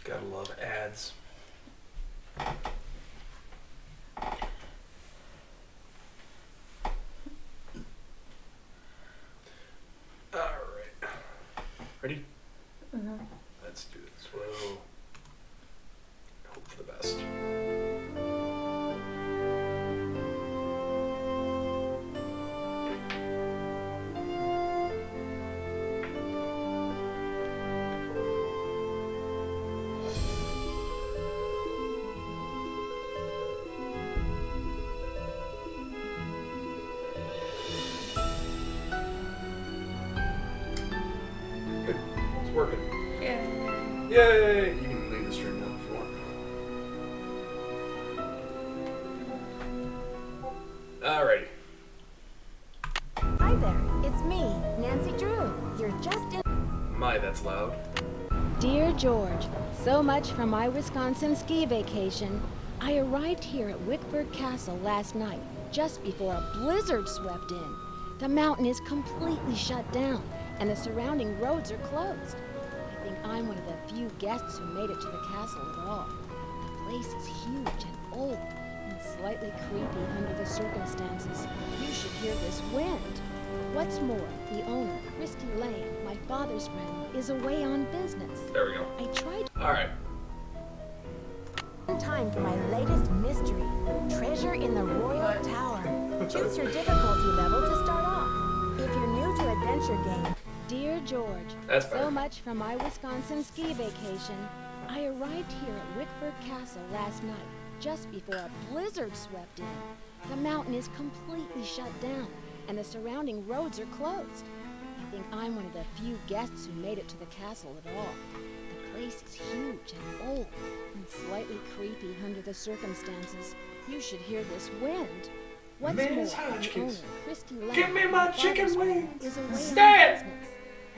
Gotta love ads. Alright. Ready? Mm-hmm. Let's do this. Whoa. Hope for the best. Good. It's working. Yay. Yay! You can leave the stream now if you want. Alrighty. Hi there, it's me, Nancy Drew. You're just in. My, that's loud. Dear George, so much for my Wisconsin ski vacation. I arrived here at Wickford Castle last night, just before a blizzard swept in. The mountain is completely shut down, and the surrounding roads are closed. I think I'm one of the few guests who made it to the castle at all. The place is huge and old, and slightly creepy under the circumstances. You should hear this wind. What's more, the owner, Christy Lane, my father's friend, is away on business. There we go. I tried. Alright. Time for my latest mystery, Treasure in the Royal Tower. Choose your difficulty level to start off. If you're new to adventure game. Dear George, That's better. so much for my Wisconsin ski vacation. I arrived here at Wickford Castle last night, just before a blizzard swept in. The mountain is completely shut down, and the surrounding roads are closed. I think I'm one of the few guests who made it to the castle at all. The place is huge and old, and slightly creepy under the circumstances. You should hear this wind. What's Miss more, the Hodgkins, owner, Christy Lane, give me my father's chicken friend, wings. is away on Steph! business.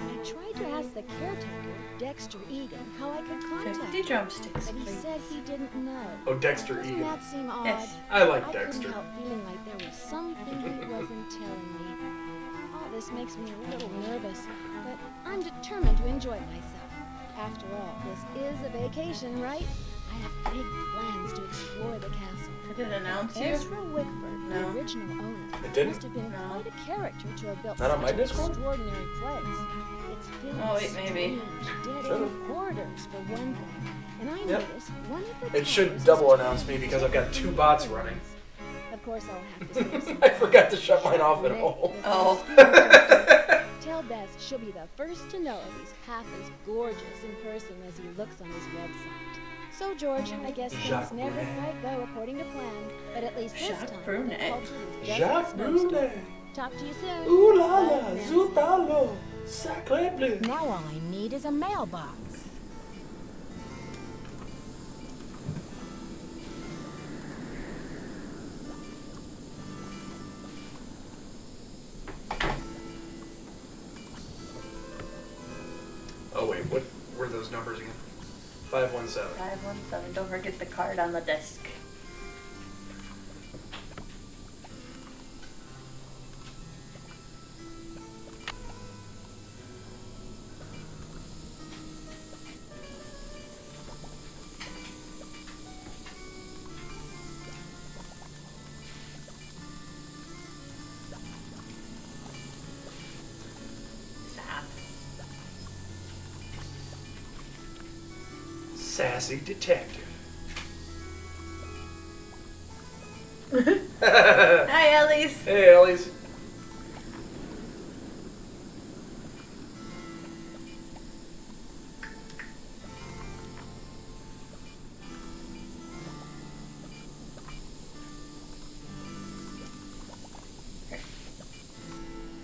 I tried to ask the caretaker, Dexter Egan, how I could contact 50 him, drumsticks, but he please. said he didn't know. Oh, Dexter Doesn't Egan. that seem odd? Yes. I like I Dexter. couldn't help feeling like there was something he wasn't telling me. All this makes me a little nervous, but I'm determined to enjoy myself. After all, this is a vacation, right? I have big plans to explore the castle. Did it announce you? Ezra Wickford, No. the original owner, It didn't? must have been No. quite a character to have built Not on such my an Discord? extraordinary place. It's filled Oh, with wait, maybe. strange, dead-end Should've. corridors, for one thing. And I Yep. noticed one of the It should towers double is announce me turned because I've got into 2 bots running. Of course, I'll have to say something. I forgot to shut mine off at all. Oh. Tell Beth she'll be the first to know if he's half as gorgeous in person as he looks on his website. So, George, I guess Jacques things never Brunet. quite go according to plan, but at least this Jacques time Brunet. the culture is just Jacques a snowstorm. Brunet. Talk to you soon. Ooh la la, Bye, Nancy. zoutalo, sacré bleu. Now all I need is a mailbox. Oh wait, what were those numbers again? 517. 517. Don't forget the card on the desk. Zap. Sassy detective. Hi, Ellie's. Hey, Ellie's.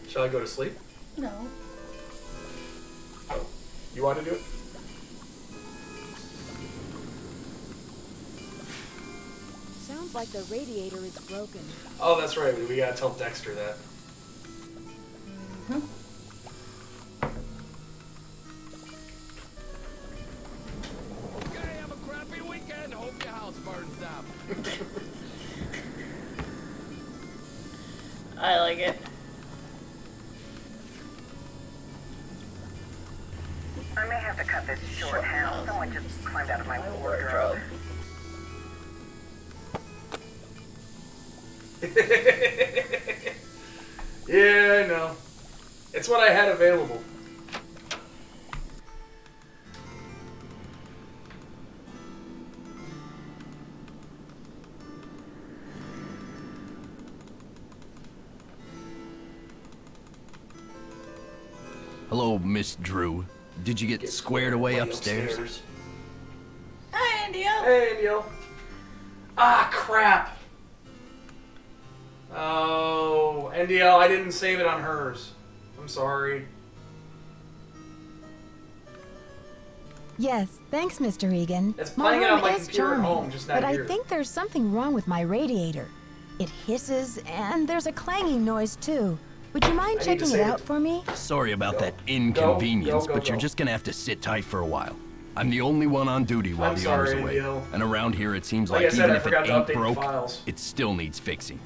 Shall I go to sleep? No. Oh, you want to do it? Sounds like the radiator is broken. Oh, that's right. We gotta tell Dexter that. Mm-hmm. Okay, have a crappy weekend. Hope your house burns down. I like it. I may have to cut this short now. Someone just climbed out of my wardrobe. Yeah, I know. It's what I had available. Hello, Miss Drew. Did you get squared away upstairs? Hi, Andy. Hey, Neil. Ah, crap. Oh, NDL, I didn't save it on hers. I'm sorry. Yes, thanks, Mr. Egan. It's My playing it on room my is computer at charming, home, just not but here. I think there's something wrong with my radiator. It hisses, and there's a clanging noise, too. Would you mind I need to checking it save out it. for me? Sorry about that inconvenience, but you're just gonna have to sit tight for a while. I'm the only one on duty while I'm the owner's sorry, away. Neil. And around here it seems Like like I said, even I if it forgot to ain't update the broke, files. it still needs fixing.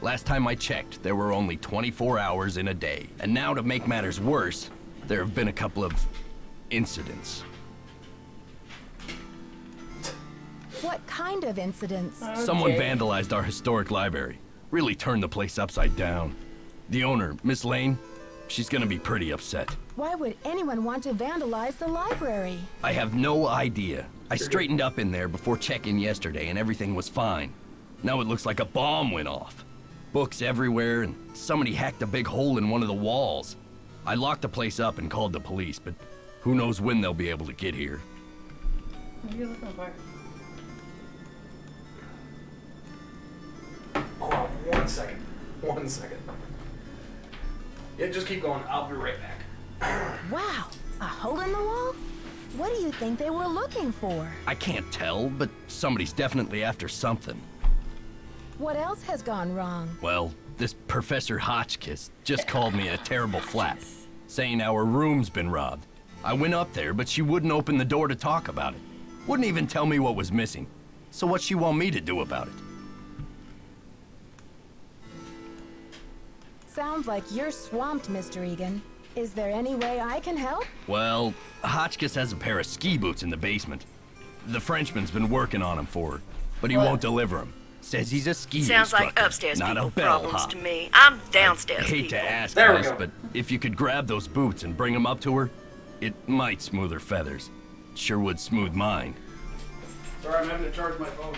Last time I checked, there were only 24 hours in a day. And now to make matters worse, there have been a couple of incidents. What kind of incidents? Someone vandalized our historic library. Really turned the place upside down. The owner, Miss Lane, she's gonna be pretty upset. Why would anyone want to vandalize the library? I have no idea. I straightened up in there before check-in yesterday and everything was fine. Now it looks like a bomb went off. Books everywhere and somebody hacked a big hole in one of the walls. I locked the place up and called the police, but who knows when they'll be able to get here. What are you looking for? Hold on 1 second. 1 second. Yeah, just keep going. I'll be right back. Wow, a hole in the wall? What do you think they were looking for? I can't tell, but somebody's definitely after something. What else has gone wrong? Well, this Professor Hotchkiss just called me a terrible flap, saying our room's been robbed. I went up there, but she wouldn't open the door to talk about it. Wouldn't even tell me what was missing. So what's she want me to do about it? Sounds like you're swamped, Mr. Egan. Is there any way I can help? Well, Hotchkiss has a pair of ski boots in the basement. The Frenchman's been working on them for her, but he won't deliver them. Says he's a ski Sounds like instructor, upstairs not people a bellhop. problems to me. I'm downstairs I hate people. to ask There we this, go. but if you could grab those boots and bring them up to her, it might smooth her feathers. Sure would smooth mine. Sorry, I'm having to charge my phone.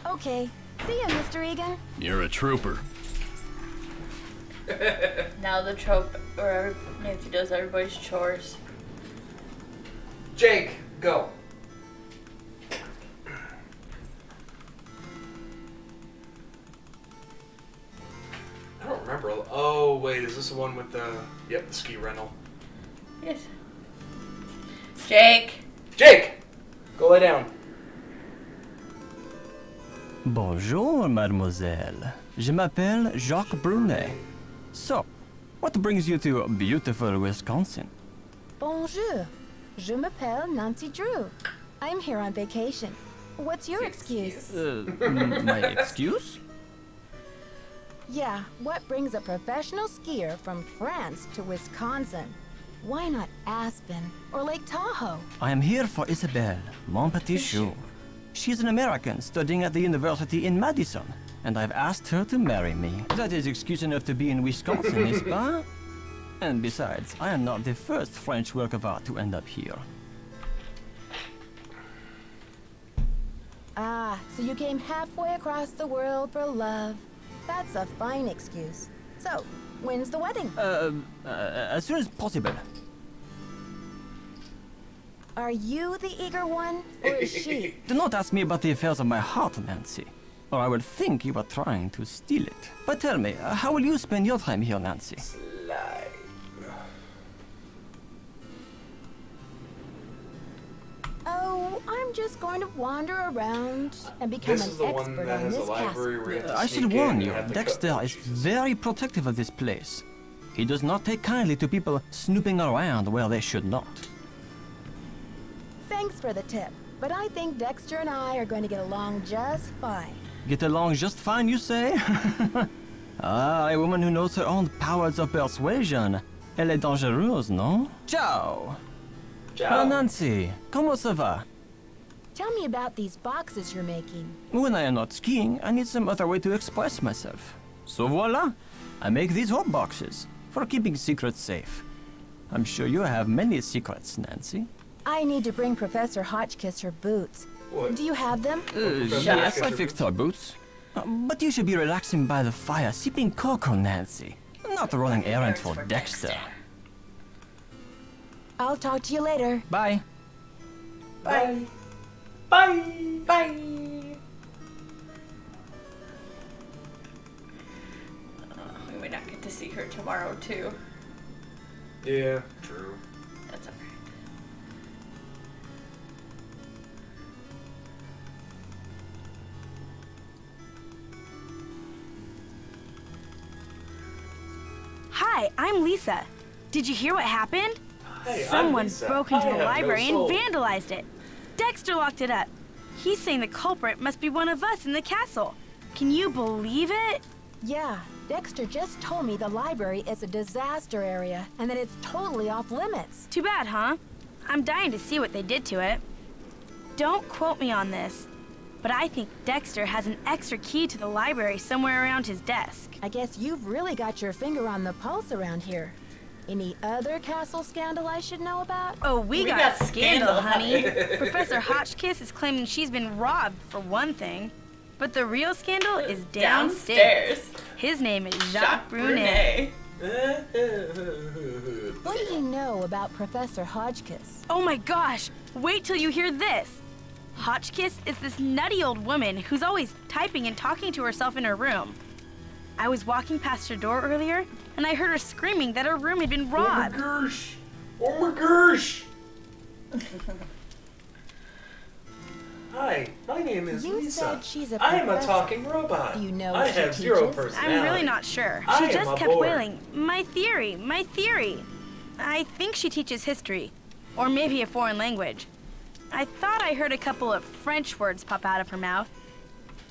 Okay. See ya, Mr. Egan. You're a trooper. Now the trope where Nancy does everybody's chores. Jake, go. I don't remember. Oh, wait, is this the one with the... Yep, the ski rental. Yes. Jake. Jake! Go lay down. Bonjour, mademoiselle. Je m'appelle Jacques Brunet. So, what brings you to beautiful Wisconsin? Bonjour. Je m'appelle Nancy Drew. I'm here on vacation. What's your excuse? My excuse? Yeah, what brings a professional skier from France to Wisconsin? Why not Aspen or Lake Tahoe? I am here for Isabelle, mon petit chou. She's an American studying at the university in Madison, and I've asked her to marry me. That is excuse enough to be in Wisconsin, n'est-ce pas? And besides, I am not the first French work of art to end up here. Ah, so you came halfway across the world for love. That's a fine excuse. So, when's the wedding? As soon as possible. Are you the eager one, or is she? Do not ask me about the affairs of my heart, Nancy, or I will think you are trying to steal it. But tell me, how will you spend your time here, Nancy? Oh, I'm just going to wander around and become This is an the one expert that on has a this library castle. where you have to I sneak should in warn and you, have the Dexter code. is very protective of this place. He does not take kindly to people snooping around where they should not. Thanks for the tip, but I think Dexter and I are going to get along just fine. Get along just fine, you say? Ah, a woman who knows her own powers of persuasion. Elle est dangereuse, non? Ciao! Ciao. Nancy, comment ça va? Tell me about these boxes you're making. When I am not skiing, I need some other way to express myself. So voila! I make these hot boxes for keeping secrets safe. I'm sure you have many secrets, Nancy. I need to bring Professor Hotchkiss her boots. What? Do you have them? Yes, I fixed her boots. But you should be relaxing by the fire, sipping cocoa, Nancy. Not running errands for Dexter. I'll talk to you later. Bye. Bye. Bye. Bye. We might not get to see her tomorrow, too. Yeah, true. That's alright. Hi, I'm Lisa. Did you hear what happened? Hey, I'm Someone Lisa. broke I into the have no library soul. and vandalized it. Dexter locked it up. He's saying the culprit must be one of us in the castle. Can you believe it? Yeah, Dexter just told me the library is a disaster area and that it's totally off limits. Too bad, huh? I'm dying to see what they did to it. Don't quote me on this, but I think Dexter has an extra key to the library somewhere around his desk. I guess you've really got your finger on the pulse around here. Any other castle scandal I should know about? Oh, we got got scandal, scandal, honey. honey. Professor Hotchkiss is claiming she's been robbed, for one thing. But the real scandal is downstairs. His name is Jacques Brunet. What do you know about Professor Hotchkiss? Oh my gosh! Wait till you hear this! Hotchkiss is this nutty old woman who's always typing and talking to herself in her room. I was walking past her door earlier, and I heard her screaming that her room had been robbed. Oh my gosh! Oh my gosh! Hi, my name is You Lisa. said she's a I am a professor. talking robot. Do you know I what she have zero teaches? personality. I'm really not sure. I She am just a kept board. wailing, "My theory, my theory." I think she teaches history, or maybe a foreign language. I thought I heard a couple of French words pop out of her mouth.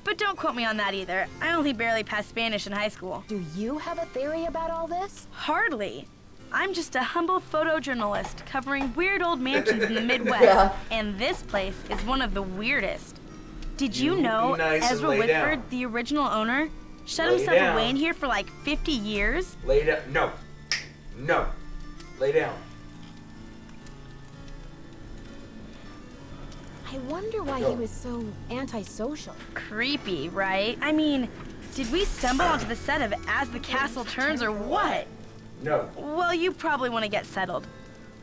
But don't quote me on that either. I only barely passed Spanish in high school. Do you have a theory about all this? Hardly. I'm just a humble photojournalist covering weird old mansions in the Midwest, and this place is one of the weirdest. Did you You know be nice and Ezra lay Whitford, down. the original owner, shut Lay himself down. away in here for like 50 years? Lay down. No. No. Lay down. I wonder why he was so antisocial. Creepy, right? I mean, did we stumble onto the set of As the Castle Turns or what? No. Well, you probably want to get settled.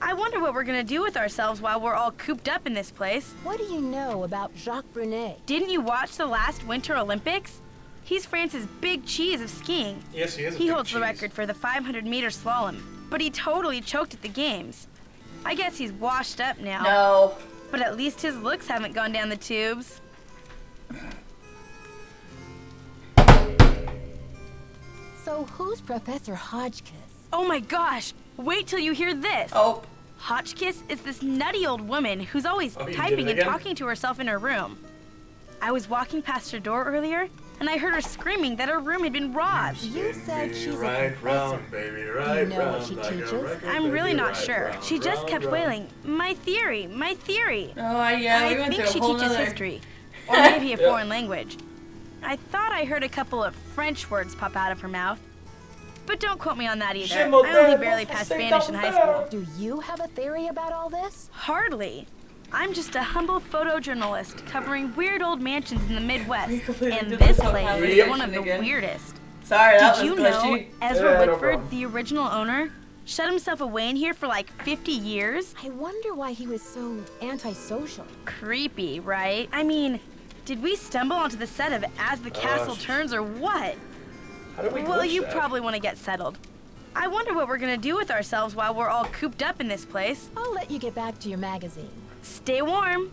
I wonder what we're gonna do with ourselves while we're all cooped up in this place. What do you know about Jacques Brunet? Didn't you watch the last Winter Olympics? He's France's big cheese of skiing. Yes, he is. He holds the record for the 500-meter slalom, but he totally choked at the games. I guess he's washed up now. No. But at least his looks haven't gone down the tubes. So who's Professor Hotchkiss? Oh my gosh! Wait till you hear this! Oh. Hotchkiss is this nutty old woman who's always Oh, you did typing it and again? talking to herself in her room. I was walking past her door earlier, and I heard her screaming that her room had been robbed. You said she's a right professor. round, baby, right know what round, she like a teaches? record, I'm really baby, not right sure. round, She just round, kept round. wailing, "My theory, my theory." Oh, yeah, we I went think through she a whole teaches nother... history, or maybe a Yeah. foreign language. I thought I heard a couple of French words pop out of her mouth. But don't quote me on that either. Je I only m'appelle barely passed Professeur Spanish in high school. Do you have a theory about all this? Hardly. I'm just a humble photojournalist covering weird old mansions in the Midwest, We completely and did this this whole place is conversation one of the again. weirdest. Sorry, that Did you was know glitchy. Ezra Yeah, no Whitford, problem. the original owner, shut himself away in here for like 50 years? I wonder why he was so antisocial. Creepy, right? I mean, did we stumble onto the set of As the Castle jeez. Turns or what? How did we Well, glitch you that? probably want to get settled. I wonder what we're gonna do with ourselves while we're all cooped up in this place. I'll let you get back to your magazine. Stay warm.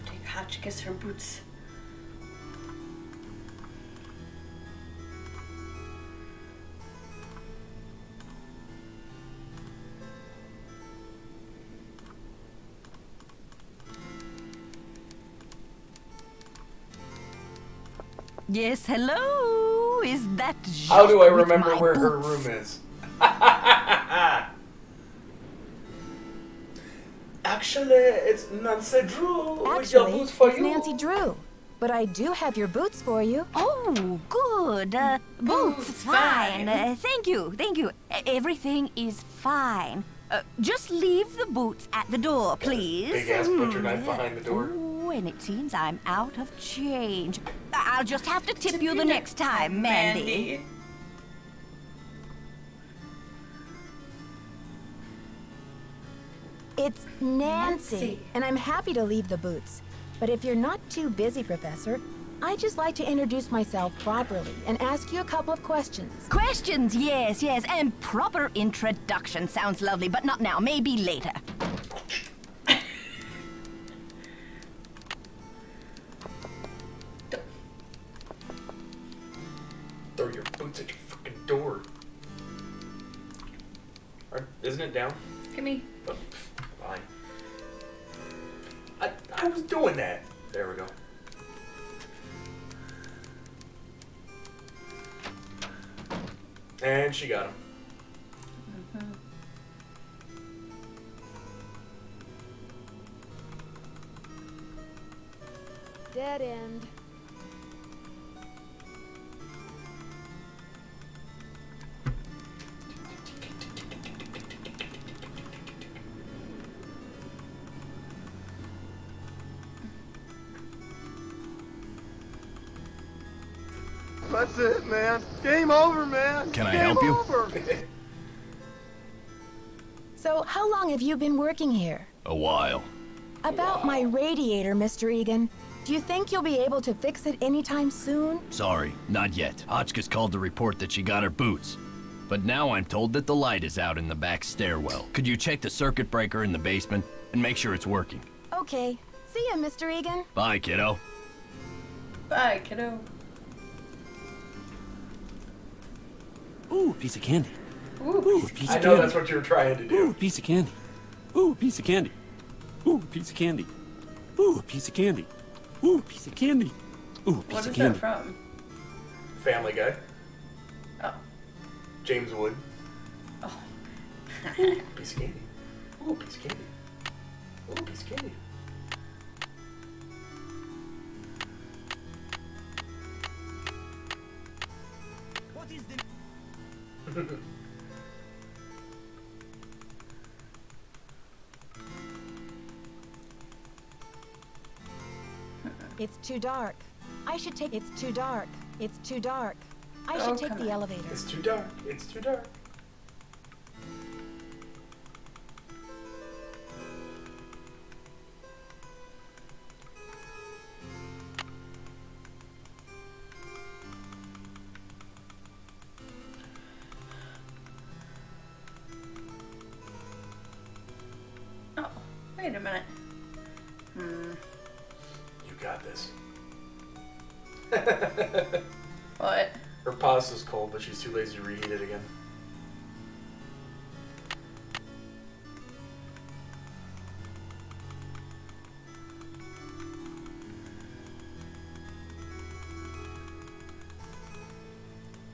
Take Hotchkiss her boots. Yes, hello. Is that How do I Jacques with remember my where her boots? room is? Actually, it's Nancy Drew with your Actually, boots for it's you. Nancy Drew. But I do have your boots for you. Oh, good. Boots, fine. Thank you, thank you. Everything is fine. Just leave the boots at the door, please. Big ass butcher knife behind the door. Oh, and it seems I'm out of change. I'll just have to tip you the next time, Mandy. It's Nancy, and I'm happy to leave the boots. But if you're not too busy, Professor, I'd just like to introduce myself properly and ask you a couple of questions. Questions, yes, yes, and proper introduction sounds lovely, but not now, maybe later. Throw your boots at your fucking door. Isn't it down? Give me. Oh, fine. I was doing that. There we go. And she got him. Dead end. That's it, man. Game over, man. Can I Game help you? over. So, how long have you been working here? A while. About my radiator, Mr. Egan. Do you think you'll be able to fix it anytime soon? Sorry, not yet. Hotchkiss called to report that she got her boots. But now I'm told that the light is out in the back stairwell. Could you check the circuit breaker in the basement and make sure it's working? Okay. See ya, Mr. Egan. Bye, kiddo. Bye, kiddo. Ooh, piece of candy. Ooh, piece I of know candy. that's what you were trying to do. Ooh, piece of candy. Ooh, piece of candy. Ooh, piece of candy. Ooh, piece of candy. Ooh, piece of candy. Ooh, piece What of is candy. that from? Family Guy. Oh. James Wood. Oh. Ooh, piece of candy. Ooh, piece of candy. Ooh, piece of candy. What is the... It's too dark. It's too dark. It's too dark. I should take the elevator. It's too dark. It's too dark. Oh, wait a minute. You got this. What? Her pasta's cold, but she's too lazy to reheat it again.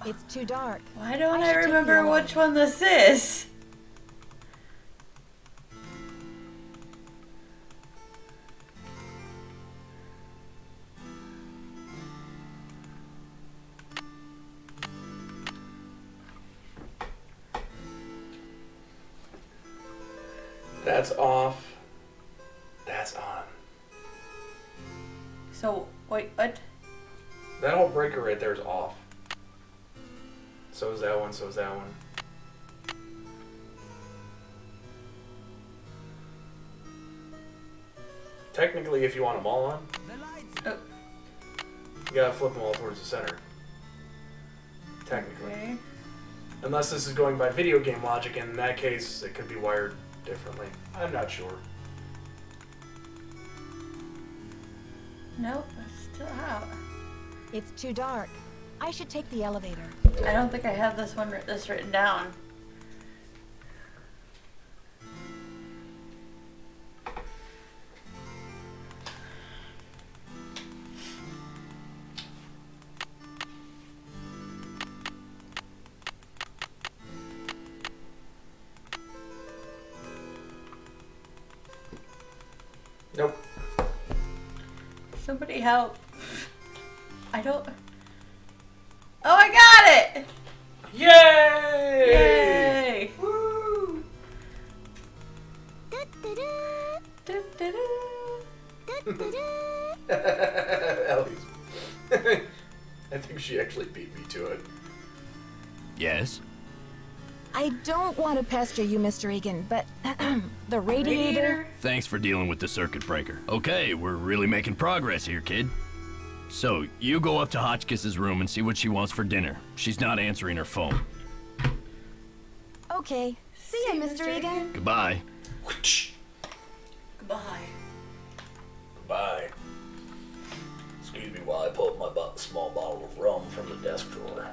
It's too dark. Why don't I should take the remember elevator. which one this is? That's off. That's on. So, wait, what? That whole breaker right there is off. So is that one, so is that one. Technically, if you want them all on, Oh, you gotta flip them all towards the center. Technically. okay. Unless this is going by video game logic, and in that case, it could be wired differently. I'm not sure. Nope, it's still out. It's too dark. I should take the elevator. I don't think I have this one written down. Somebody help. I don't... Oh, I got it! Yay! Yay! Woo! Ellie's. I think she actually beat me to it. Yes? I don't want to pester you, Mr. Egan, but the radiator... Thanks for dealing with the circuit breaker. Okay, we're really making progress here, kid. So, you go up to Hotchkiss's room and see what she wants for dinner. She's not answering her phone. Okay. See ya, Mr. Egan. Goodbye. Goodbye. Goodbye. Excuse me while I pull up my small bottle of rum from the desk drawer.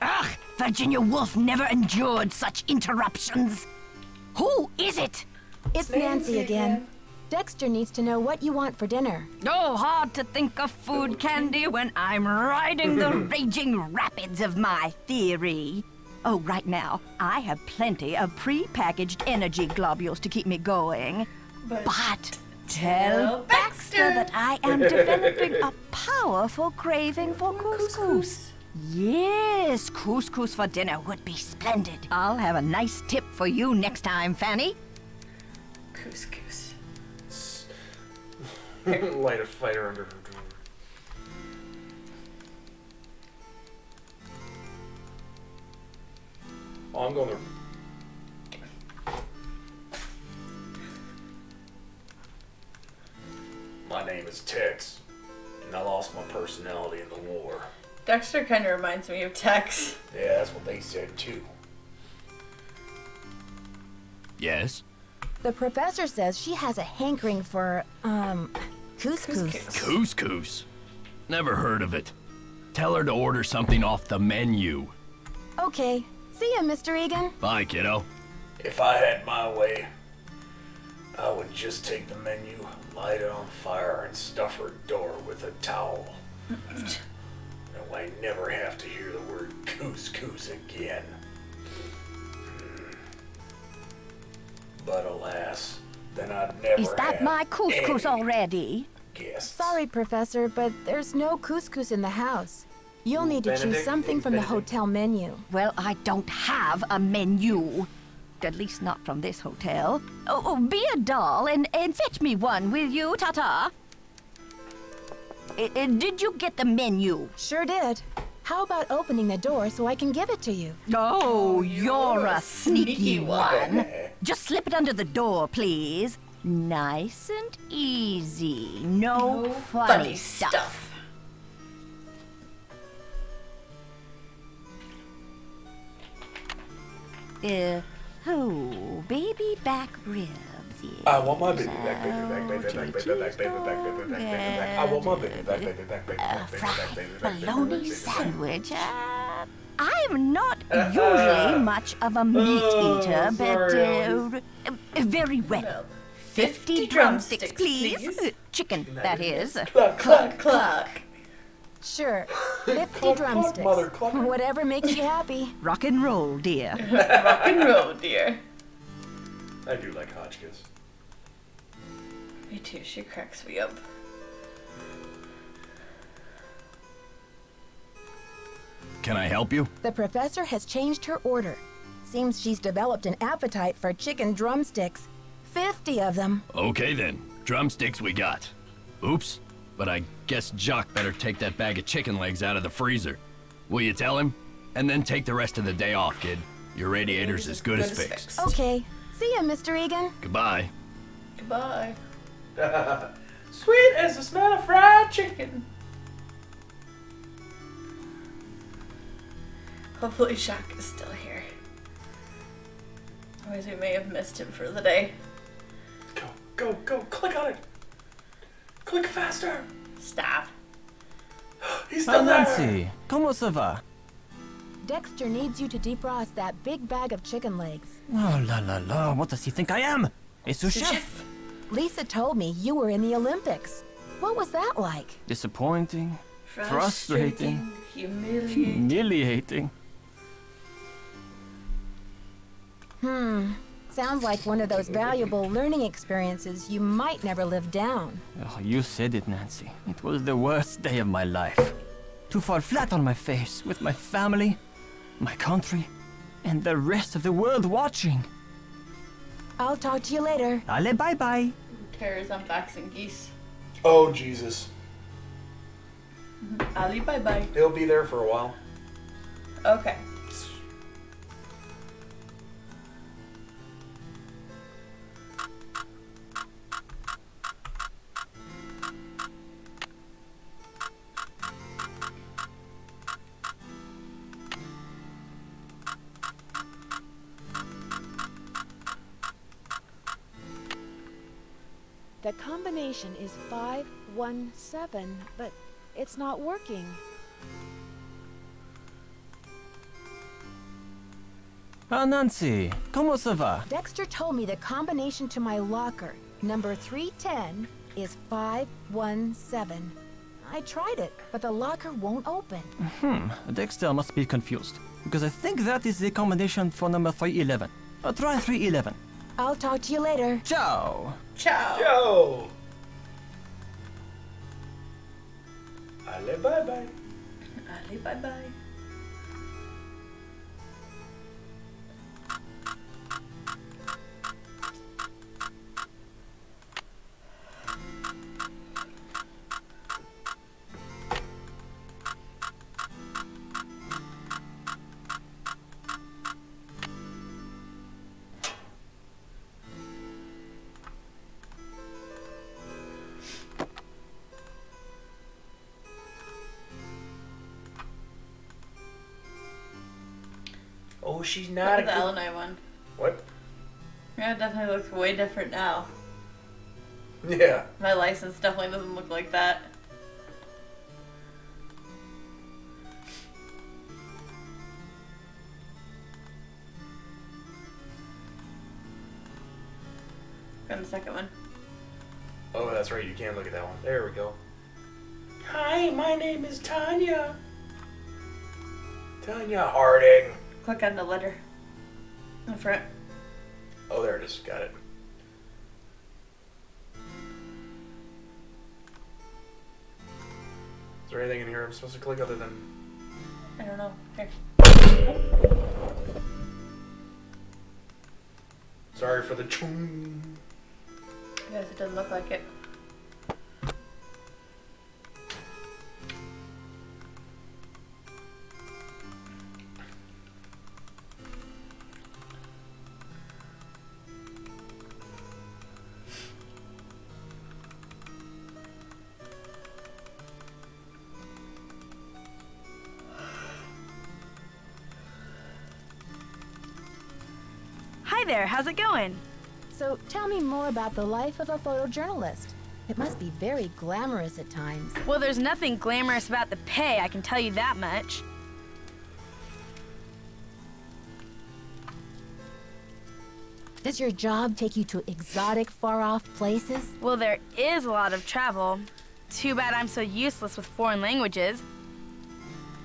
Ugh! Virginia Woolf never endured such interruptions. Who is it? It's Nancy again. Dexter needs to know what you want for dinner. Oh, hard to think of food candy when I'm riding the raging rapids of my theory. Oh, right now, I have plenty of pre-packaged energy globules to keep me going. But tell Baxter that I am developing a powerful craving for couscous. Yes, couscous for dinner would be splendid. I'll have a nice tip for you next time, Fanny. Couscous. Light a fire under her door. Oh, I'm going to... My name is Tex, and I lost my personality in the war. Dexter kind of reminds me of Tex. Yeah, that's what they said too. Yes? The professor says she has a hankering for, couscous. Couscous? Never heard of it. Tell her to order something off the menu. Okay. See ya, Mr. Egan. Bye, kiddo. If I had my way, I would just take the menu, light it on fire, and stuff her door with a towel. That way I never have to hear the word couscous again. But alas, then I'd never Is that have my couscous any already? guests. Sorry, Professor, but there's no couscous in the house. You'll need to choose Benedict, something from the Benedict. hotel menu. Well, I don't have a menu. At least not from this hotel. Oh, be a doll and fetch me one, will you, Tata? Did you get the menu? Sure did. How about opening the door so I can give it to you? Oh, you're a sneaky one. one. Just slip it under the door, please. Nice and easy. No funny stuff. Baby back ribs. Yes. I want my baby back, baby back, baby back, baby back, baby back, baby back, baby back. I want my baby back, baby back, baby back, baby back, baby back. Bologna sandwich. I'm not usually much of a meat eater, but very well. 50 drumsticks, please. Chicken, that is. Cluck, cluck, cluck. Sure. 50 drumsticks. mother clucker. Whatever makes you happy. Rock and roll, dear. Rock and roll, dear. I do like Hotchkiss. Me too, she cracks me up. Can I help you? The professor has changed her order. Seems she's developed an appetite for chicken drumsticks. 50 of them. Okay then. Drumsticks we got. Oops. But I guess Jock better take that bag of chicken legs out of the freezer. Will you tell him? And then take the rest of the day off, kid. Your radiator's as good as fixed. Okay. See ya, Mr. Egan. Goodbye. Goodbye. Sweet as the smell of fried chicken. Hopefully Jacques is still here. Otherwise we may have missed him for the day. Go, go, go, click on it. Click faster. Stop. He's still there. Nancy, comment ça va? Dexter needs you to defrost that big bag of chicken legs. Oh la la la, what does he think I am? A sous chef? Lisa told me you were in the Olympics. What was that like? Disappointing, frustrating, Humiliating. humiliating. Sounds like one of those valuable learning experiences you might never live down. Oh, you said it, Nancy. It was the worst day of my life. To fall flat on my face with my family, my country, and the rest of the world watching. I'll talk to you later. Allez, bye-bye. Tara's unboxing geese. Oh, Jesus. Ali, bye-bye. He'll be there for a while. Okay. The combination is 517, but it's not working. Ah, Nancy, comment ça va? Dexter told me the combination to my locker, number 310, is 517. I tried it, but the locker won't open. Dexter must be confused, because I think that is the combination for number 311. Try 311. I'll talk to you later. Ciao! Ciao. Yo! Allez, bye-bye. Ali, bye-bye. Oh, she's Look not at the a good... Illinois one. What? Yeah, it definitely looks way different now. Yeah. My license definitely doesn't look like that. Got the second one. Oh, that's right. You can look at that one. There we go. Hi, my name is Tanya. Tanya Harding. Click on the letter in front. Oh, there it is. Got it. Is there anything in here I'm supposed to click other than... I don't know. Here. Sorry for the chung. I guess it doesn't look like it. Hi there, how's it going? So tell me more about the life of a photojournalist. It must be very glamorous at times. Well, there's nothing glamorous about the pay, I can tell you that much. Does your job take you to exotic, far-off places? Well, there is a lot of travel. Too bad I'm so useless with foreign languages.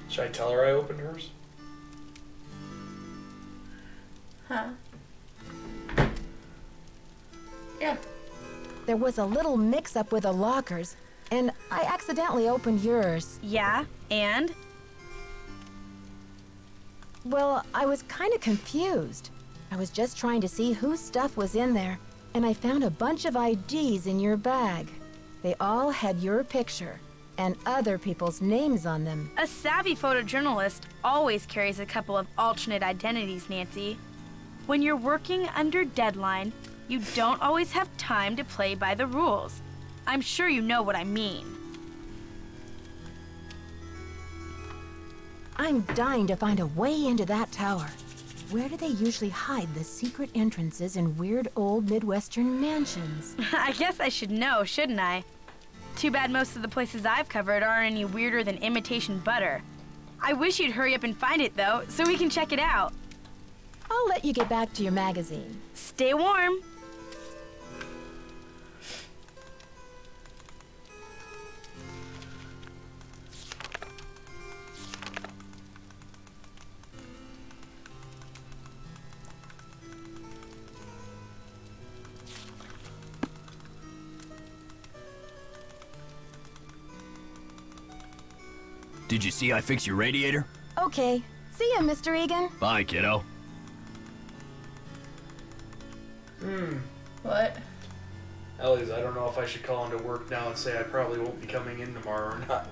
Should I tell her I opened hers? Huh? Yeah. There was a little mix-up with the lockers, and I accidentally opened yours. Yeah, and? Well, I was kind of confused. I was just trying to see whose stuff was in there, and I found a bunch of IDs in your bag. They all had your picture, and other people's names on them. A savvy photojournalist always carries a couple of alternate identities, Nancy. When you're working under deadline, you don't always have time to play by the rules. I'm sure you know what I mean. I'm dying to find a way into that tower. Where do they usually hide the secret entrances in weird old Midwestern mansions? I guess I should know, shouldn't I? Too bad most of the places I've covered aren't any weirder than imitation butter. I wish you'd hurry up and find it, though, so we can check it out. I'll let you get back to your magazine. Stay warm. Did you see I fixed your radiator? Okay. See ya, Mr. Egan. Bye, kiddo. What? Ellie's, I don't know if I should call into work now and say I probably won't be coming in tomorrow or not.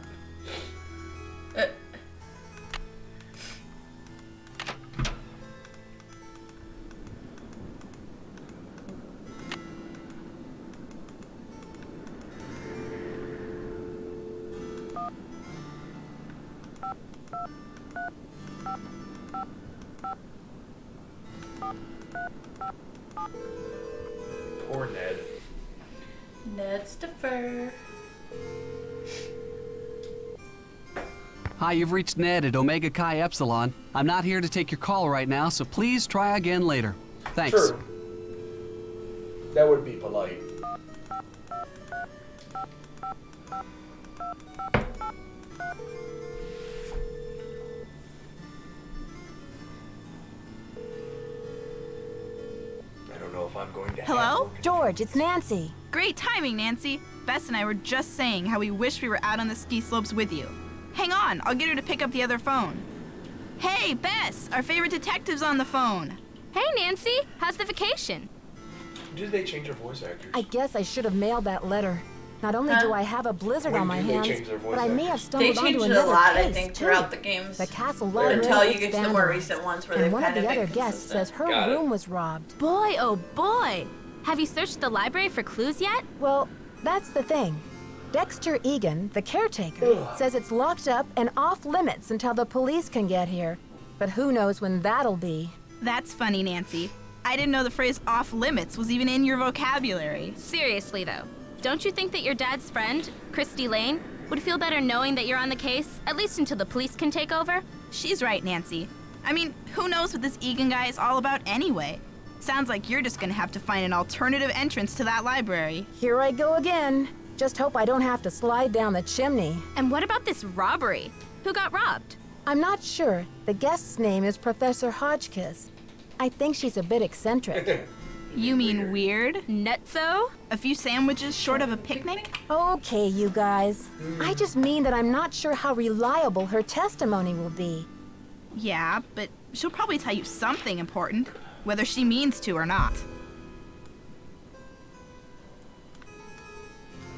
Poor Ned. Ned Steph. Hi, you've reached Ned at Omega Chi Epsilon. I'm not here to take your call right now, so please try again later. Thanks. True. That would be polite. I don't know if I'm going to have Hello? work. George, it's Nancy. Great timing, Nancy. Bess and I were just saying how we wish we were out on the ski slopes with you. Hang on, I'll get her to pick up the other phone. Hey, Bess, our favorite detective's on the phone. Hey, Nancy. How's the vacation? Did they change their voice actors? I guess I should have mailed that letter. Not only do I have a blizzard When on my do they hands, change their voice but I may have actors? They stumbled changed onto it a another lot, case, I think, too. throughout the games. The castle library Until you was get to the more vandalized, recent ones where and they've one of kind the of other been guests says her Got it. room was robbed. Boy, oh boy. Have you searched the library for clues yet? Well, that's the thing. Dexter Egan, the caretaker, says it's locked up and off limits until the police can get here. But who knows when that'll be. That's funny, Nancy. I didn't know the phrase off limits was even in your vocabulary. Seriously, though, don't you think that your dad's friend, Christy Lane, would feel better knowing that you're on the case, at least until the police can take over? She's right, Nancy. I mean, who knows what this Egan guy is all about anyway? Sounds like you're just gonna have to find an alternative entrance to that library. Here I go again. Just hope I don't have to slide down the chimney. And what about this robbery? Who got robbed? I'm not sure. The guest's name is Professor Hotchkiss. I think she's a bit eccentric. You mean weird? Nutso? A few sandwiches short of a picnic? Okay, you guys. I just mean that I'm not sure how reliable her testimony will be. Yeah, but she'll probably tell you something important, whether she means to or not.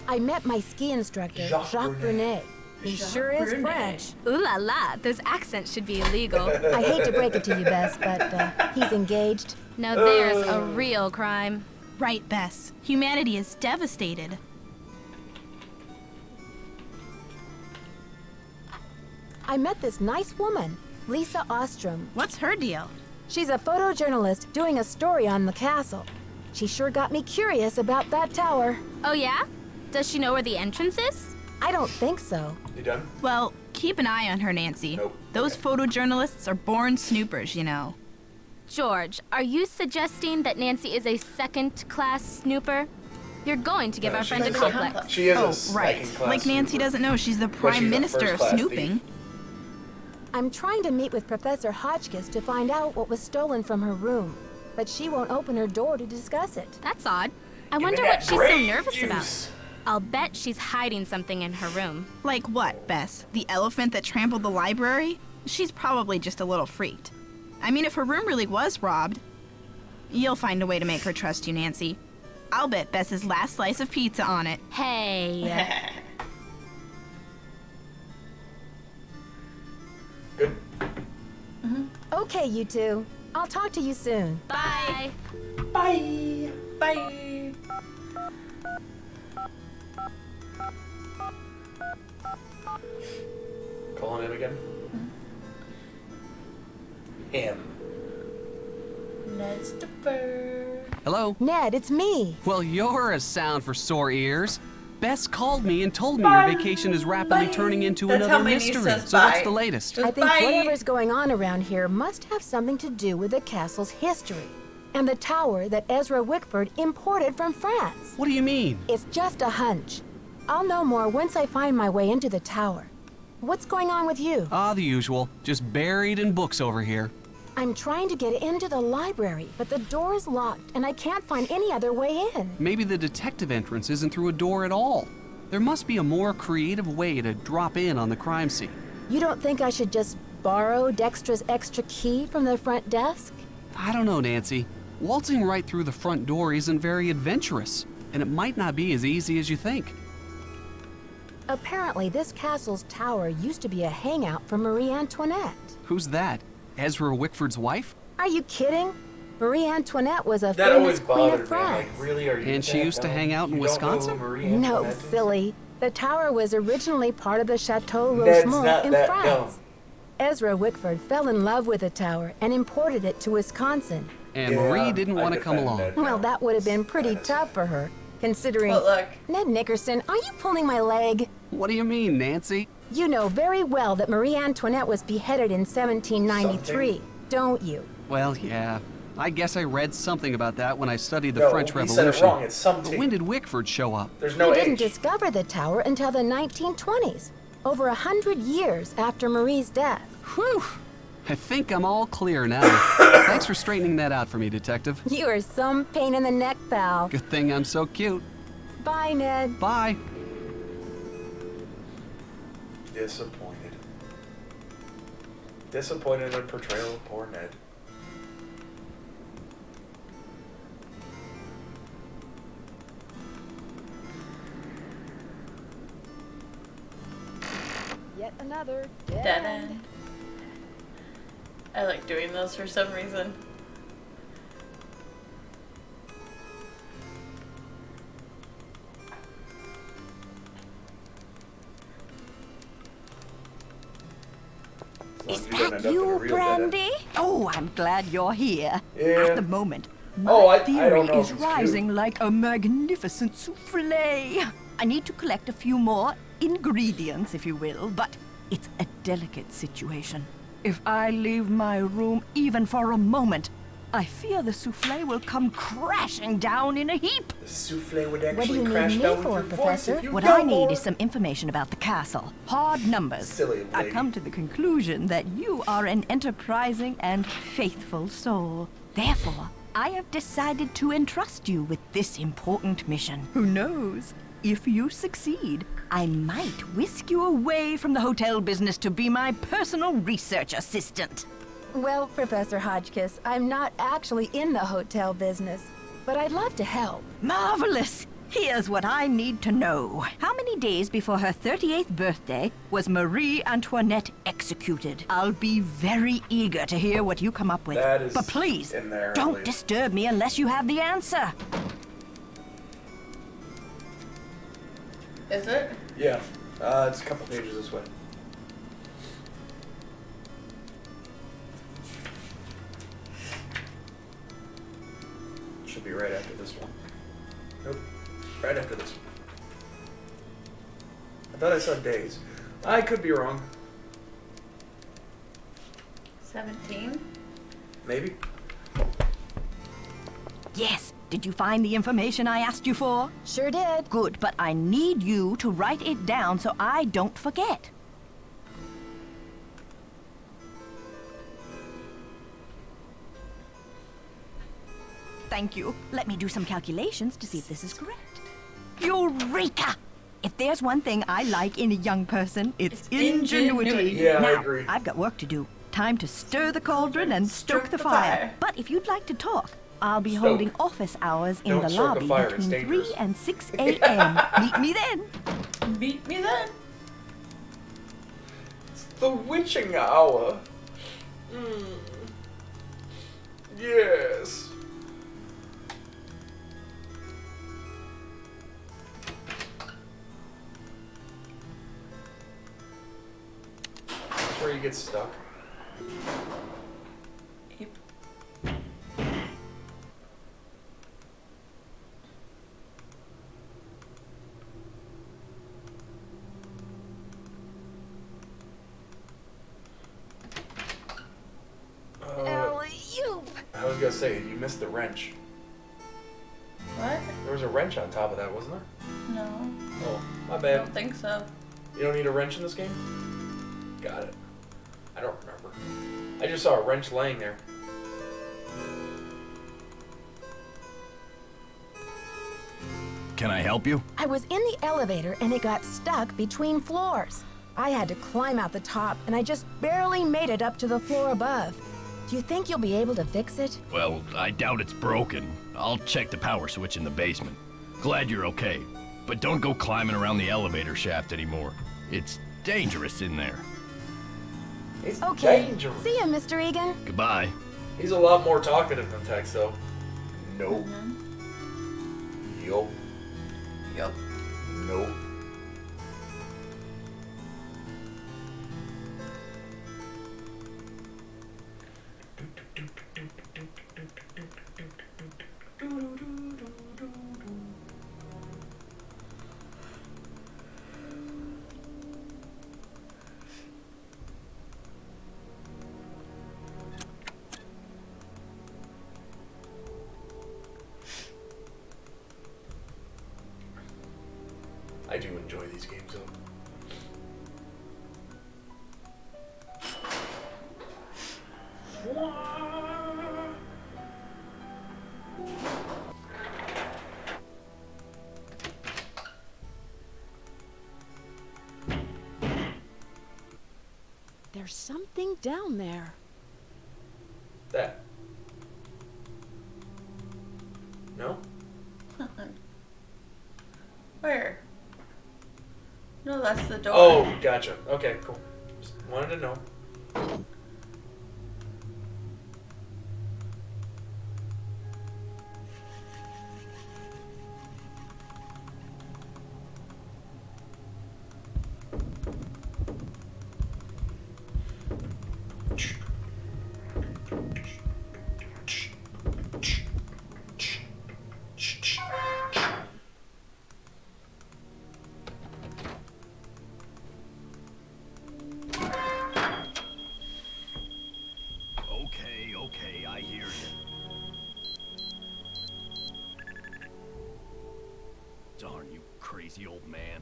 I met my ski instructor, Jacques Brunet. He sure is French. Ooh la la, those accents should be illegal. I hate to break it to you, Bess, but he's engaged. Now there's a real crime. Right, Bess. Humanity is devastated. I met this nice woman, Lisa Ostrom. What's her deal? She's a photojournalist doing a story on the castle. She sure got me curious about that tower. Oh yeah? Does she know where the entrance is? I don't think so. You done? Well, keep an eye on her, Nancy. Nope. Those photojournalists are born snoopers, you know. George, are you suggesting that Nancy is a second-class snooper? You're going to give our friend a complex. She is a Right. second-class Like Nancy snooper. doesn't know she's the But prime she's a minister of first-class snooping. thief. I'm trying to meet with Professor Hotchkiss to find out what was stolen from her room, but she won't open her door to discuss it. That's odd. I Give wonder me what that she's so brain nervous juice. about. I'll bet she's hiding something in her room. Like what, Bess? The elephant that trampled the library? She's probably just a little freaked. I mean, if her room really was robbed, you'll find a way to make her trust you, Nancy. I'll bet Bess's last slice of pizza on it. Hey. Good. Okay, you two. I'll talk to you soon. Bye. Bye. Bye. Calling him again? Him. Ned Steph. Hello? Ned, it's me. Well, you're a sound for sore ears. Bess called me and told me your vacation is rapidly turning into That's how another my niece mystery. says So what's bye. the latest? Just I think bye. whatever's going on around here must have something to do with the castle's history and the tower that Ezra Wickford imported from France. What do you mean? It's just a hunch. I'll know more once I find my way into the tower. What's going on with you? Ah, the usual. Just buried in books over here. I'm trying to get into the library, but the door's locked and I can't find any other way in. Maybe the detective entrance isn't through a door at all. There must be a more creative way to drop in on the crime scene. You don't think I should just borrow Dextra's extra key from the front desk? I don't know, Nancy. Waltzing right through the front door isn't very adventurous, and it might not be as easy as you think. Apparently, this castle's tower used to be a hangout for Marie Antoinette. Who's that? Ezra Wickford's wife? Are you kidding? Marie Antoinette was a That famous always queen bothered of me. France. Like, really, are you And she that used to dumb? hang out in You don't know who Wisconsin? Marie No, Antoinette is? silly. The tower was originally part of the Chateau That's Rosemont not in that France. Ezra Wickford fell in love with the tower and imported it to Wisconsin. And Yeah, Marie didn't I want to come defend along. Ned Well, now. that would have been pretty tough for her, considering... But look. Ned Nickerson, are you pulling my leg? What do you mean, Nancy? You know very well that Marie Antoinette was beheaded in 1793, don't you? Well, yeah. I guess I read something about that when I studied the No, French he Revolution. said it wrong. It's something. But when did Wickford show up? There's no He didn't H. discover the tower until the 1920s, over 100 years after Marie's death. Whew! I think I'm all clear now. Thanks for straightening that out for me, Detective. You are some pain in the neck, pal. Good thing I'm so cute. Bye, Ned. Bye. Disappointed. Disappointed in the portrayal of poor Ned. Yet another Dead end. I like doing those for some reason. Is that you, Brandy? Oh, I'm glad you're here. Yeah. At the moment, my I theory don't know is if it's rising like a magnificent souffle. I need to collect a few more ingredients, if you will, but it's a delicate situation. If I leave my room even for a moment, I fear the souffle will come crashing down in a heap. The souffle would What do actually you need crash me down with for, your voice Professor? if you What go I need more. is some information about the castle. Hard numbers. Silly I've lady. come to the conclusion that you are an enterprising and faithful soul. Therefore, I have decided to entrust you with this important mission. Who knows? If you succeed, I might whisk you away from the hotel business to be my personal research assistant. Well, Professor Hotchkiss, I'm not actually in the hotel business, but I'd love to help. Marvelous! Here's what I need to know. How many days before her 38th birthday was Marie Antoinette executed? I'll be very eager to hear what you come up with. That is but please, in there, I don't believe. disturb me unless you have the answer. Is it? Yeah. It's a couple pages this way. Should be right after this one. Nope. Right after this one. I thought I saw days. I could be wrong. 17? Maybe. Yes. Did you find the information I asked you for? Sure did. Good, but I need you to write it down so I don't forget. Thank you. Let me do some calculations to see if this is correct. Eureka! If there's one thing I like in a young person, it's ingenuity. Yeah, now, I agree. I've got work to do. Time to stir the cauldron and stoke the fire. But if you'd like to talk, I'll be Stoke. holding office hours in Don't the stoke the lobby fire, it's between 3 dangerous. and 6 a.m. Meet me then. Beat me then. It's the witching hour. Yes. That's where you get stuck. Yep. I was gonna say, you missed the wrench. What? There was a wrench on top of that, wasn't there? No. Oh, my I bad. don't think so. You don't need a wrench in this game? Got it. I don't remember. I just saw a wrench laying there. Can I help you? I was in the elevator and it got stuck between floors. I had to climb out the top, and I just barely made it up to the floor above. Do you think you'll be able to fix it? Well, I doubt it's broken. I'll check the power switch in the basement. Glad you're okay. But don't go climbing around the elevator shaft anymore. It's dangerous in there. He's Okay. dangerous. See ya, Mr. Egan. Goodbye. He's a lot more talkative than Tex, though. Nope. Yup. Yup. Nope. I do enjoy these games, though. There's something down there. That. No? Where? No, that's the door. Oh, gotcha. Okay, cool. Just wanted to know. Okay, I hear you. Darn you, crazy old man.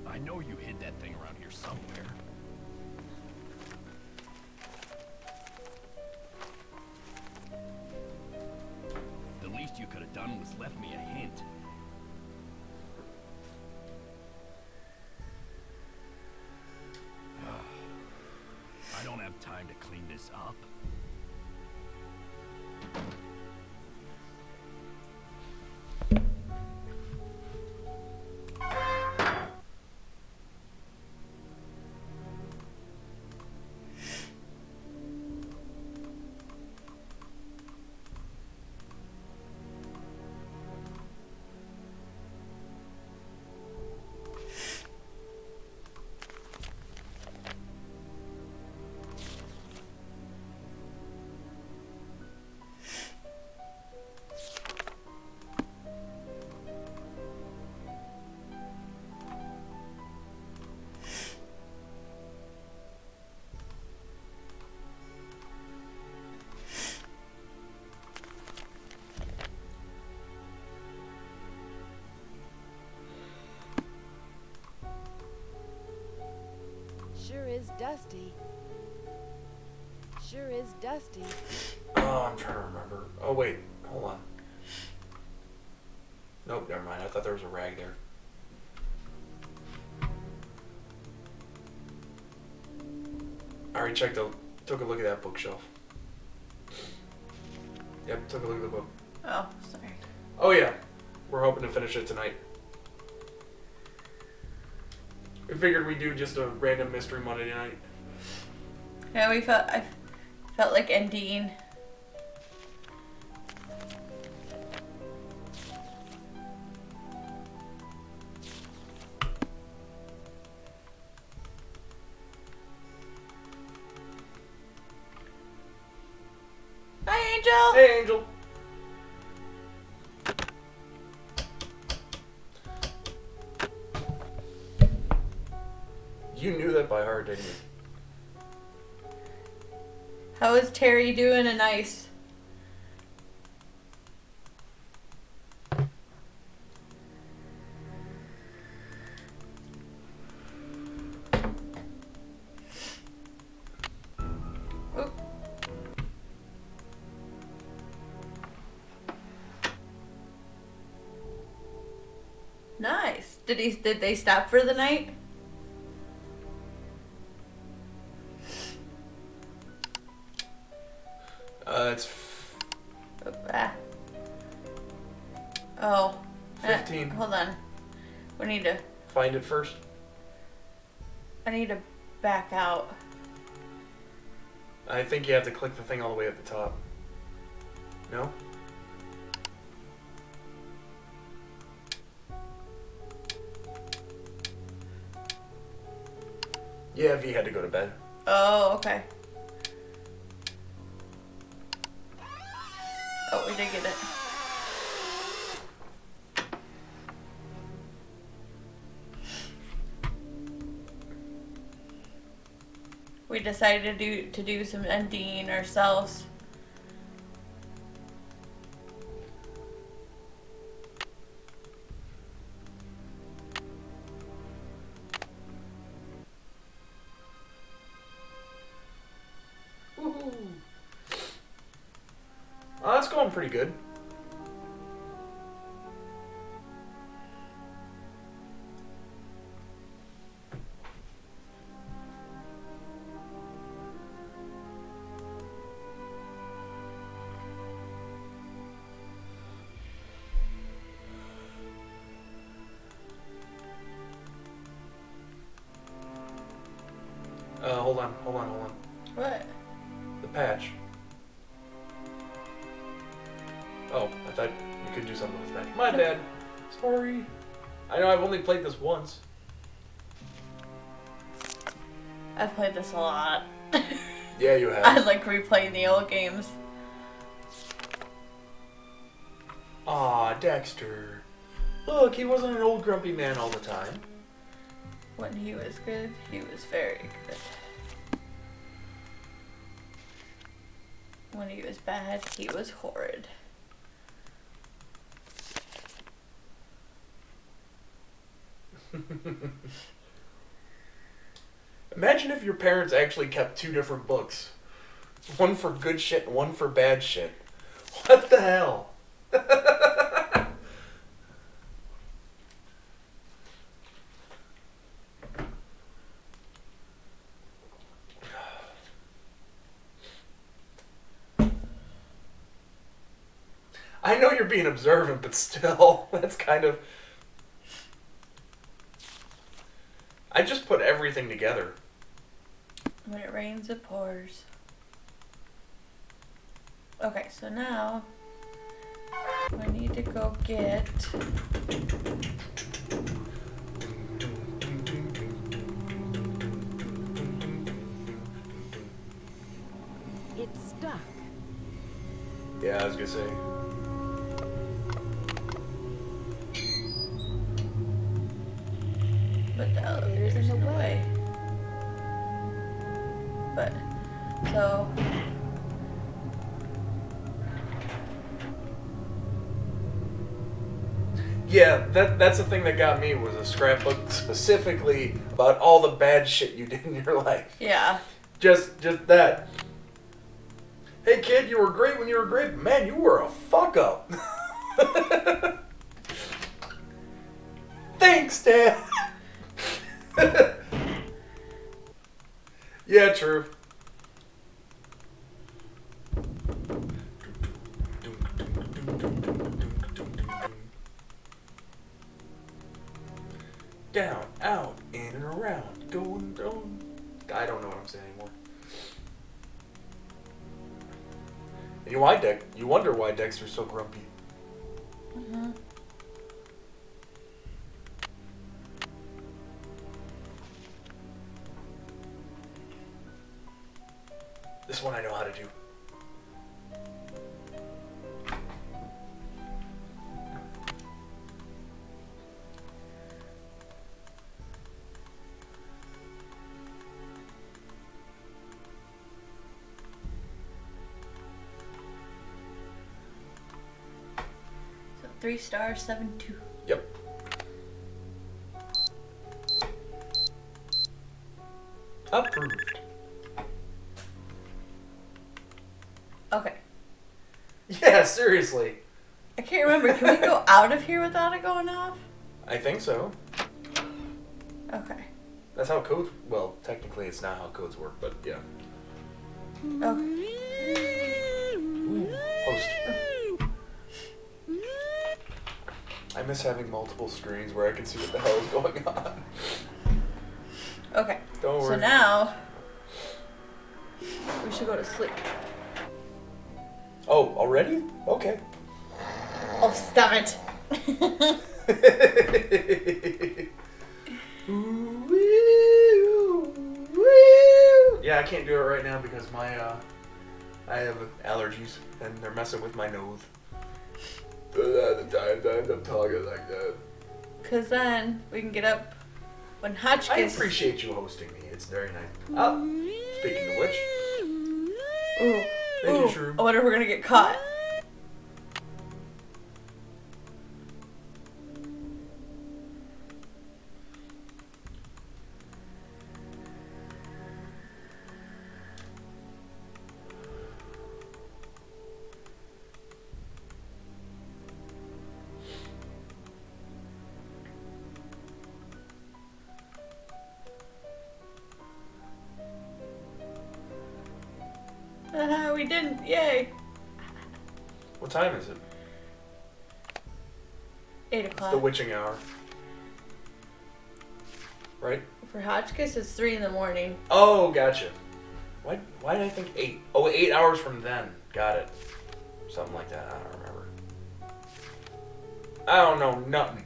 I know you hid that thing around here somewhere. The least you could have done was left me a hint. I don't have time to clean this up. Sure is dusty. Sure is dusty. Oh, I'm trying to remember. Oh, wait. Hold on. Nope, never mind. I thought there was a rag there. I already took a look at that bookshelf. Yep, took a look at the book. Oh, sorry. Oh, yeah. We're hoping to finish it tonight. We figured we'd do just a random mystery Monday night. Yeah, I felt like ending. Hi, Angel. Hey, Angel. You knew that by heart, didn't you? How is Terry doing a nice? Oop. Nice. Did they stop for the night? It's Oh. 15. Hold on. We need to... Find it first. I need to back out. I think you have to click the thing all the way at the top. No? Yeah, V had to go to bed. Oh, okay. Oh, we did get it. We decided to do some ending ourselves. Woohoo! Oh, that's going pretty good. Hold on. What? The patch. Oh, I thought you could do something with that. My bad. Sorry. I know I've only played this once. I've played this a lot. Yeah, you have. I like replaying the old games. Aw, Dexter. Look, he wasn't an old grumpy man all the time. When he was good, he was very good. When he was bad, he was horrid. Imagine if your parents actually kept two different books. One for good shit and one for bad shit. What the hell? I know you're being observant, but still, that's kind of... I just put everything together. When it rains, it pours. Okay, so now we need to go get... It's stuck. Yeah, I was gonna say. But the elevator's in the way. But, so... Yeah, that's the thing that got me, was a scrapbook specifically about all the bad shit you did in your life. Yeah. Just that. Hey kid, you were great when you were great, but man, you were a fuck up. Thanks, Dad. Yeah, true. Down, out, in and around, going. I don't know what I'm saying anymore. And you wonder why Dexter's so grumpy. Mm-hmm. This one I know how to do. So 3 stars, 7-2. Yep. Approved. Okay. Yeah, seriously. I can't remember. Can we go out of here without it going off? I think so. Okay. That's how codes... Well, technically it's not how codes work, but yeah. Okay. Ooh, host. I miss having multiple screens where I can see what the hell is going on. Okay. Don't worry. So now we should go to sleep. Oh, already? Okay. Oh, stop it. Yeah, I can't do it right now because my I have allergies and they're messing with my nose. The times I end up talking like that. Cause then we can get up when Hotchkiss. I appreciate you hosting me. It's very nice. Oh, speaking of which. Ooh. Thank you, Ooh. Shroom. I wonder if we're gonna get caught. We didn't. Yay. What time is it? 8 It's o'clock. the witching hour. Right? For Hotchkiss, it's 3 in the morning. Oh, gotcha. Why did I think 8? Oh, 8 hours from then. Got it. Something like that. I don't remember. I don't know nothing.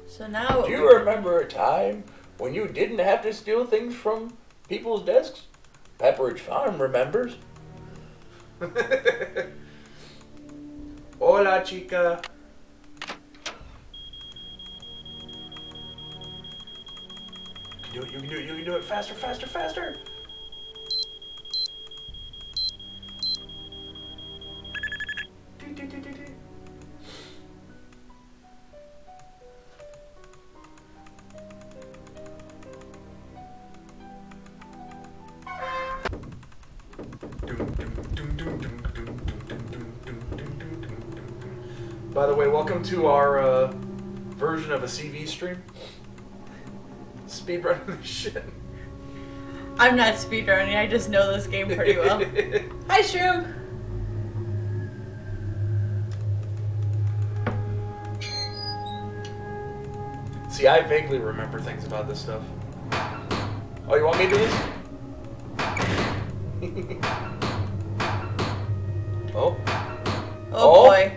So now. Do you remember a time when you didn't have to steal things from people's desks? Pepperidge Farm remembers. Hola, chica. You can do it, you can do it, you can do it. Faster, faster, faster. By the way, welcome to our version of a CV stream. Speedrunning the shit. I'm not speedrunning, I just know this game pretty well. Hi, Shroom! See, I vaguely remember things about this stuff. Oh, you want me to do this? Oh. Oh boy.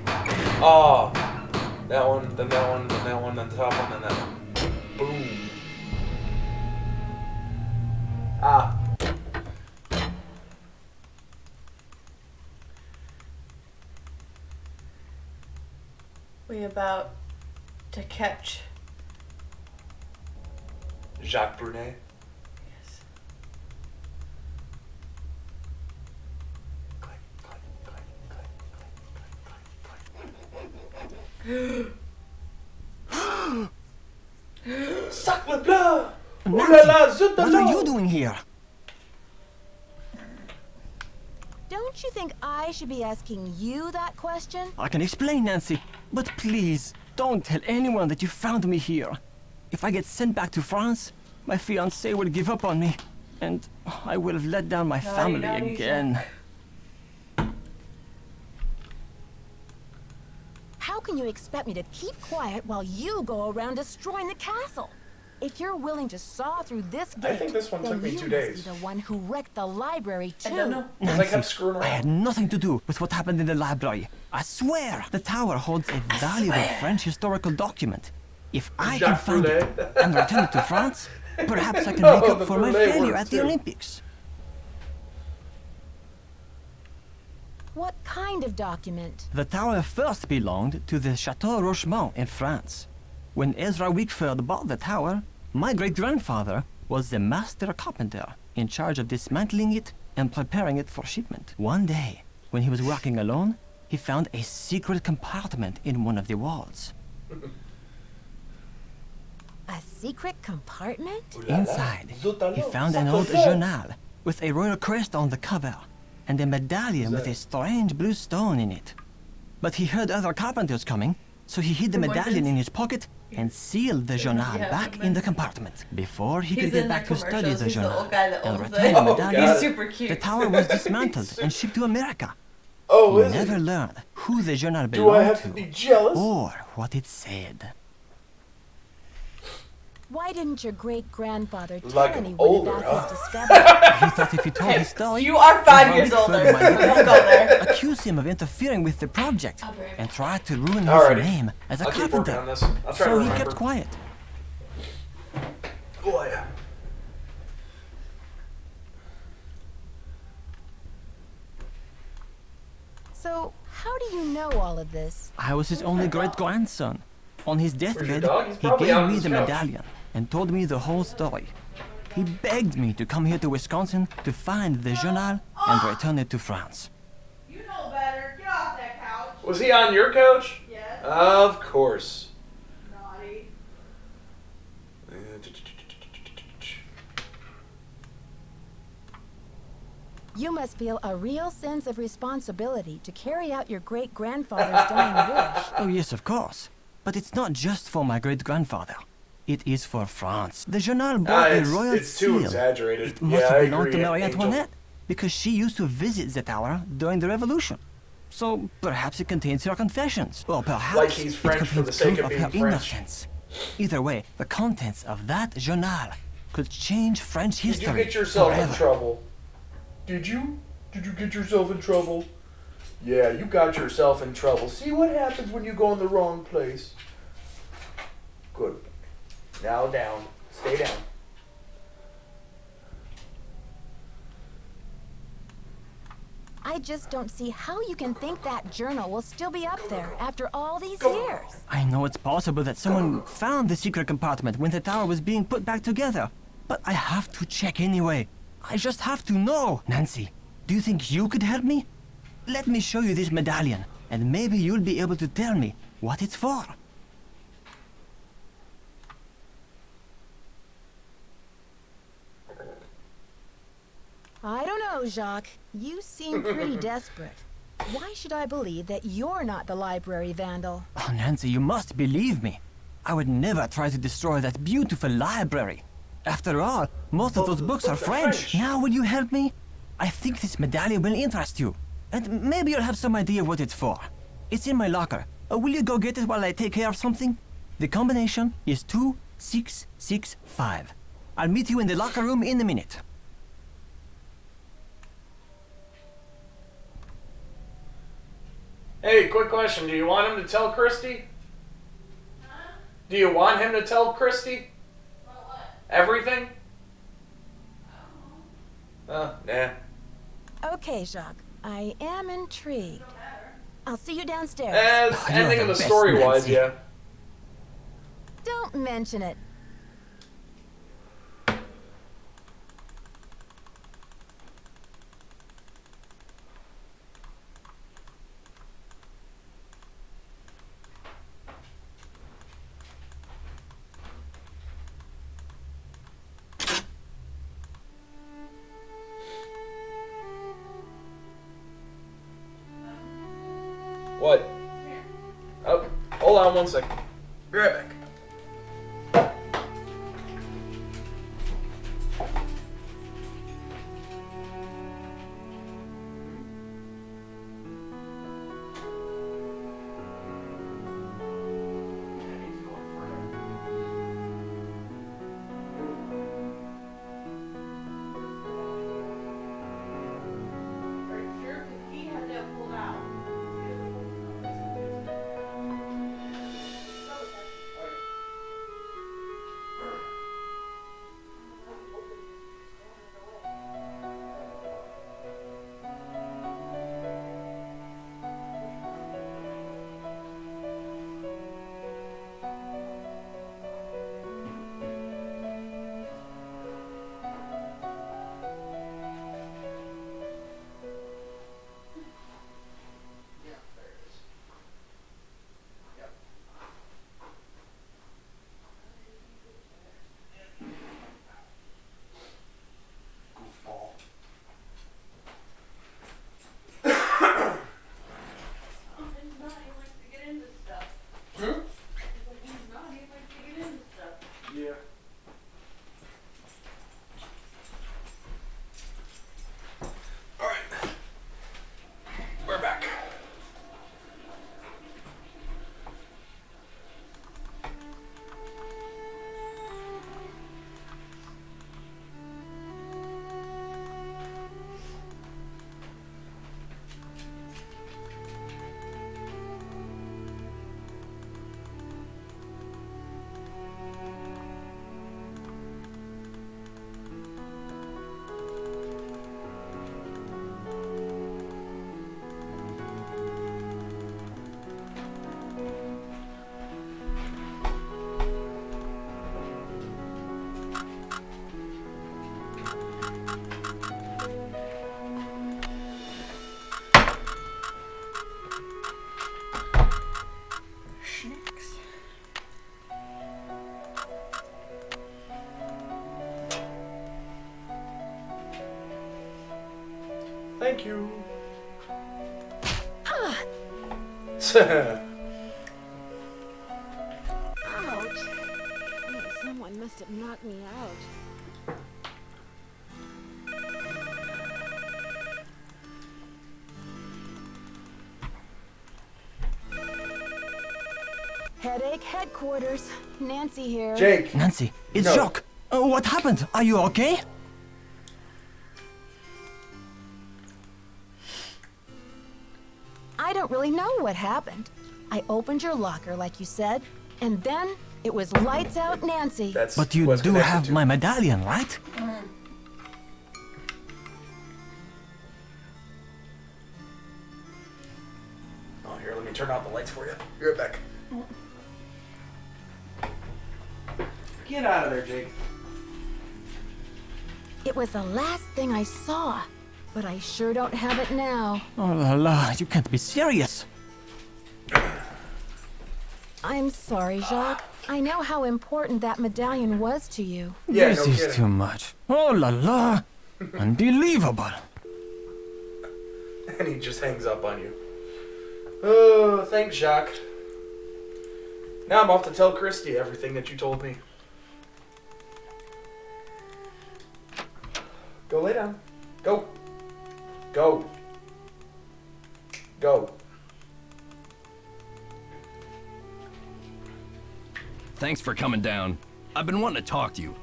Oh. That one, then that one, then that one, then the top one, then that one. Boom. Ah. We about to catch Jacques Brunet. Yes. Sacre bleu! Nancy, what are you doing here? Don't you think I should be asking you that question? I can explain, Nancy, but please, don't tell anyone that you found me here. If I get sent back to France, my fiancé will give up on me, and I will have let down my family again. How can you expect me to keep quiet while you go around destroying the castle? If you're willing to saw through this gate, I think this one then took me you 2 must days. be the one who wrecked the library too. I don't know. Nancy, I had nothing to do with what happened in the library. I swear, the tower holds a valuable French historical document. If I can find it and return it to France, perhaps I can make up for my failure at the Olympics. What kind of document? The tower first belonged to the Chateau Rochemont in France. When Ezra Wickford bought the tower, my great-grandfather was the master carpenter in charge of dismantling it and preparing it for shipment. One day, when he was working alone, he found a secret compartment in one of the walls. A secret compartment? Inside, he found an old journal with a royal crest on the cover and a medallion with a strange blue stone in it. But he heard other carpenters coming, So he hid the medallion in his pocket and sealed the journal Yeah, back in the compartment before he could He's get in back the to study commercials. the He's the journal old guy that and owns return it. the Oh, medallion. he's super cute. The tower was dismantled and shipped to America. Oh, he is never it? learned who the journal Do I belonged have to be jealous? or what it said. Why didn't your great-grandfather tell Like anyone older, about huh? his discovery? He thought if he told his story, You are 5 Van years Wickford older, might so don't go there. accuse him of interfering with the project and try to ruin his Alrighty. name as a I'll keep working carpenter. on this. I'll try to So he remember. kept quiet. Oh, yeah. So, how do you know all of this? I was his only great-grandson. On his deathbed, dog? He's he probably gave out on me his the couch. medallion and told me the whole story. He begged me to come here to Wisconsin to find the journal and return it to France. You know better. Get off that couch. Was he on your couch? Yes. Of course. Naughty. You must feel a real sense of responsibility to carry out your great-grandfather's dying wish. Oh, yes, of course. But it's not just for my great-grandfather. It is for France. The journal bore a royal it's too seal. exaggerated. It must Yeah, have I belonged agree, to Marie Angel. Antoinette because she used to visit the tower during the Revolution. So perhaps it contains her confessions, or perhaps Like he's French it for the contains sake proof of of her being French. innocence. Either way, the contents of that journal could change French Did history you get yourself forever. in trouble? Did you? Did you get yourself in trouble? Yeah, you got yourself in trouble. See what happens when you go in the wrong place. Good. Now down. Stay down. I just don't see how you can think that journal will still be up there after all these years. I know it's possible that someone found the secret compartment when the tower was being put back together, but I have to check anyway. I just have to know. Nancy, do you think you could help me? Let me show you this medallion, and maybe you'll be able to tell me what it's for. I don't know, Jacques. You seem pretty desperate. Why should I believe that you're not the library vandal? Oh, Nancy, you must believe me. I would never try to destroy that beautiful library. After all, most of those books are French. Now, will you help me? I think this medallion will interest you. And maybe you'll have some idea what it's for. It's in my locker. Will you go get it while I take care of something? The combination is 2665. I'll meet you in the locker room in a minute. Hey, quick question. Do you want him to tell Christy? Do you want him to tell Christy? Everything? Nah. Okay, Jacques. I am intrigued. I'll see you downstairs. As ending of the story wise, yeah. Don't mention it. What? Oh, hold on one second. Be right back. Thank you. Ouch. Someone must have knocked me out. Headache headquarters. Nancy here. Jake. Nancy, it's No. Jacques. What happened? Are you okay? I don't really know what happened. I opened your locker like you said, and then it was lights out Nancy. That's But you what's do connected have to. my medallion, right? Oh, here, let me turn out the lights for you. Be right back. Get out of there, Jake. It was the last thing I saw, but I sure don't have it now. Oh la la, you can't be serious. I'm sorry, Jacques. I know how important that medallion was to you. Yeah, This no is kidding. too much. Oh la la. Unbelievable. And he just hangs up on you. Oh, thanks, Jacques. Now I'm off to tell Christy everything that you told me. Go lay down. Go. Go. Go. Thanks for coming down. I've been wanting to talk to you.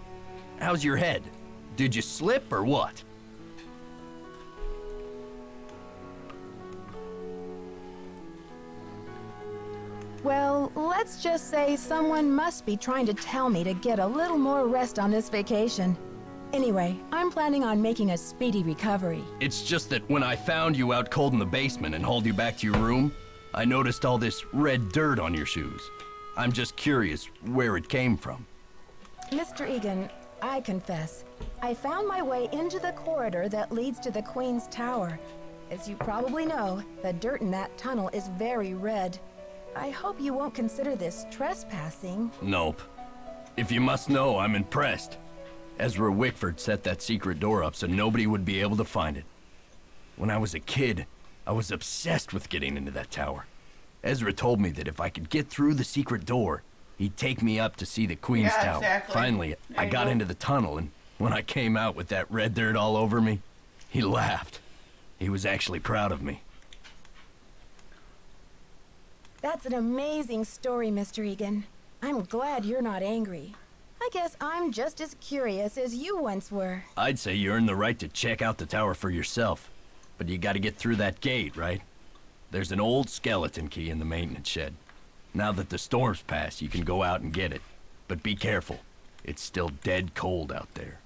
How's your head? Did you slip or what? Well, let's just say someone must be trying to tell me to get a little more rest on this vacation. Anyway, I'm planning on making a speedy recovery. It's just that when I found you out cold in the basement and hauled you back to your room, I noticed all this red dirt on your shoes. I'm just curious where it came from. Mr. Egan, I confess, I found my way into the corridor that leads to the Queen's Tower. As you probably know, the dirt in that tunnel is very red. I hope you won't consider this trespassing. Nope. If you must know, I'm impressed. Ezra Wickford set that secret door up so nobody would be able to find it. When I was a kid, I was obsessed with getting into that tower. Ezra told me that if I could get through the secret door, he'd take me up to see the Queen's Yeah, Tower. exactly. Finally, There I you got go. into the tunnel, and when I came out with that red dirt all over me, he laughed. He was actually proud of me. That's an amazing story, Mr. Egan. I'm glad you're not angry. I guess I'm just as curious as you once were. I'd say you earned the right to check out the tower for yourself. But you gotta get through that gate, right? There's an old skeleton key in the maintenance shed. Now that the storm's passed, you can go out and get it. But be careful. It's still dead cold out there.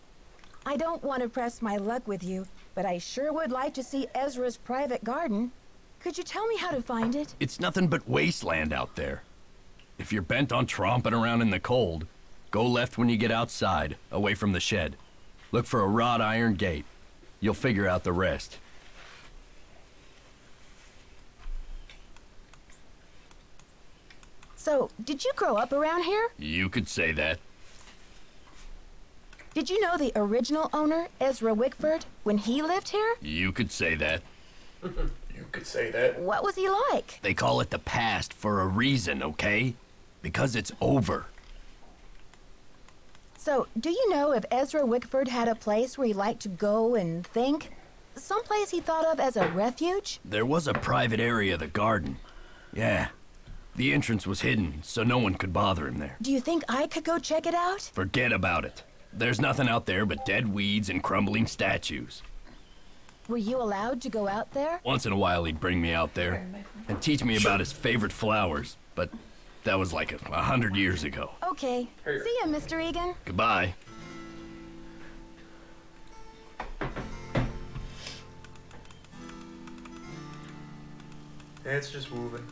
I don't want to press my luck with you, but I sure would like to see Ezra's private garden. Could you tell me how to find it? It's nothing but wasteland out there. If you're bent on tromping around in the cold, go left when you get outside, away from the shed. Look for a wrought iron gate. You'll figure out the rest. So, did you grow up around here? You could say that. Did you know the original owner, Ezra Wickford, when he lived here? You could say that. You could say that. What was he like? They call it the past for a reason, okay? Because it's over. So, do you know if Ezra Wickford had a place where he liked to go and think? Someplace he thought of as a refuge? There was a private area of the garden. Yeah. The entrance was hidden, so no one could bother him there. Do you think I could go check it out? Forget about it. There's nothing out there but dead weeds and crumbling statues. Were you allowed to go out there? Once in a while he'd bring me out there and teach me about his favorite flowers, but that was like 100 years ago. Okay. See ya, Mr. Egan. Goodbye. It's just moving.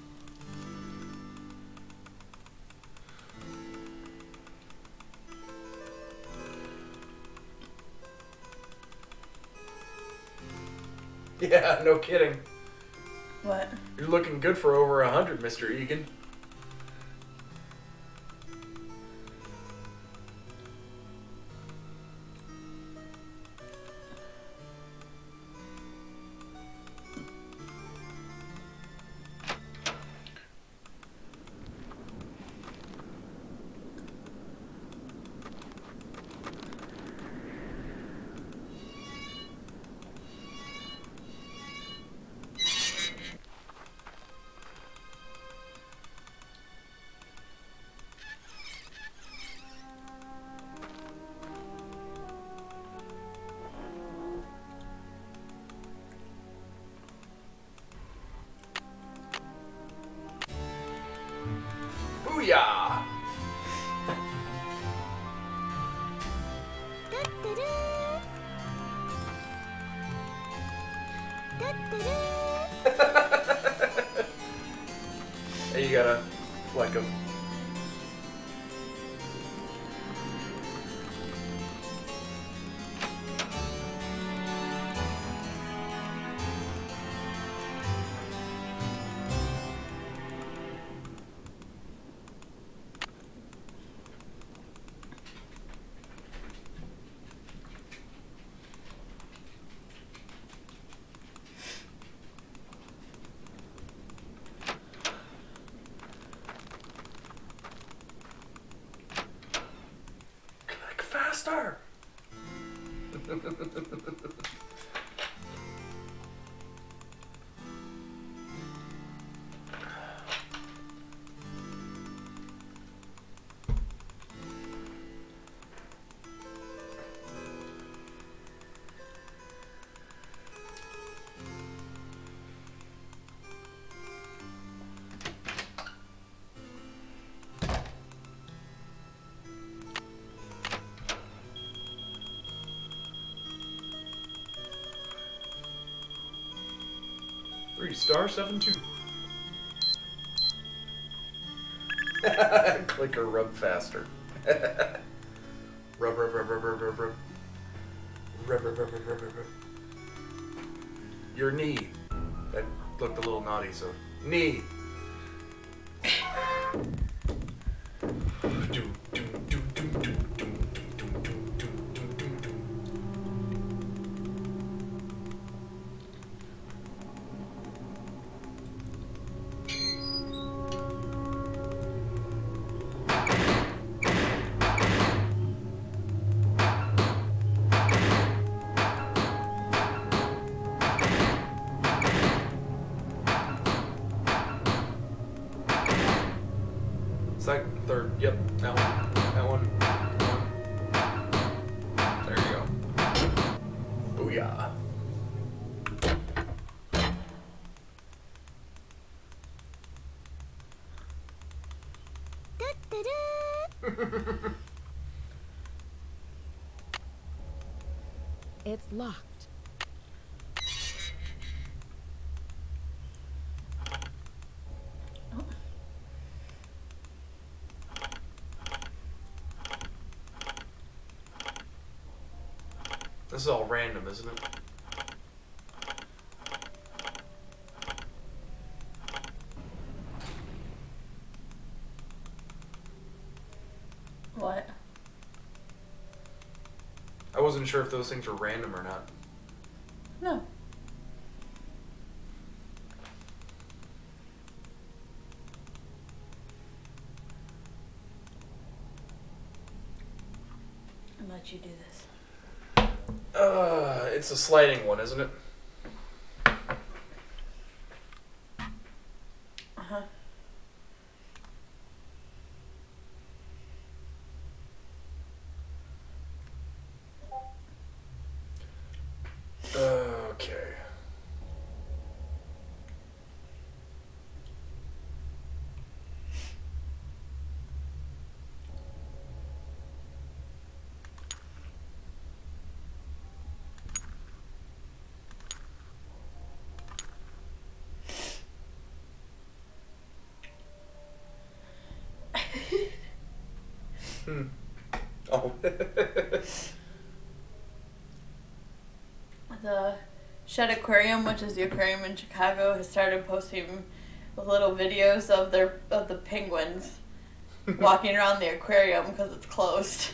Yeah, no kidding. What? You're looking good for over 100, Mr. Egan. Booyah! Hey, you gotta fleck him. Click faster! *72. Click or rub faster. Rub, rub, rub, rub, rub, rub, rub. Rub, rub, rub, rub, rub, rub. Your knee. That looked a little naughty, so. Knee. Do, do, do, do, do, do, do, do, do, do, do, do. Second, third, yep, that one, that one, there you go. Booyah. It's locked. This is all random, isn't it? What? I wasn't sure if those things were random or not. No. I'll let you do this. It's a sliding one, isn't it? Uh-huh. Okay. Oh. The Shed Aquarium, which is the aquarium in Chicago, has started posting little videos of the penguins walking around the aquarium because it's closed.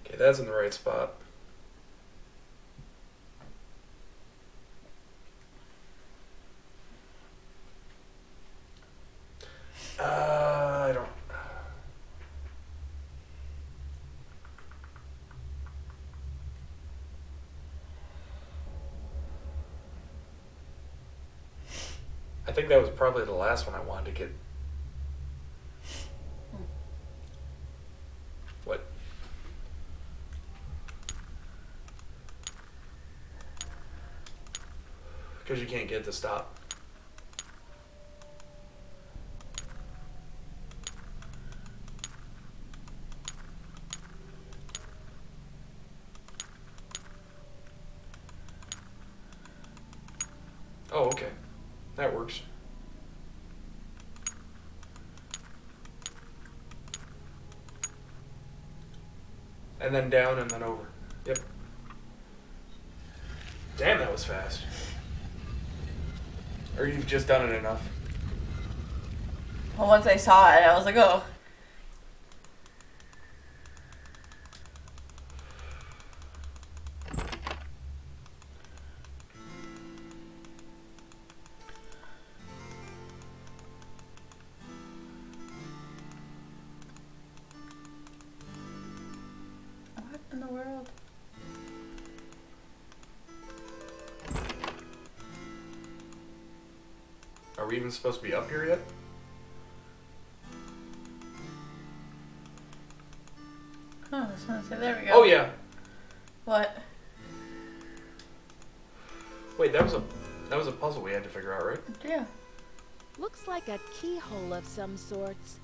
Okay, that's in the right spot. I don't. I think that was probably the last one I wanted to get. What? Because you can't get it to stop. Oh, okay. That works. And then down and then over. Yep. Damn, that was fast. Or you've just done it enough. Well, once I saw it, I was like, oh. What in the world? Are we even supposed to be up here yet? Oh, I was gonna say, there we go. Oh yeah. What? Wait, that was a puzzle we had to figure out, right? Yeah. Looks like a keyhole of some sorts.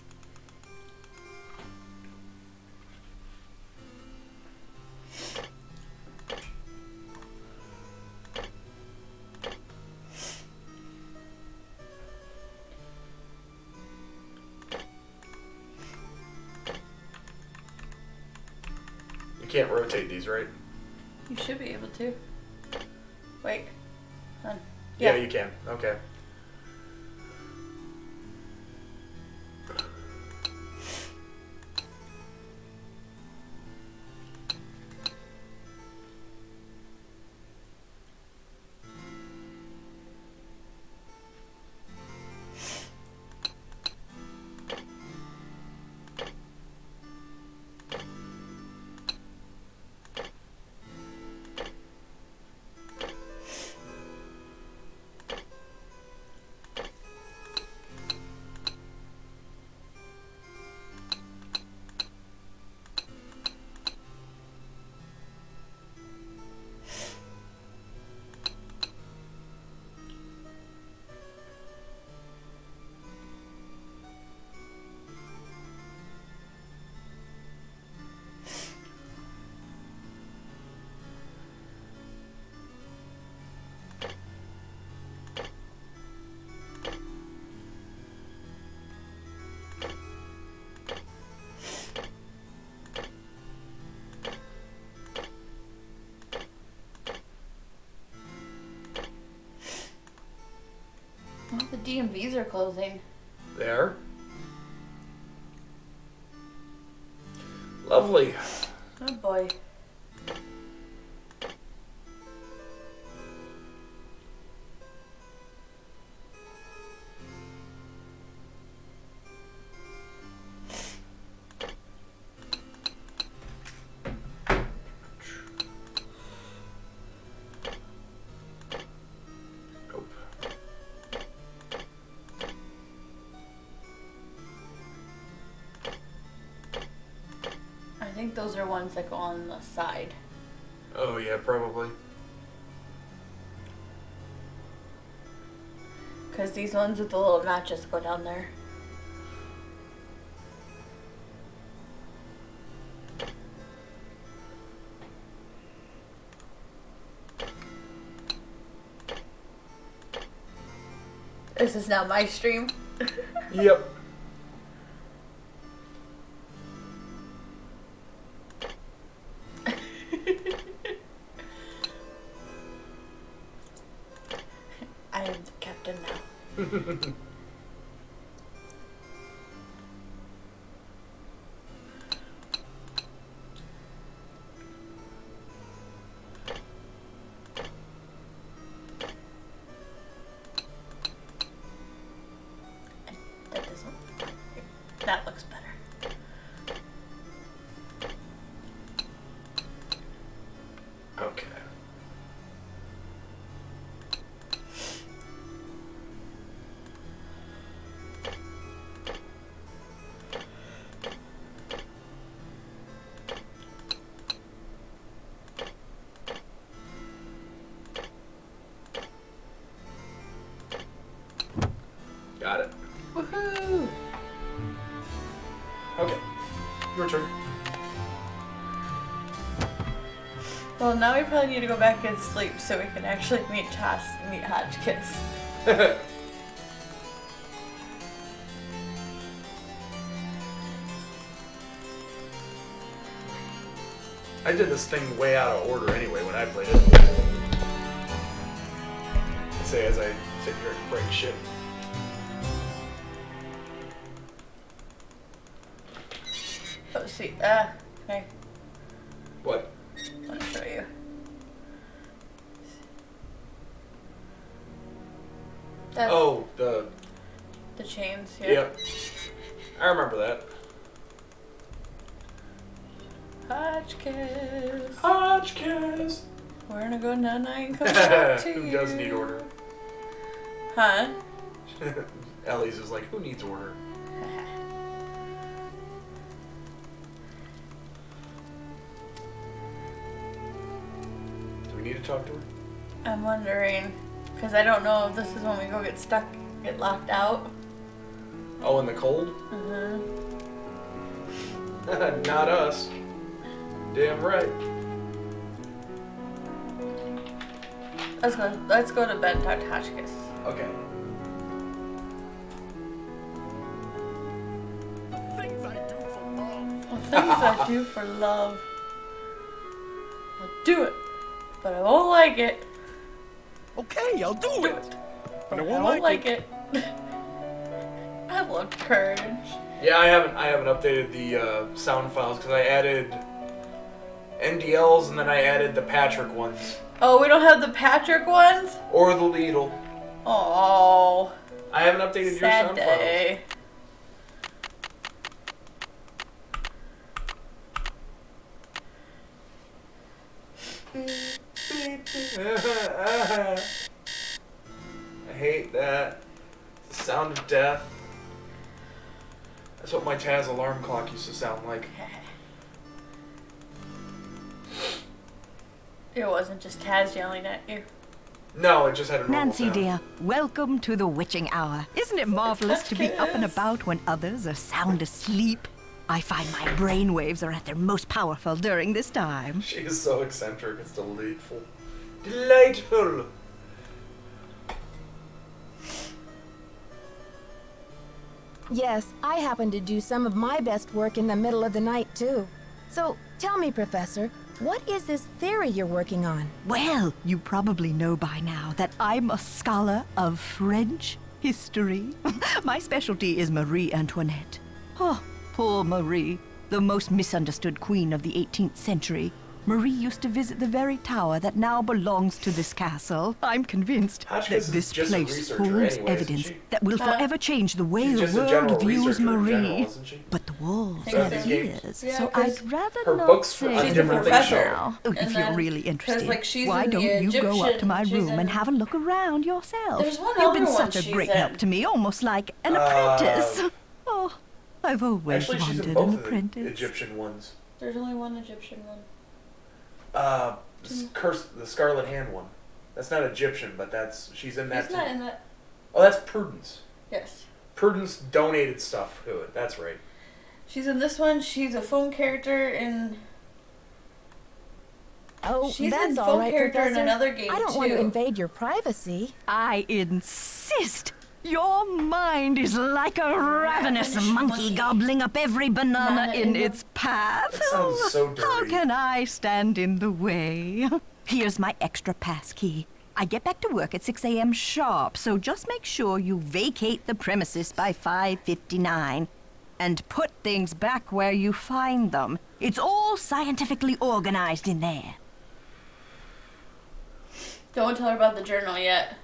You can't rotate these, right? You should be able to. Wait. Hold on. Yeah, you can. Okay. Oh, the DMVs are closing. They are? Lovely. Oh boy. I think those are ones that go on the side. Oh yeah, probably. Because these ones with the little notches go down there. This is now my stream. Yep. I am the captain now. That doesn't. That looks better. Okay. Your turn. Well, now we probably need to go back and sleep so we can actually meet Hotchkiss. I did this thing way out of order anyway when I played it. I say as I sit here and break shit. Oh, see, okay. What? I want to show you. That's the chains here. Yep. I remember that. Hotchkiss. Hotchkiss. We're gonna go night and come back to you. Who does need order? Huh? Ellie's is like, who needs order? Do we need to talk to her? I'm wondering, because I don't know if this is when we go get stuck, get locked out. Oh, in the cold? Mm-hmm. Not us. Damn right. Let's go to bed and talk to Hotchkiss. Okay. Things I do for love. Things I do for love. I'll do it, but I won't like it. Okay, I'll do it. But I I won't won't like it. I love Courage. Yeah, I haven't updated the sound files because I added NDLs and then I added the Patrick ones. Oh, we don't have the Patrick ones? Or the Lidl. Oh. I haven't updated your Sad sound day. files. I hate that. It's the sound of death. That's what my Taz alarm clock used to sound like. It wasn't just Taz yelling at you. No, it just had a normal Nancy, sound. dear, welcome to the witching hour. Isn't it marvelous to be up and about when others are sound asleep? I find my brain waves are at their most powerful during this time. She is so eccentric. It's delightful. Delightful. Yes, I happen to do some of my best work in the middle of the night, too. So, tell me, Professor, what is this theory you're working on? Well, you probably know by now that I'm a scholar of French history. My specialty is Marie Antoinette. Oh, poor Marie, the most misunderstood queen of the 18th century. Marie used to visit the very tower that now belongs to this castle. I'm convinced Hotchkiss that this is just a place researcher holds anyway, isn't evidence she? that will forever change the way She's the just a world general views researcher in Marie. general, isn't she? But the walls So are these games- his, Yeah, so 'cause I'd rather her not books say on She's a different things professor. now. Oh, if And you're then- really 'cause, interested, like, she's why in don't the you go up to Egyptian- my she's room and in- have a look around yourself? There's one You've been other one such a she's great in. help to me, almost like an apprentice. Oh, I've always Actually, she's in wanted both an of the apprentice. Egyptian ones. There's only one Egyptian one. The Scarlet Hand one. That's not Egyptian, but she's in that He's too. not in that. Oh, that's Prudence. Yes. Prudence donated stuff to it. That's right. She's in this one. She's a phone character in. Oh, She's that's in all phone right, character in Professor. another game, I don't want to too. invade your privacy. I insist. Your mind is like a ravenous monkey gobbling up every banana in its path. That sounds so dirty. How can I stand in the way? Here's my extra pass key. I get back to work at 6 a.m. sharp, so just make sure you vacate the premises by 5:59. And put things back where you find them. It's all scientifically organized in there. Don't tell her about the journal yet.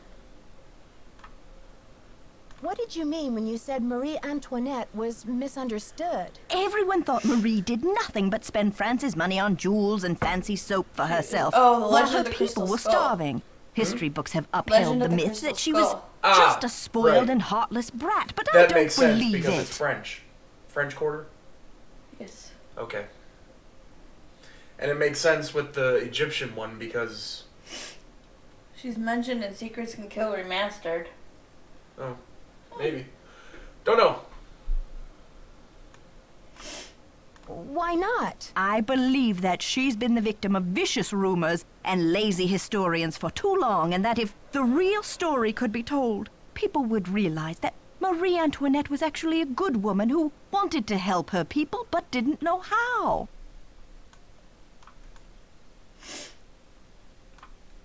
What did you mean when you said Marie Antoinette was misunderstood? Everyone thought Marie did nothing but spend France's money on jewels and fancy soap for herself. Oh, the while Legend her of the people Crystal were Skull. starving. History books have upheld Legend the of the myth Crystal that she was Skull. just a spoiled right. and heartless brat, but I That don't makes sense believe because it. it's French. French Quarter? Yes. Okay. And it makes sense with the Egyptian one because... She's mentioned in Secrets Can Kill Remastered. Oh, maybe. Don't know. Why not? I believe that she's been the victim of vicious rumors and lazy historians for too long, and that if the real story could be told, people would realize that Marie Antoinette was actually a good woman who wanted to help her people but didn't know how.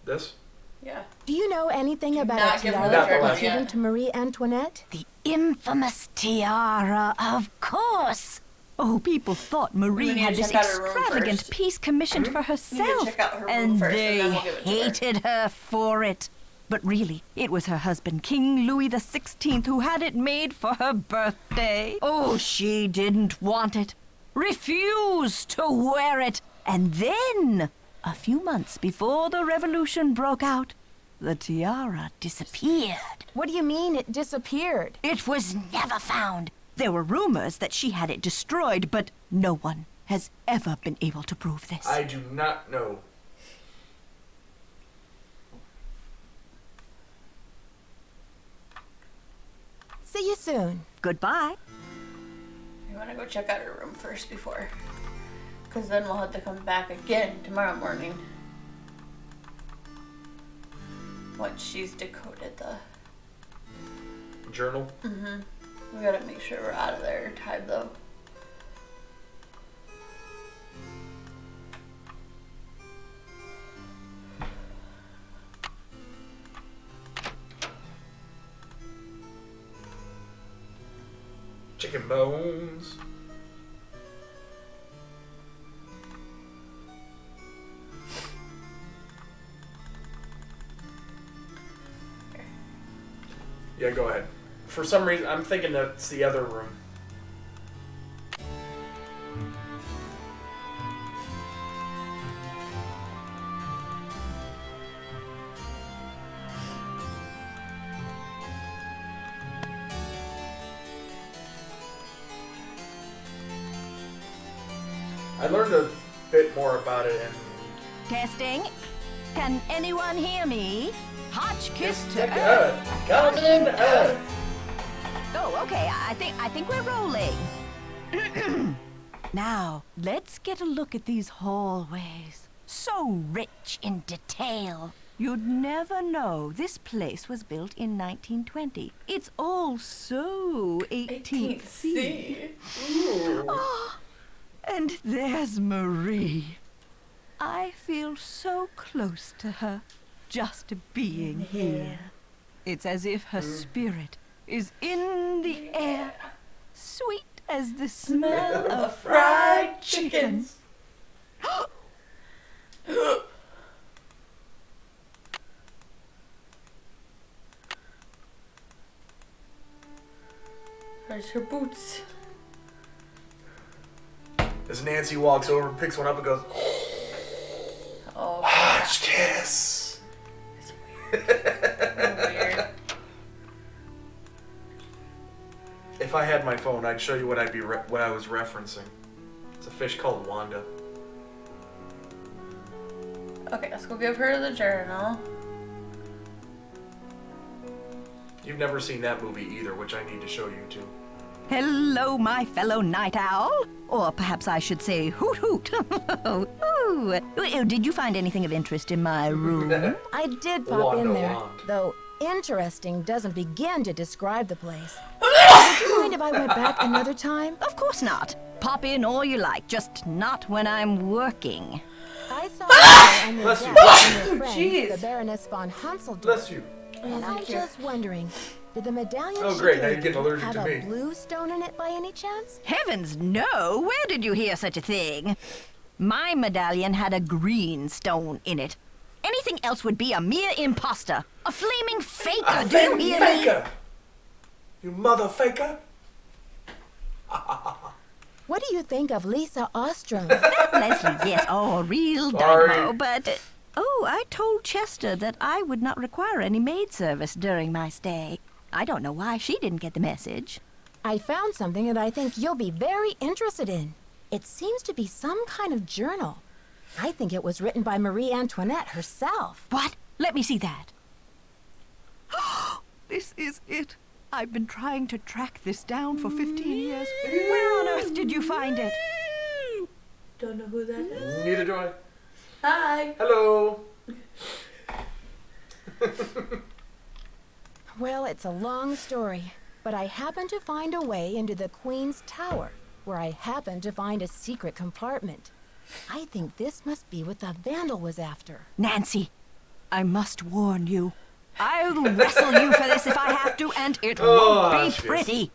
This? Yeah. Do you know anything about not a give her tiara the that journal was given yet. to Marie Antoinette? The infamous tiara, of course. Oh, people thought Marie need had to this check out her room extravagant first. piece commissioned for We need to herself, check out her room and first, and they then we'll give it to her. hated her for it. But really, it was her husband, King Louis XVI, who had it made for her birthday. Oh, she didn't want it, refused to wear it, and then, a few months before the revolution broke out, the tiara disappeared. What do you mean it disappeared? It was never found. There were rumors that she had it destroyed, but no one has ever been able to prove this. I do not know. See you soon. Goodbye. You want to go check out her room first before. Because then we'll have to come back again tomorrow morning. Once she's decoded the... Journal? Mm-hmm. We gotta make sure we're out of there in time, though. Chicken bones. Yeah, go ahead. For some reason, I'm thinking that's the other room. I learned a bit more about it and Testing. Can anyone hear me? Hotchkiss to Stick Earth. Earth. Coming in Earth. Oh, okay. I think we're rolling. Now, let's get a look at these hallways. So rich in detail. You'd never know this place was built in 1920. It's all so 18th C. Oh, and there's Marie. I feel so close to her, just being here. It's as if her spirit is in the air, sweet as the smell of fried chickens. Where's her boots? as Nancy walks over, picks one up and goes, Oh. Hotchkiss. It's weird. If I had my phone, I'd show you what what I was referencing. It's a fish called Wanda. Okay, let's go give her the journal. You've never seen that movie either, which I need to show you too. Hello, my fellow night owl. Or perhaps I should say hoot hoot. Ooh, did you find anything of interest in my room? I did pop in Wanda there, wand. though interesting doesn't begin to describe the place. Would you mind if I went back another time? Of course not. Pop in all you like, just not when I'm working. I saw you on your Bless you. desk and your friend, Jeez. the Baroness von Hansel. Bless you. And I'm just wondering, did the medallion Oh, she great, now gave you're getting you allergic have to a me. blue stone in it by any chance? Heavens, no! Where did you hear such a thing? My medallion had a green stone in it. Anything else would be a mere imposter. A flaming faker, A do you fake hear me? faker. You mother faker. What do you think of Lisa Ostrom? Leslie, yes, oh, a real Sorry. dynamo, but... oh, I told Chester that I would not require any maid service during my stay. I don't know why she didn't get the message. I found something that I think you'll be very interested in. It seems to be some kind of journal. I think it was written by Marie Antoinette herself. What? Let me see that. This is it. I've been trying to track this down for 15 years. Where on earth did you find it? Don't know who that is. Neither do I. Hi. Hello. Well, it's a long story, but I happened to find a way into the Queen's Tower, where I happened to find a secret compartment. I think this must be what the vandal was after. Nancy, I must warn you. I'll wrestle you for this if I have to, and it Oh, won't be jeez. pretty.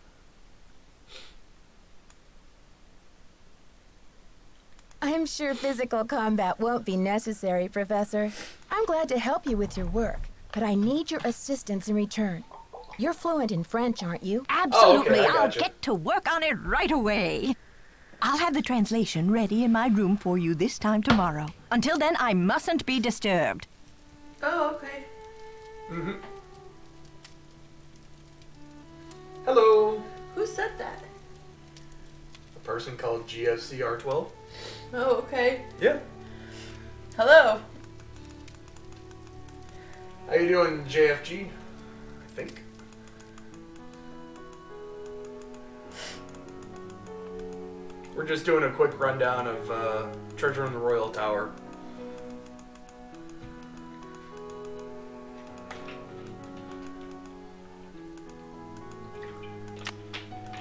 I'm sure physical combat won't be necessary, Professor. I'm glad to help you with your work, but I need your assistance in return. You're fluent in French, aren't you? Absolutely, I I'll gotcha. get to work on it right away. I'll have the translation ready in my room for you this time tomorrow. Until then, I mustn't be disturbed. Oh, okay. Mm-hmm. Hello. Who said that? A person called GFCR12. Oh, okay. Yeah. Hello. How you doing, JFG? I think. We're just doing a quick rundown of Treasure in the Royal Tower.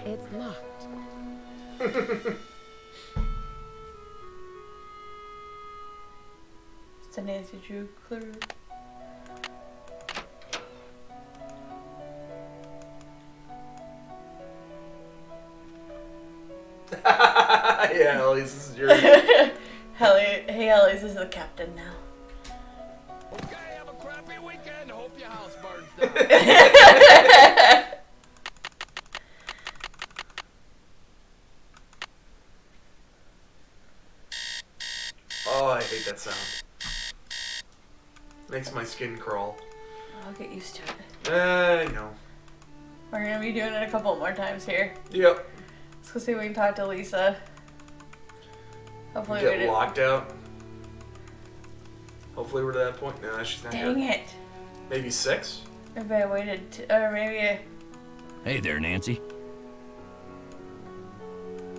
It's locked. It's a Nancy Drew clue. Yeah, Ellie's, this is your... Hey, Ellie, this is the captain now. Okay, have a crappy weekend. Hope your house burns down. Oh, I hate that sound. Makes my skin crawl. I'll get used to it. I know. We're gonna be doing it a couple more times here. Yep. Let's go see if we can talk to Lisa. Hopefully we Get didn't. locked out. Hopefully we're to that point. No, she's not Dang here. it. Maybe 6? Maybe I waited, or maybe Hey there, Nancy.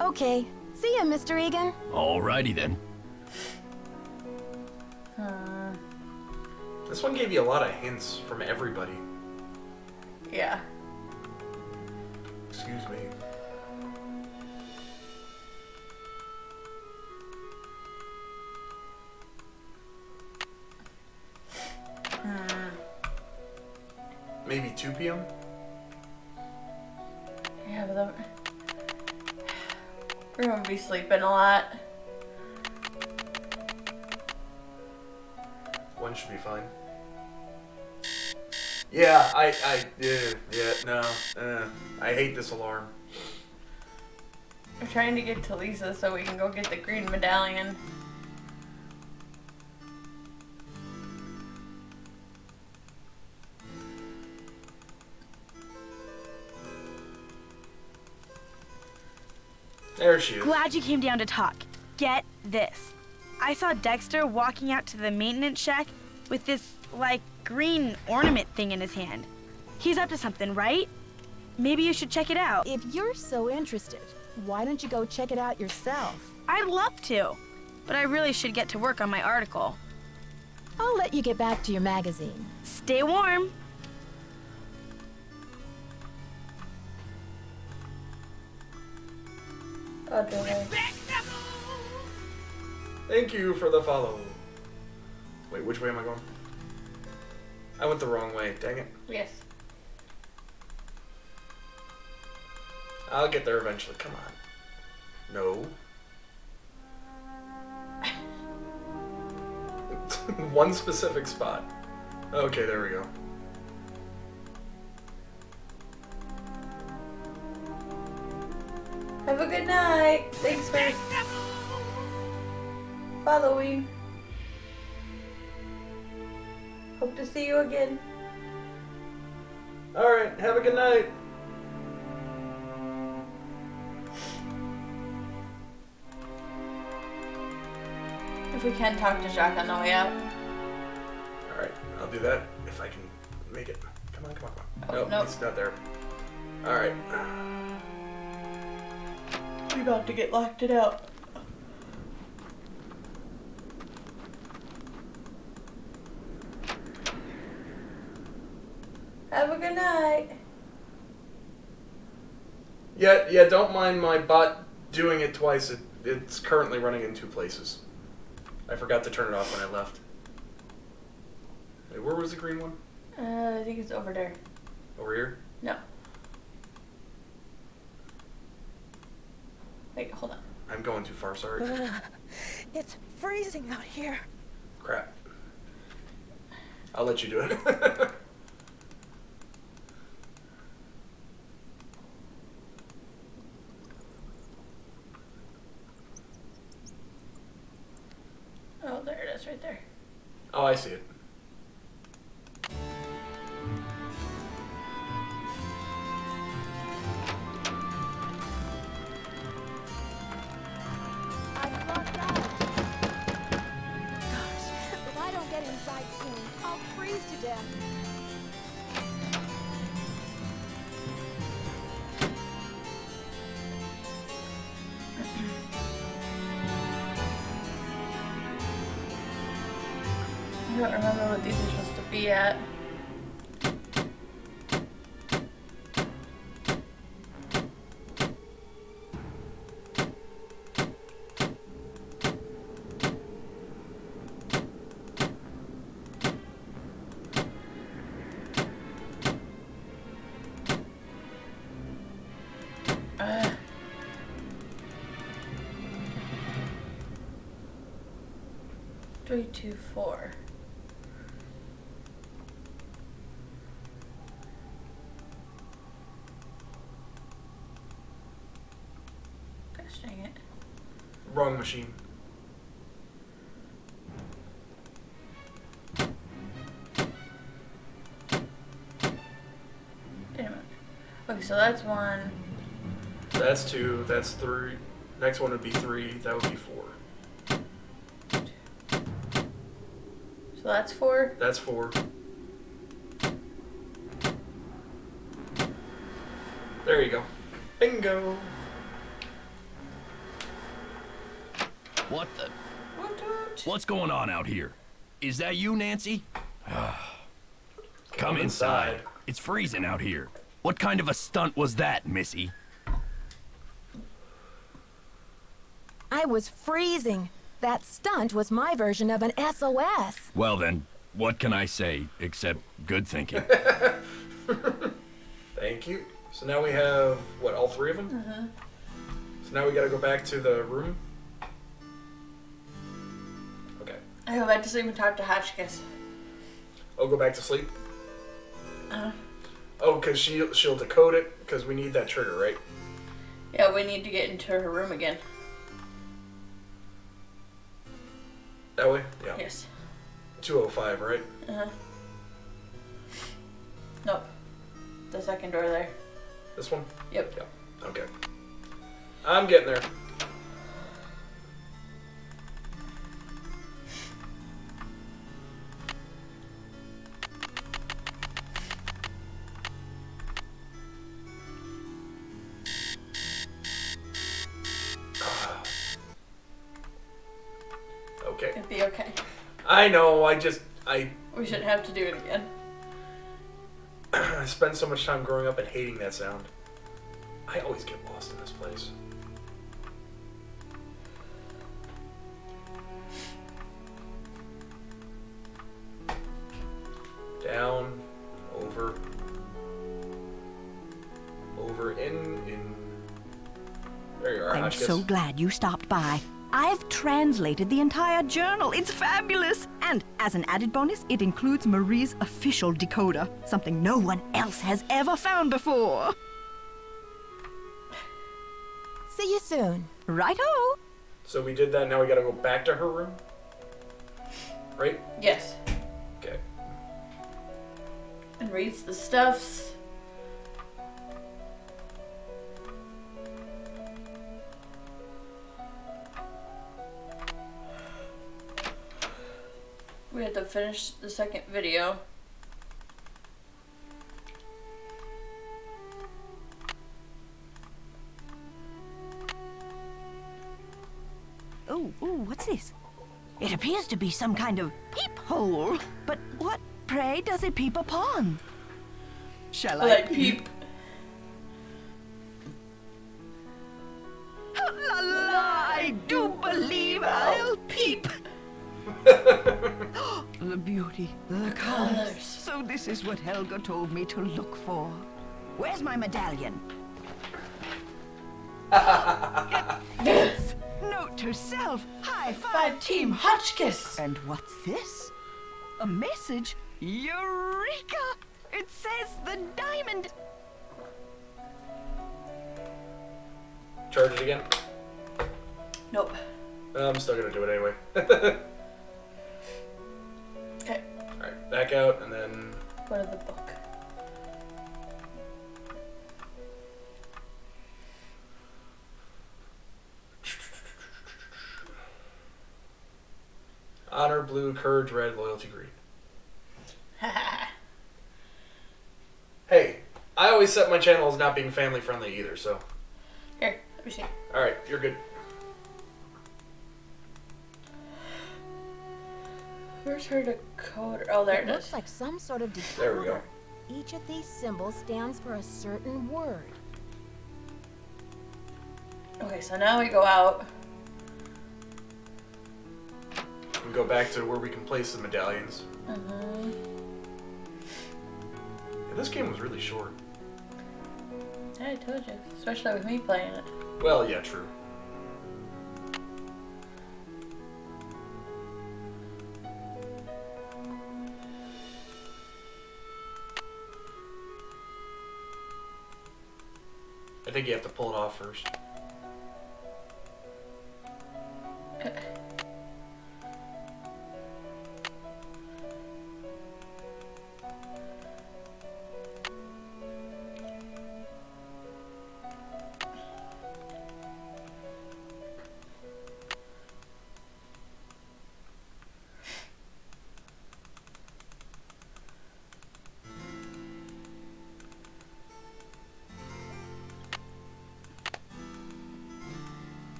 Okay. See ya, Mr. Egan. Alrighty then. This one gave you a lot of hints from everybody. yeah. Excuse me. Maybe 2 p.m.? Yeah, but we're gonna be sleeping a lot. 1 should be fine. Yeah, no. I hate this alarm. We're trying to get to Lisa so we can go get the green medallion. There she is. Glad you came down to talk. Get this. I saw Dexter walking out to the maintenance shack with this, like, green ornament thing in his hand. He's up to something, right? Maybe you should check it out. If you're so interested, why don't you go check it out yourself? I'd love to, but I really should get to work on my article. I'll let you get back to your magazine. Stay warm. Oh, do they? Thank you for the follow. Wait, which way am I going? I went the wrong way. Dang it. Yes. I'll get there eventually. Come on. No. One specific spot. Okay, there we go. Have a good night. Thanks for following. Hope to see you again. Alright, have a good night. If we can talk to Jacques on the way out. Alright, I'll do that if I can make it. Come on, come on, come on. Oh, nope, nope. he's not there. Alright. We're about to get locked it out. Yeah, don't mind my bot doing it twice. It's currently running in 2 places. I forgot to turn it off when I left. Wait, where was the green one? I think it's over there. Over here? No. Wait, hold on. I'm going too far, sorry. It's freezing out here. Crap. I'll let you do it. Oh, there it is, right there. Oh, I see it. I'm locked out. Gosh, if I don't get inside soon, I'll freeze to death. I don't remember what these are supposed to be at. Uh. 3, 2, 4. Gosh dang it. Wrong machine. Wait a minute. Okay, so that's 1. That's 2, that's 3. Next one would be 3, that would be 4. So that's 4. That's 4. There you go. Bingo. What the? What's going on out here? Is that you, Nancy? Come inside. It's freezing out here. What kind of a stunt was that, Missy? I was freezing. That stunt was my version of an SOS. Well then, what can I say except good thinking? Thank you. So now we have, what, all 3 of them? Uh-huh. So now we gotta go back to the room? Okay. I go back to sleep and talk to Hotchkiss. Oh, go back to sleep? Uh-huh. Oh, because she'll decode it, because we need that trigger, right? Yeah, we need to get into her room again. That way? Yeah. Yes. 205, right? Uh-huh. Nope. The second door there. This one? Yep. Yeah. Okay. I'm getting there. Okay. It'd be okay. I know, We shouldn't have to do it again. I spent so much time growing up and hating that sound. I always get lost in this place. Down, over, in. There you are, I'm Hotchkiss. so glad you stopped by. I've translated the entire journal. It's fabulous. And as an added bonus, it includes Marie's official decoder, something no one else has ever found before. See you soon. Righto. So we did that, now we gotta go back to her room? Right? Yes. Okay. And reads the stuffs. We have to finish the second video. Oh, what's this? It appears to be some kind of peephole. But what, pray, does it peep upon? Shall I Like peep. the beauty, the colors. So this is what Helga told me to look for. Where's my medallion? Yes. Note to self, high five Team Hotchkiss. And what's this? A message? Eureka! It says the diamond. Charge it again? Nope. I'm still gonna do it anyway. Okay. Alright, back out and then... Go to the book. Honor blue, courage red, loyalty green. Hey, I always set my channel as not being family friendly either, so... Here, let me see. Alright, you're good. Where's her decoder? Oh, there it looks is. like some sort of decoder. There we go. Each of these symbols stands for a certain word. Okay, so now we go out. And go back to where we can place the medallions. Mm-hmm. Yeah, this game was really short. Yeah, I told you. Especially with me playing it. Well, yeah, true. I think you have to pull it off first.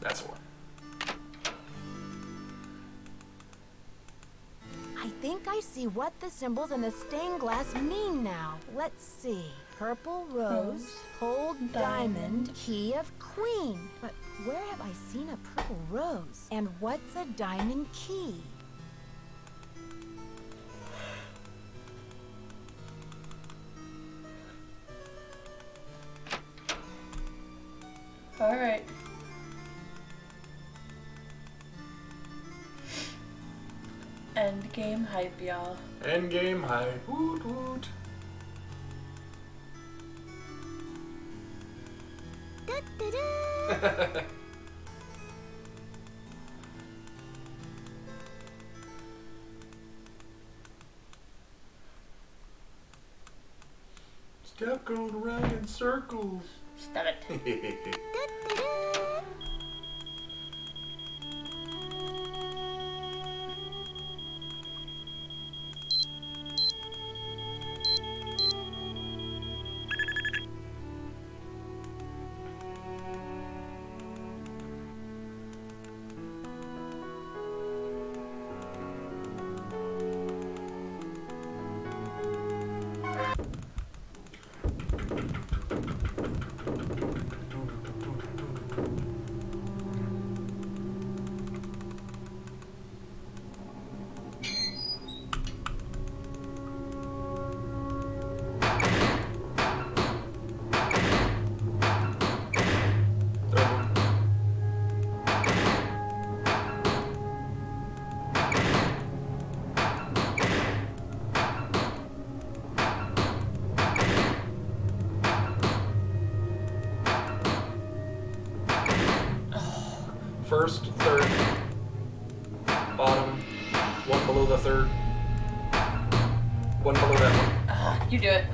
That's the one. I think I see what the symbols in the stained glass mean now. Let's see. Purple rose, cold diamond, key of queen. But where have I seen a purple rose? And what's a diamond key? All right. End game hype, y'all. End game hype. Woot woot. Steph going around in circles. Stop it. First, third, bottom, one below the third, one below that one. You do it.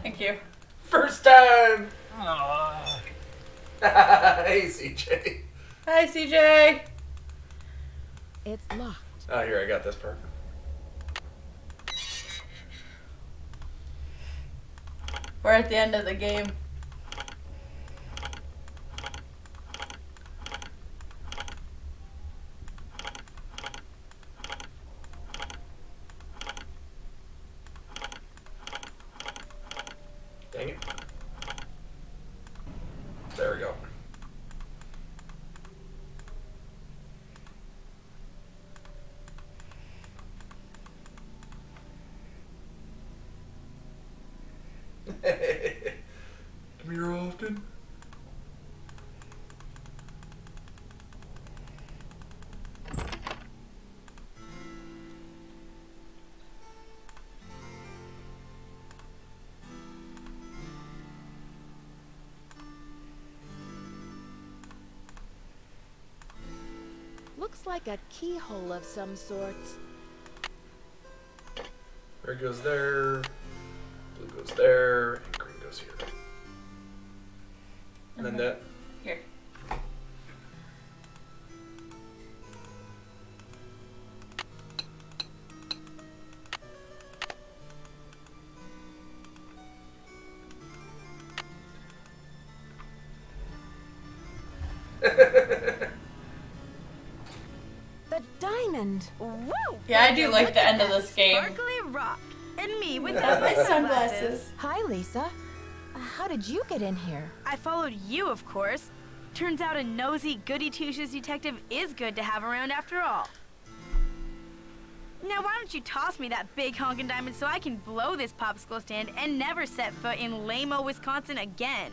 Thank you. First time! Hey, CJ. Hi, CJ. It's locked. Oh, here, I got this part. We're at the end of the game. Dang it. like a keyhole of some sorts. Red goes there, blue goes there, and green goes here. And then that. Here. The diamond! Woo! Yeah, I do like the end of this game. Sparkly rock. And me Without without my my sunglasses. sunglasses. Hi, Lisa. How did you get in here? I followed you, of course. Turns out a nosy, goody-two-shoes detective is good to have around after all. Now, why don't you toss me that big honkin' diamond so I can blow this popsicle stand and never set foot in lame-o, Wisconsin again?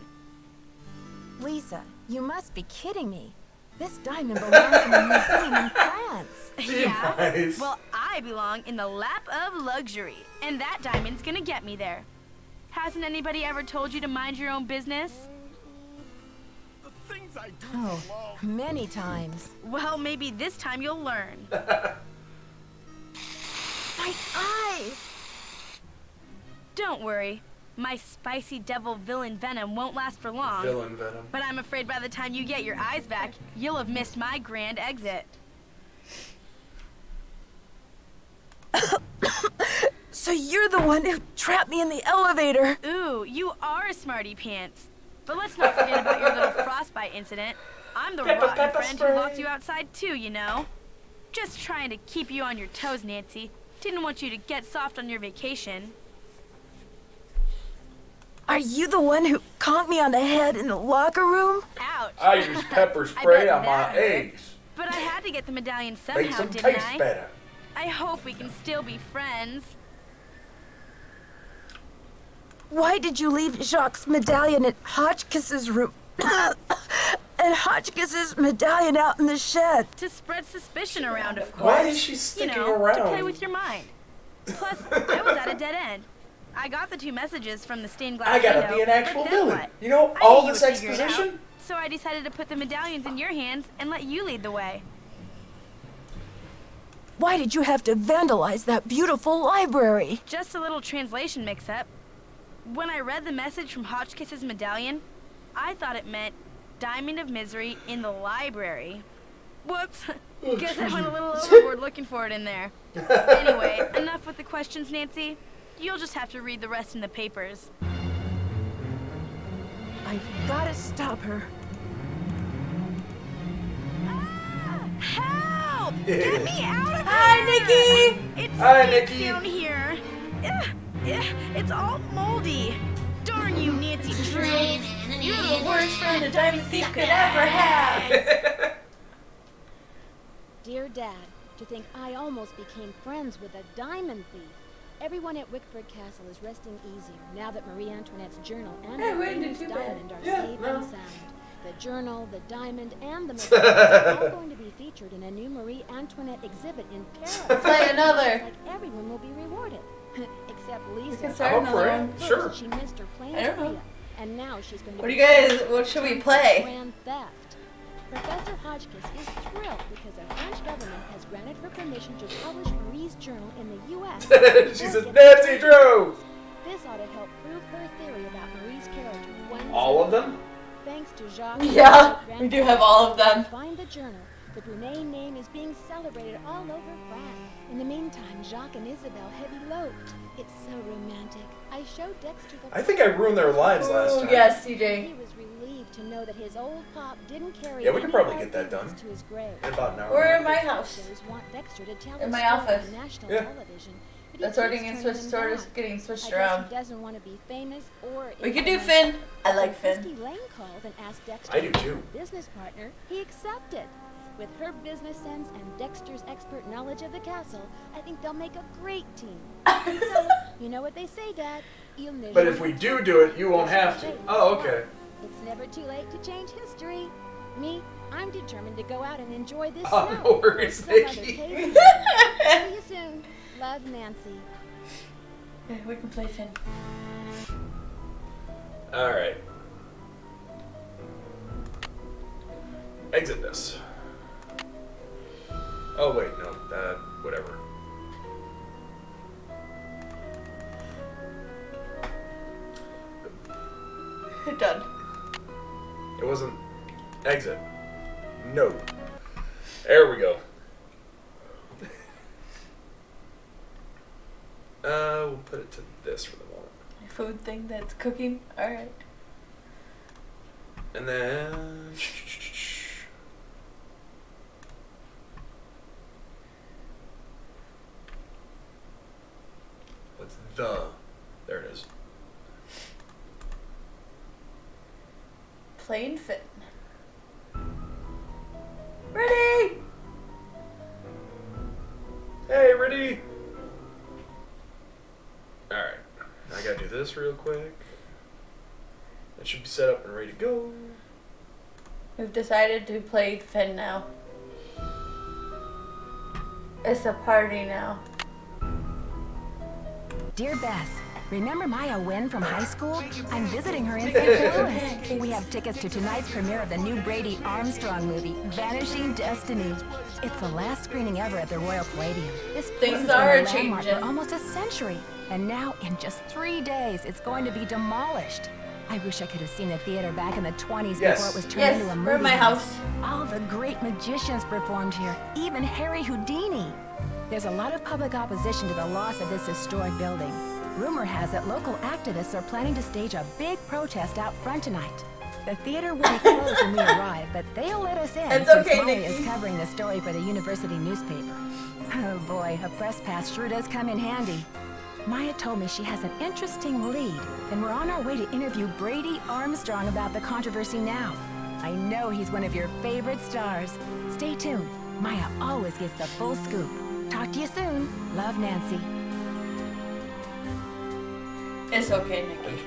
Lisa, you must be kidding me. This diamond belongs in a museum in France. Yeah? Nice. Well, I belong in the lap of luxury, and that diamond's gonna get me there. Hasn't anybody ever told you to mind your own business? Oh, many times. Well, maybe this time you'll learn. My eyes! Don't worry. My spicy devil villain venom won't last for long. Villain venom. But I'm afraid by the time you get your eyes back, you'll have missed my grand exit. So you're the one who trapped me in the elevator. Ooh, you are a smarty pants. But let's not forget about your little frostbite incident. I'm the rotten friend who locked you outside too, you know. Just trying to keep you on your toes, Nancy. Didn't want you to get soft on your vacation. Are you the one who conked me on the head in the locker room? Ouch. I use pepper spray on my eggs. But I had to get the medallion Makes somehow, them didn't taste I? better. I hope we can still be friends. Why did you leave Jacques' medallion at Hotchkiss's room? And Hotchkiss's medallion out in the shed? To spread suspicion around, of course. Why is she sticking To around? play with your mind. Plus, I was at a dead end. I got the 2 messages from the stained glass I gotta window, be an actual but then villain. what? You know, I all knew you this would figure it out. exposition? So I decided to put the medallions in your hands and let you lead the way. Why did you have to vandalize that beautiful library? Just a little translation mix-up. When I read the message from Hotchkiss's medallion, I thought it meant Diamond of Misery in the library. Whoops. Guess I went a little overboard looking for it in there. Anyway, enough with the questions, Nancy. You'll just have to read the rest in the papers. I've got to stop her. Help! Get me out of here! Hi, Nikki! It Hi, stinks Nikki. down here. It's all moldy. Darn you, Nancy Drew. You're the worst friend a diamond thief could ever have. Dear Dad, to think I almost became friends with a diamond thief. Everyone at Wickford Castle is resting easier now that Marie Antoinette's journal and Hey, the we didn't famous do bad. diamond are Yeah, safe no. and sound. The journal, the diamond, and the medallion are all going to be featured in a new Marie Antoinette exhibit in Paris. Play another. Looks like everyone will be rewarded. Except Lisa. can start another one. First, Sure. She missed her plane I don't to know. Rio, and now she's going to What do be you guys? What should we play? grand theft. Professor Hotchkiss is thrilled because the French government has granted her permission to publish Marie's journal in the U.S. She says, Nancy Drew! This ought to help prove her theory about Marie's character. All of them? Thanks to Jacques. Yeah, we do have all of them. Find the journal. The Brunet name is being celebrated all over France. In the meantime, Jacques and Isabel have eloped. It's so romantic. I showed Dexter the I think I ruined their lives last time. Yes, CJ. He was relieved to know that his old pop didn't carry Yeah, we can any probably hard get that feelings done. to his grave. In about an hour. We're in my house. Shows want Dexter to tell In his my story office. on national Yeah. television, but he That's already keeps getting turning switched. them Sort of down. getting switched I guess around. he doesn't want to be famous or We could do influential. Finn. I like When Finn. Christy Lane called and asked Dexter I do to be too. a business partner, he accepted. With her business sense and Dexter's expert knowledge of the castle, I think they'll make a great team. So, you know what they say, Dad. Il ne But if we do it, you won't have to. Oh, okay. It's never too late to change history. Me, I'm determined to go out and enjoy this Oh, snow. no worries, Some other Nikki. case. See you soon. Love, Nancy. Okay, we can play Finn. Alright. Exit this. Oh wait, no, whatever. Done. It wasn't exit. No. There we go. We'll put it to this for the moment. Food thing that's cooking. All right. And then what's the? There it is. Plain fit. Ready? Hey, ready? Alright. I gotta do this real quick. It should be set up and ready to go. We've decided to play Finn now. It's a party now. Dear Bess, remember Maya Wynn from high school? I'm visiting her in St. Louis. We have tickets to tonight's premiere of the new Brady Armstrong movie, Vanishing Destiny. It's the last screening ever at the Royal Palladium. This place Things has been are a landmark changing. for almost a century. And now, in just 3 days, it's going to be demolished. I wish I could have seen the theater back in the 20s before it was turned into a movie. We're at my house. All the great magicians performed here, even Harry Houdini. There's a lot of public opposition to the loss of this historic building. Rumor has it local activists are planning to stage a big protest out front tonight. The theater will be closed when we arrive, but they'll let us in It's since okay, Maya Nikki. is covering the story for the university newspaper. Oh boy, a press pass sure does come in handy. Maya told me she has an interesting lead, and we're on our way to interview Brady Armstrong about the controversy now. I know he's one of your favorite stars. Stay tuned. Maya always gets the full scoop. Talk to you soon. Love, Nancy. It's okay, Nikki.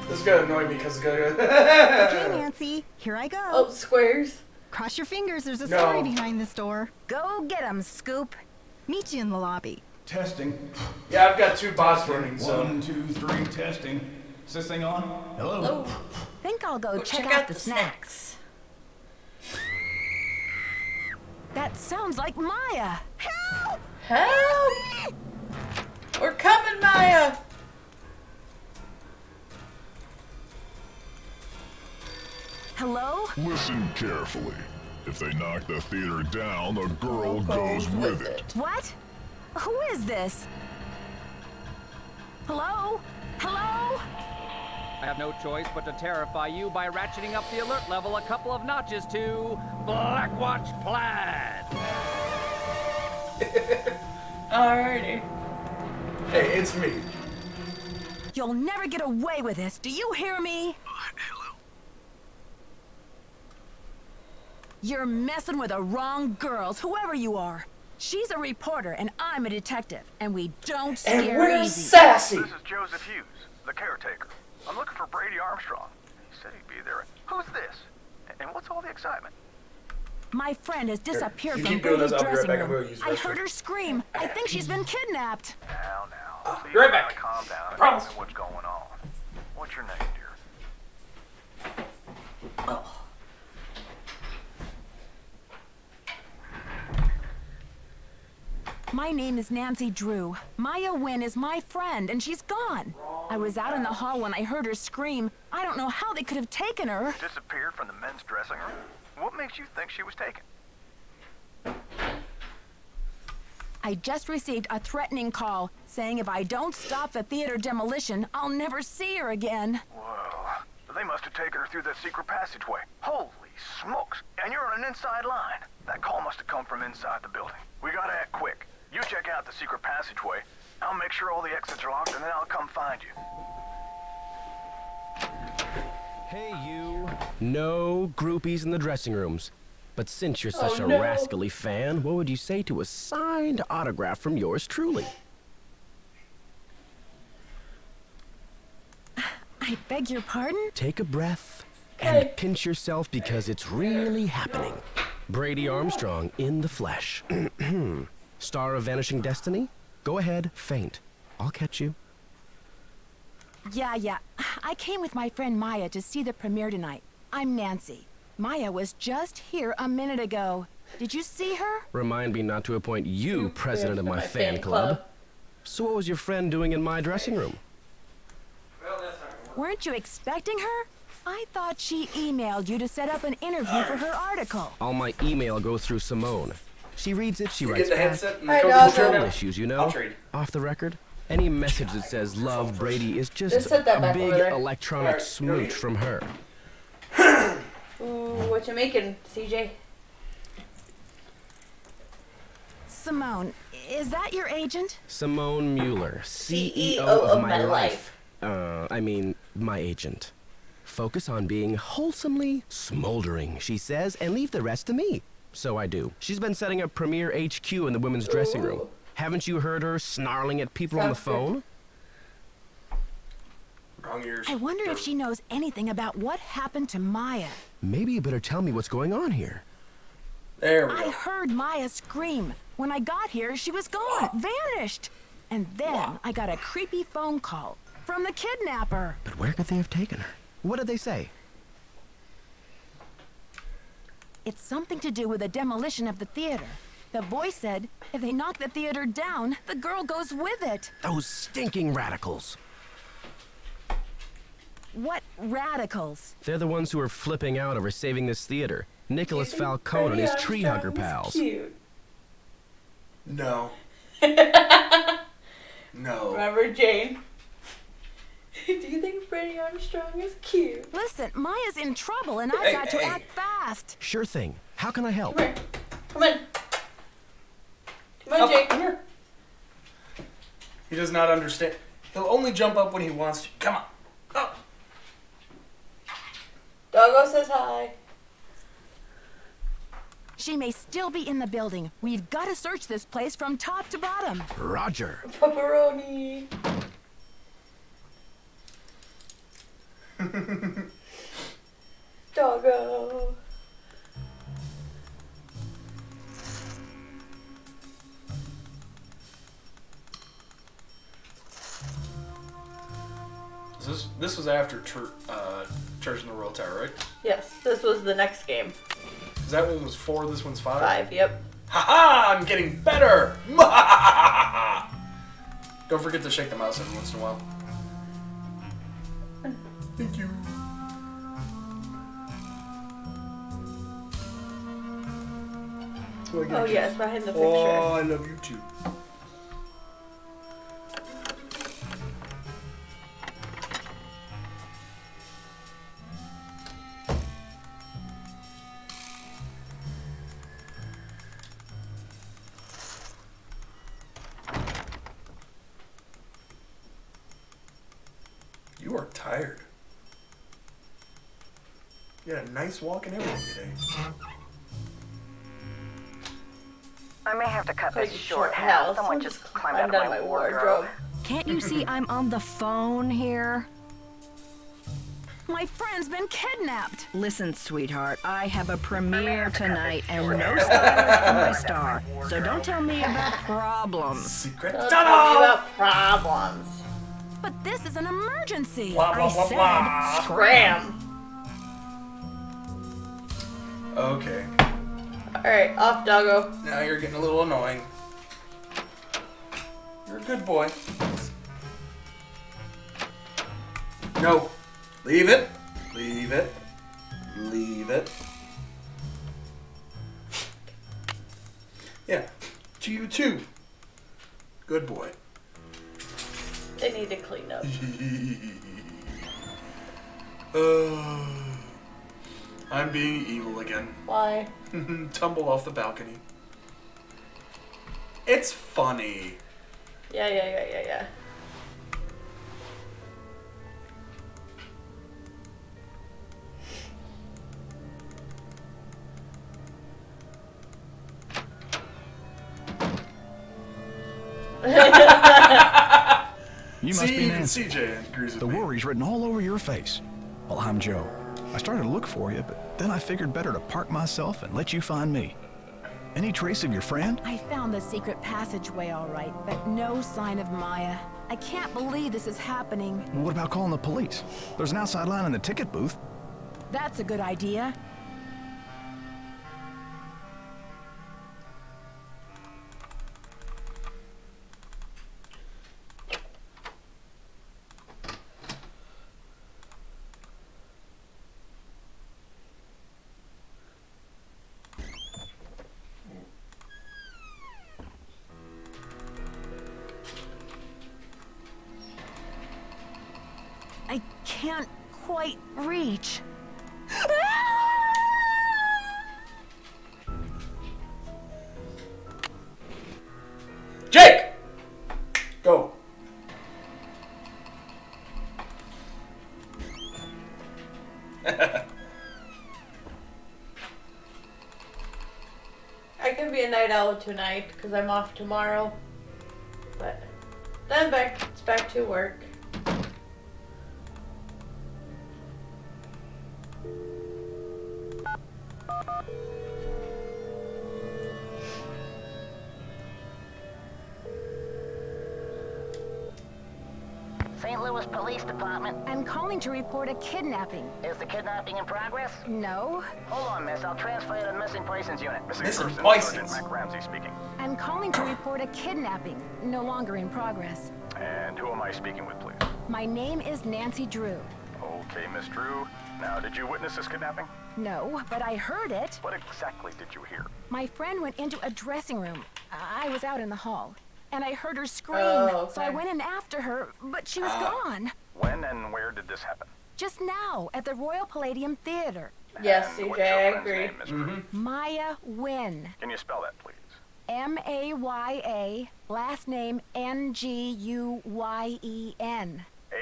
This is gonna annoy me because it's gonna Okay, Nancy, here I go. Oh, squares. Cross your fingers, there's a No. story behind this door. Go get 'em, Scoop. Meet you in the lobby. Testing. Yeah, I've got 2 bots running, so. 1, 2, 3, testing. Is this thing on? Hello? Think I'll go check out the snacks. That sounds like Maya. Help! Help! We're coming, Maya! Hello? Listen carefully. If they knock the theater down, the girl goes with it. What? Who is this? Hello? Hello? I have no choice but to terrify you by ratcheting up the alert level a couple of notches to Blackwatch Plaid. Alrighty. Hey, it's me. You'll never get away with this. Do you hear me? Hello? You're messing with the wrong girls, whoever you are. She's a reporter and I'm a detective, and we don't scare we're easy. sassy. This is Joseph Hughes, the caretaker. I'm looking for Brady Armstrong. He said he'd be there. Who's this? And what's all the excitement? My friend has disappeared you from keep doing Brady's this, I'll be right dressing back. I'm room. gonna use I this heard one. her scream. I think she's been kidnapped. Now. Please be right back. Calm down and Promise. tell me what's going on. What's your name, dear? My name is Nancy Drew. Maya Wynn is my friend, and she's gone. I was out in the hall when I heard her scream. I don't know how they could have taken her. Disappeared from the men's dressing room? What makes you think she was taken? I just received a threatening call saying if I don't stop the theater demolition, I'll never see her again. Whoa. They must have taken her through that secret passageway. Holy smokes. And you're on an inside line. That call must have come from inside the building. We gotta act quick. You check out the secret passageway. I'll make sure all the exits are locked, and then I'll come find you. Hey, you. No groupies in the dressing rooms. But since you're such Oh, a no. rascally fan, what would you say to a signed autograph from yours truly? I beg your pardon? Take a breath and pinch yourself because it's really happening. Brady Armstrong in the flesh. Star of Vanishing Destiny? Go ahead, faint. I'll catch you. Yeah. I came with my friend Maya to see the premiere tonight. I'm Nancy. Maya was just here a minute ago. Did you see her? Remind me not to appoint you president of my fan club. So what was your friend doing in my dressing room? Weren't you expecting her? I thought she emailed you to set up an interview for her article. All my email goes through Simone. She reads it, she You writes get the back. headset and the coverage Control now? issues, you know? I'll trade. Off the record, any message that says love Brady is just set that a back big over there. electronic smooch from her. Ooh, what you making, CJ? Simone, is that your agent? Simone Mueller, CEO of of my my life. I mean, my agent. Focus on being wholesomely smoldering, she says, and leave the rest to me. So I do. She's been setting up Premier HQ in the women's dressing room. Haven't you heard her snarling at people on the phone? Wrong ears. I wonder if she knows anything about what happened to Maya. Maybe you better tell me what's going on here. There we I go. heard Maya scream. When I got here, she was gone, vanished. And then I got a creepy phone call from the kidnapper. But where could they have taken her? What did they say? It's something to do with the demolition of the theater. The boy said if they knock the theater down, the girl goes with it. Those stinking radicals. What radicals? They're the ones who are flipping out over saving this theater. Nicholas Falcone and his tree hugger pals. Cute. No. No. Remember Jane? Do you think Brady Armstrong is cute? Listen, Maya's in trouble and I've Hey, got to hey. act fast. Sure thing. How can I help? Come here. Come on. Come on, Jake. Come here. He does not understand. He'll only jump up when he wants to. Come on. Oh. Doggo says hi. She may still be in the building. We've got to search this place from top to bottom. Roger. Pepperoni. Doggo. This was after Church in the Royal Tower, right? Yes, this was the next game. Because that one was 4, this one's 5? 5, yep. Haha! I'm getting better! Don't forget to shake the mouse every once in a while. Thank you. Oh yes, behind the picture. Oh, I love you too. You are tired. You had a nice walk and everything today. I may have to cut Like this a short short now. house. Someone I'll just just climbed out climb of down my my wardrobe. wardrobe. Can't you see I'm on the phone here? My friend's been kidnapped. Listen, sweetheart, I have a premiere tonight and no stylist for my star. So don't tell me about problems. Secret Don't tell me about problems. But this is an emergency. Blah, blah, I blah, said blah. scram. Okay. Alright, off Doggo. Now you're getting a little annoying. You're a good boy. No. Leave it. Leave it. Leave it. Yeah. To you too. Good boy. They need to clean up. I'm being evil again. Why? Tumble off the balcony. It's funny. Yeah. You must See, be even Nancy. CJ agrees with The me. worry's written all over your face. Well, I'm Joe. I started to look for you, but then I figured better to park myself and let you find me. Any trace of your friend? I found the secret passageway all right, but no sign of Maya. I can't believe this is happening. Well, what about calling the police? There's an outside line in the ticket booth. That's a good idea. can't quite reach. Jake! Go. I could be a night owl tonight because I'm off tomorrow. But then it's back to work. St. Louis Police Department. I'm calling to report a kidnapping. Is the kidnapping in progress? No. Hold on, miss. I'll transfer you to the Missing Persons Unit. Missing Persons, Persons. Sergeant Mac Ramsey speaking. I'm calling to report a kidnapping. No longer in progress. And who am I speaking with, please? My name is Nancy Drew. Okay, Miss Drew. Now, did you witness this kidnapping? No, but I heard it. What exactly did you hear? My friend went into a dressing room. I was out in the hall. And I heard her scream, so I went in after her, but she was gone. When and where did this happen? Just now, at the Royal Palladium Theater. Yes, And CJ, what's your I friend's agree. name, Miss Drew? Maya Wynn. Can you spell that, please? M-A-Y-A, last name N-G-U-Y-E-N.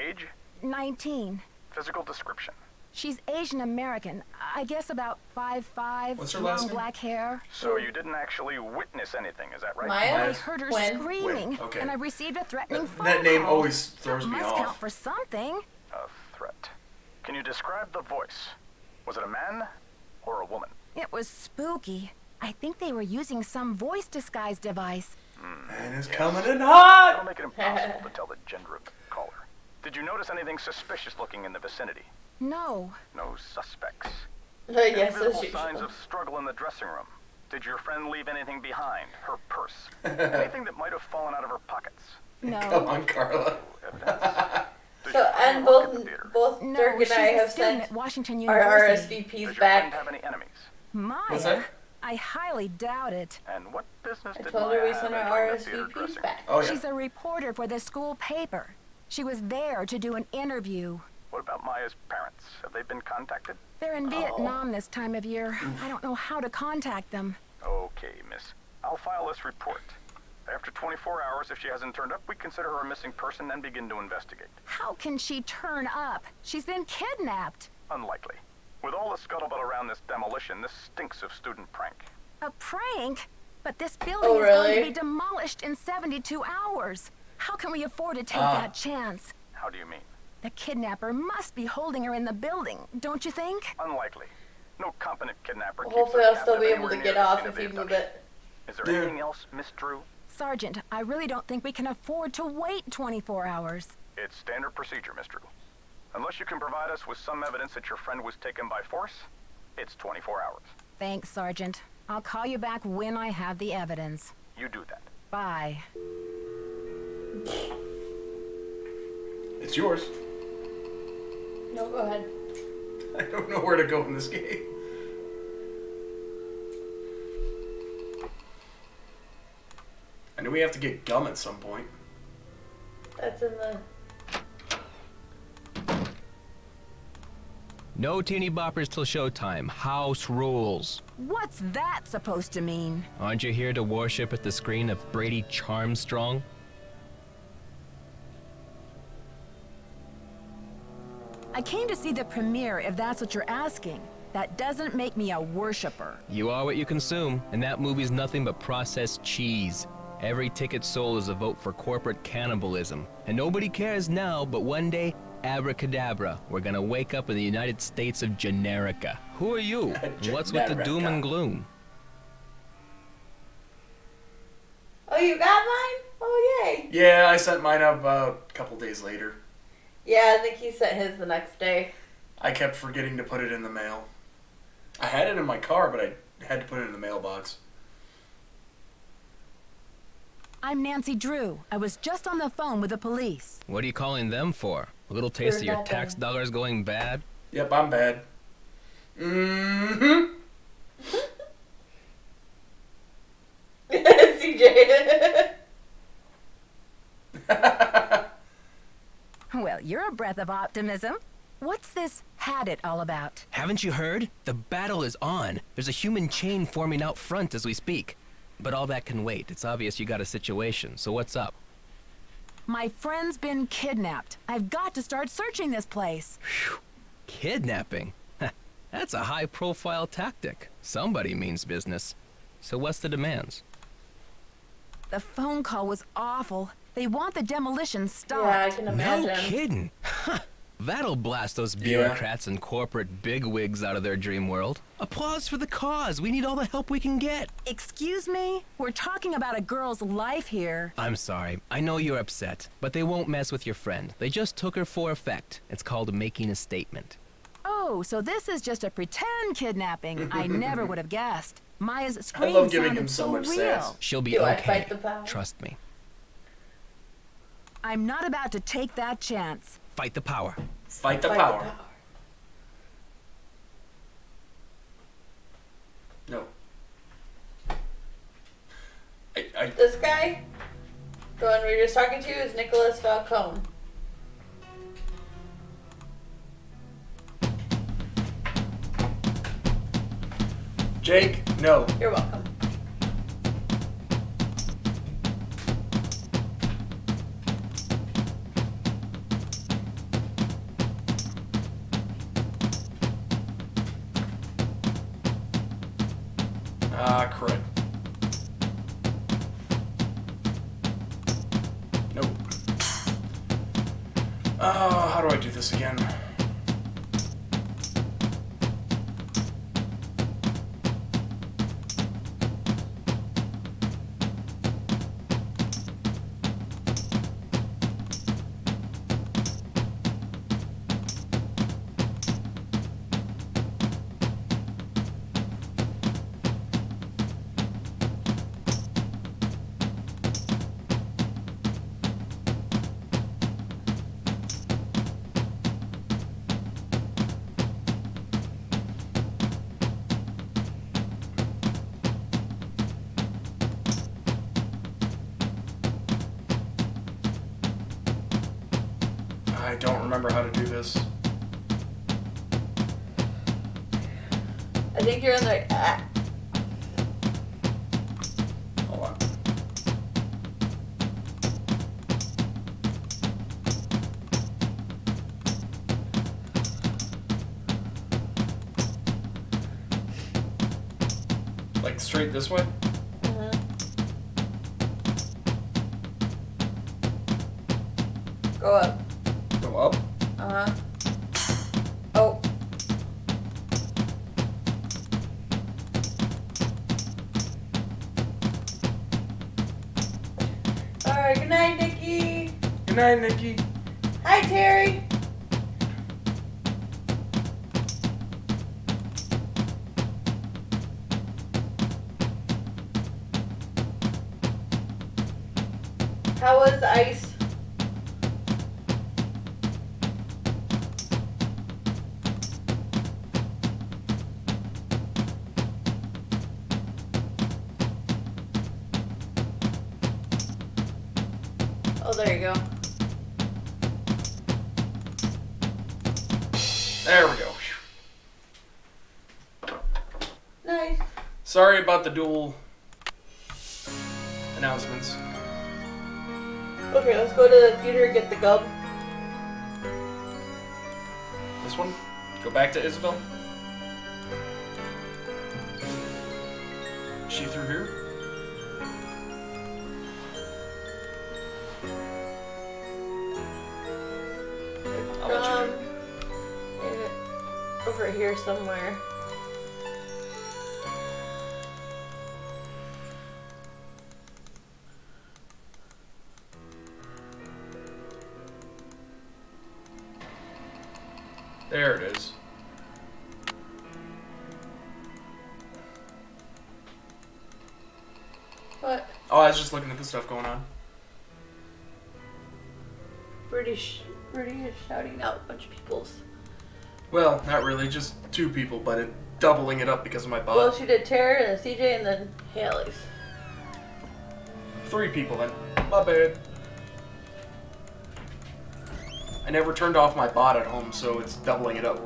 Age? 19. Physical description? She's Asian American. I guess about 5'5", What's her long last name? black hair. So you didn't actually witness anything, is that right? Maya? I heard her Wynn? screaming, Wynn, okay. and I received a threatening phone That name call. always throws That me must off. count for something. A threat. Can you describe the voice? Was it a man or a woman? It was spooky. I think they were using some voice disguise device. And it's coming in hot! That'll make it impossible to tell the gender of the caller. Did you notice anything suspicious looking in the vicinity? No. No suspects. Yes, Visible as usual. signs of struggle in the dressing room. Did your friend leave anything behind? Her purse? Anything that might have fallen out of her pockets? No. Come on, Carla. Evidence. Does So, your friend and work at the theater? both No, Dirk and she's I a have student sent at Washington our University. Does RSVPs your friend back. have any enemies? Maya? What's that? I highly doubt it. And what business I did told her Maya we have sent our entering the theater RSVPs dressing back. Oh, yeah. She's a reporter for the school paper. She was there to do an interview. What about Maya's parents? Have they been contacted? They're in Vietnam this time of year. I don't know how to contact them. Okay, miss. I'll file this report. After 24 hours, if she hasn't turned up, we consider her a missing person and begin to investigate. How can she turn up? She's been kidnapped. Unlikely. With all the scuttlebutt around this demolition, this stinks of student prank. A prank? But this building Oh, is going to really? be demolished in 72 hours. How can we afford to take Ah. that chance? How do you mean? The kidnapper must be holding her in the building, don't you think? Unlikely. No competent kidnapper Well, keeps hopefully their I'll still captive be able anywhere to near get the off scene of if the you move abduction. it. Is there Yeah. anything else, Miss Drew? Sergeant, I really don't think we can afford to wait 24 hours. It's standard procedure, Miss Drew. Unless you can provide us with some evidence that your friend was taken by force, it's 24 hours. Thanks, Sergeant. I'll call you back when I have the evidence. You do that. Bye. It's yours. No, go ahead. I don't know where to go in this game. I know we have to get gum at some point. That's in the... No teeny boppers till showtime. House rules. What's that supposed to mean? Aren't you here to worship at the screen of Brady Charmstrong? I came to see the premiere, if that's what you're asking. That doesn't make me a worshiper. You are what you consume, and that movie's nothing but processed cheese. Every ticket sold is a vote for corporate cannibalism. And nobody cares now, but one day, abracadabra, we're gonna wake up in the United States of Generica. Who are you? And what's with the doom and gloom? Oh, you got mine? Oh, yay. Yeah, I sent mine up a couple days later. Yeah, I think he sent his the next day. I kept forgetting to put it in the mail. I had it in my car, but I had to put it in the mailbox. I'm Nancy Drew. I was just on the phone with the police. What are you calling them for? A little taste of your nothing. tax dollars going bad? Yep, I'm bad. Mm-hmm. CJ. Well, you're a breath of optimism. What's this had it all about? Haven't you heard? The battle is on. There's a human chain forming out front as we speak. But all that can wait. It's obvious you got a situation, so what's up? My friend's been kidnapped. I've got to start searching this place. Phew. Kidnapping? That's a high-profile tactic. Somebody means business. So what's the demands? The phone call was awful. They want the demolition stopped. Yeah, I can imagine. No kidding. That'll blast those bureaucrats and corporate bigwigs out of their dream world. Applause for the cause. We need all the help we can get. Excuse me? We're talking about a girl's life here. I'm sorry. I know you're upset, but they won't mess with your friend. They just took her for effect. It's called making a statement. Oh, so this is just a pretend kidnapping. I never would have guessed. Maya's scream love giving him sounded so so much real. sass. She'll be Do I okay. fight the power? Trust me. I'm not about to take that chance. Fight the power. Fight the power. No. This guy, the one we were just talking to, is Nicholas Falcone. Jake, no. You're welcome. Ah, crud. Nope. Oh, how do I do this again? I don't remember how to do this. I think you're in the. Hold on. Like straight this way? Go up. Go up? Uh-huh. Oh. Alright, good night, Nikki. Good night, Nikki. Hi, Terry. How was ice? Oh, there you go. There we go. Nice. Sorry about the dual announcements. Okay, let's go to the theater and get the gum. This one? Go back to Isabel? Is she through here? I'll let you do. Over here somewhere. There it is. What? Oh, I was just looking at the stuff going on. British is shouting out a bunch of people's. Well, not really, just 2 people, but doubling it up because of my bot. Well, she did Tara and then CJ and then Haley's. 3 people then. My bad. I never turned off my bot at home, so it's doubling it up.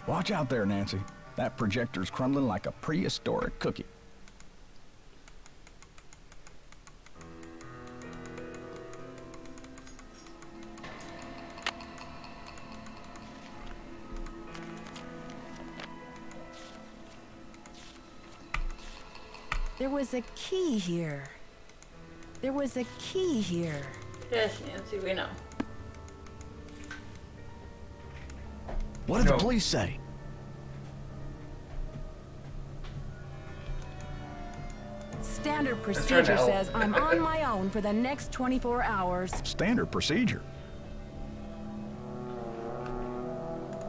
Watch out there, Nancy. That projector's crumbling like a prehistoric cookie. There was a key here. There was a key here. Yes, Nancy, we know. What did the police say? Standard procedure says I'm on my own for the next 24 hours. Standard procedure.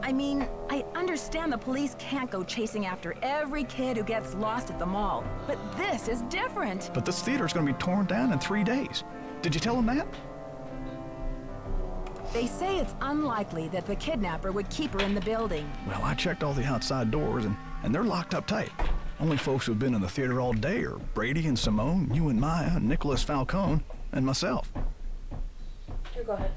I mean, I understand the police can't go chasing after every kid who gets lost at the mall, but this is different. But this theater's gonna be torn down in 3 days. Did you tell them that? They say it's unlikely that the kidnapper would keep her in the building. Well, I checked all the outside doors, and they're locked up tight. Only folks who've been in the theater all day are Brady and Simone, you and Maya, Nicholas Falcone, and myself. You go ahead.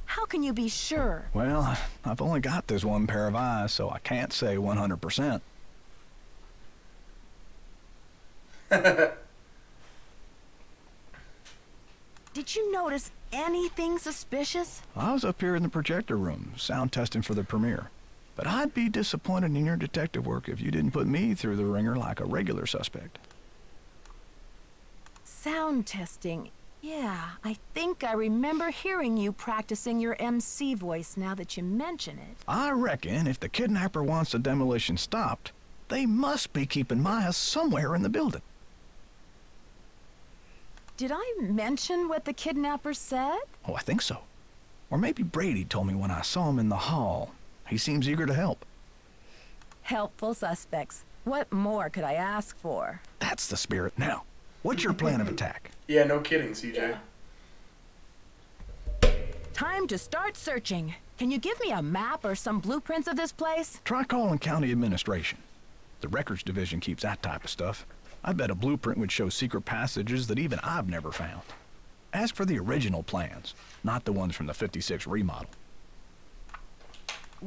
How can you be sure? Well, I've only got this one pair of eyes, so I can't say 100%. Did you notice anything suspicious? I was up here in the projector room, sound testing for the premiere. But I'd be disappointed in your detective work if you didn't put me through the ringer like a regular suspect. Sound testing. Yeah, I think I remember hearing you practicing your MC voice now that you mention it. I reckon if the kidnapper wants the demolition stopped, they must be keeping Maya somewhere in the building. Did I mention what the kidnapper said? Oh, I think so. Or maybe Brady told me when I saw him in the hall. He seems eager to help. Helpful suspects. What more could I ask for? That's the spirit. Now, what's your plan of attack? Yeah, no kidding, CJ. Yeah. Time to start searching. Can you give me a map or some blueprints of this place? Try calling county administration. The records division keeps that type of stuff. I bet a blueprint would show secret passages that even I've never found. Ask for the original plans, not the ones from the 56 remodel.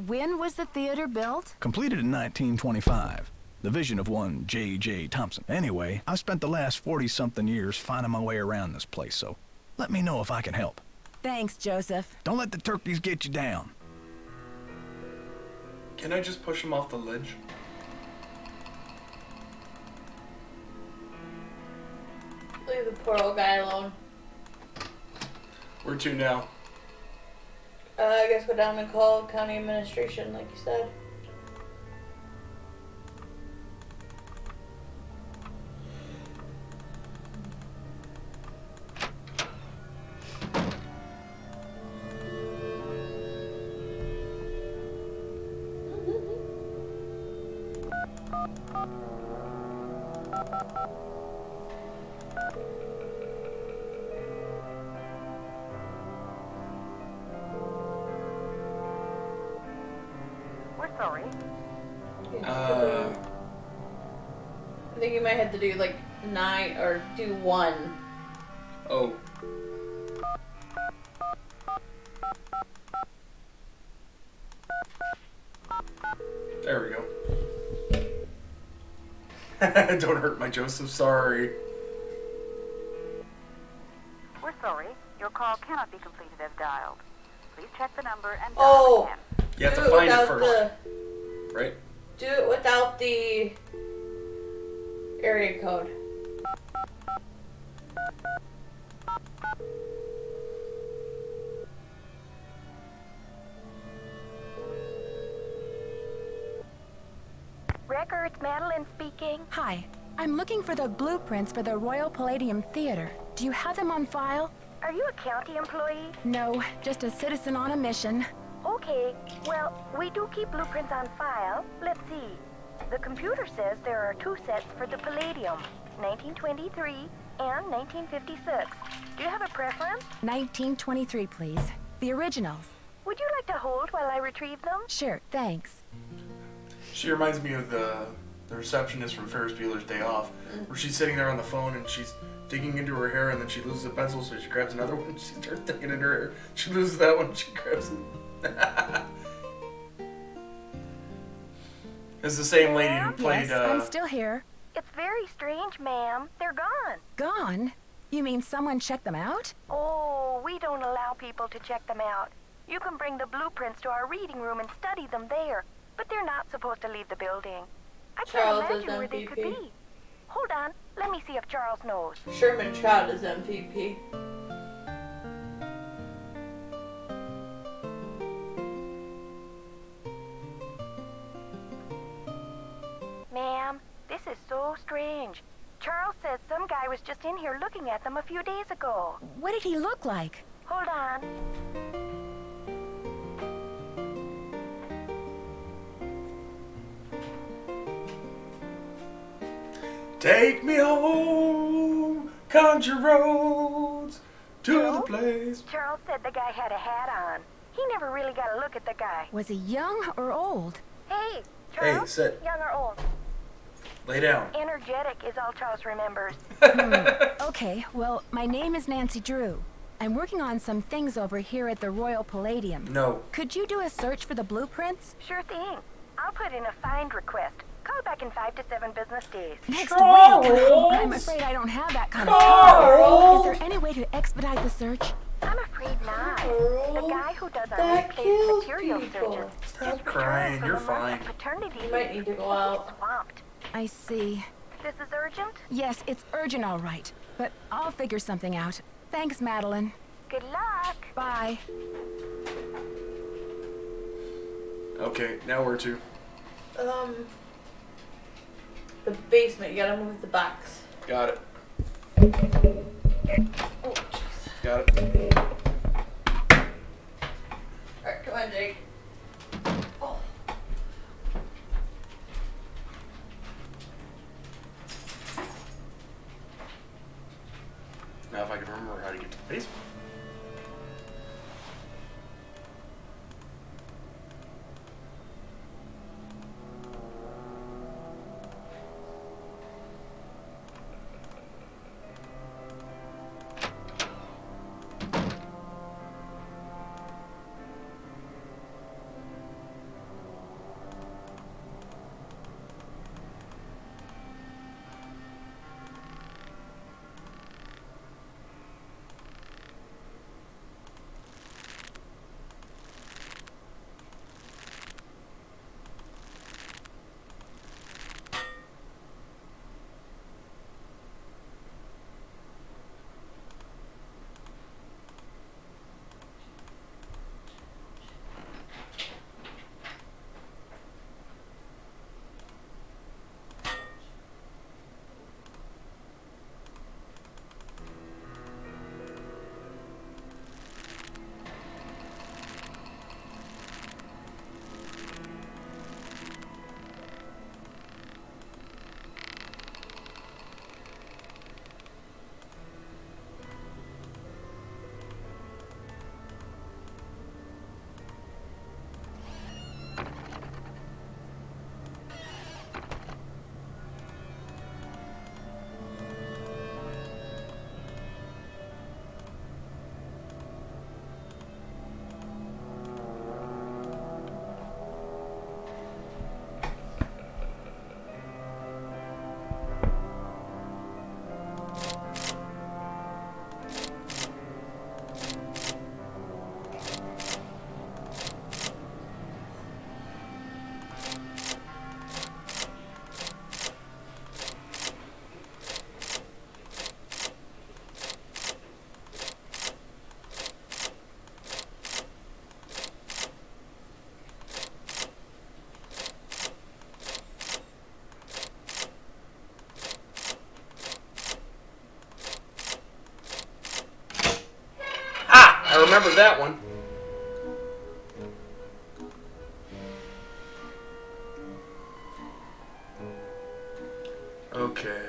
When was the theater built? Completed in 1925. The vision of one J.J. Thompson. Anyway, I've spent the last 40-something years finding my way around this place, so let me know if I can help. Thanks, Joseph. Don't let the turkeys get you down. Can I just push him off the ledge? Leave the poor old guy alone. Where to now? I guess go down and call county administration, like you said. We're sorry. I think you might have to do like 9 or do 1. Oh. There we go. Don't hurt my Joseph, sorry. We're sorry. Your call cannot be completed as dialed. Please check the number and dial again. You have to find it first. Right? Do it without the area code. Records, Madeline speaking. Hi, I'm looking for the blueprints for the Royal Palladium Theater. Do you have them on file? Are you a county employee? No, just a citizen on a mission. Okay, well, we do keep blueprints on file. Let's see. The computer says there are 2 sets for the Palladium, 1923 and 1956. Do you have a preference? 1923, please. The originals. Would you like to hold while I retrieve them? Sure, thanks. She reminds me of the receptionist from Ferris Bueller's Day Off, where she's sitting there on the phone and she's digging into her hair, and then she loses a pencil, so she grabs another one. She starts digging in her hair. She loses that one. She grabs it. It's the same lady who played. Yes, I'm still here. It's very strange, ma'am. They're gone. Gone? You mean someone checked them out? Oh, we don't allow people to check them out. You can bring the blueprints to our reading room and study them there, but they're not supposed to leave the building. I Charles can't is imagine where they could MVP. be. Hold on, let me see if Charles knows. Sherman Trout is MVP. Ma'am, this is so strange. Charles says some guy was just in here looking at them a few days ago. What did he look like? Hold on. Take me home, country roads, to the place. Charles said the guy had a hat on. He never really got a look at the guy. Was he young or old? Hey, Charles. Hey, sit. Young or old? Lay down. Energetic is all Charles remembers. Okay, well, my name is Nancy Drew. I'm working on some things over here at the Royal Palladium. No. Could you do a search for the blueprints? Sure thing. I'll put in a find request. Call back in 5 to 7 business days. Next week? I'm afraid I don't have that kind of time. Is there any way to expedite the search? I'm afraid not. The guy who does our misplaced material searches Stop crying. You're fine. paternity You might need to go out. Swamped. I see. This is urgent? Yes, it's urgent, all right. But I'll figure something out. Thanks, Madeline. Good luck. Bye. Okay, now where to? The basement. You gotta move the box. Got it. Oh, jeez. Got it. Alright, come on, Jake. Oh. Now if I can remember how to get to the basement. I remember that one. Okay.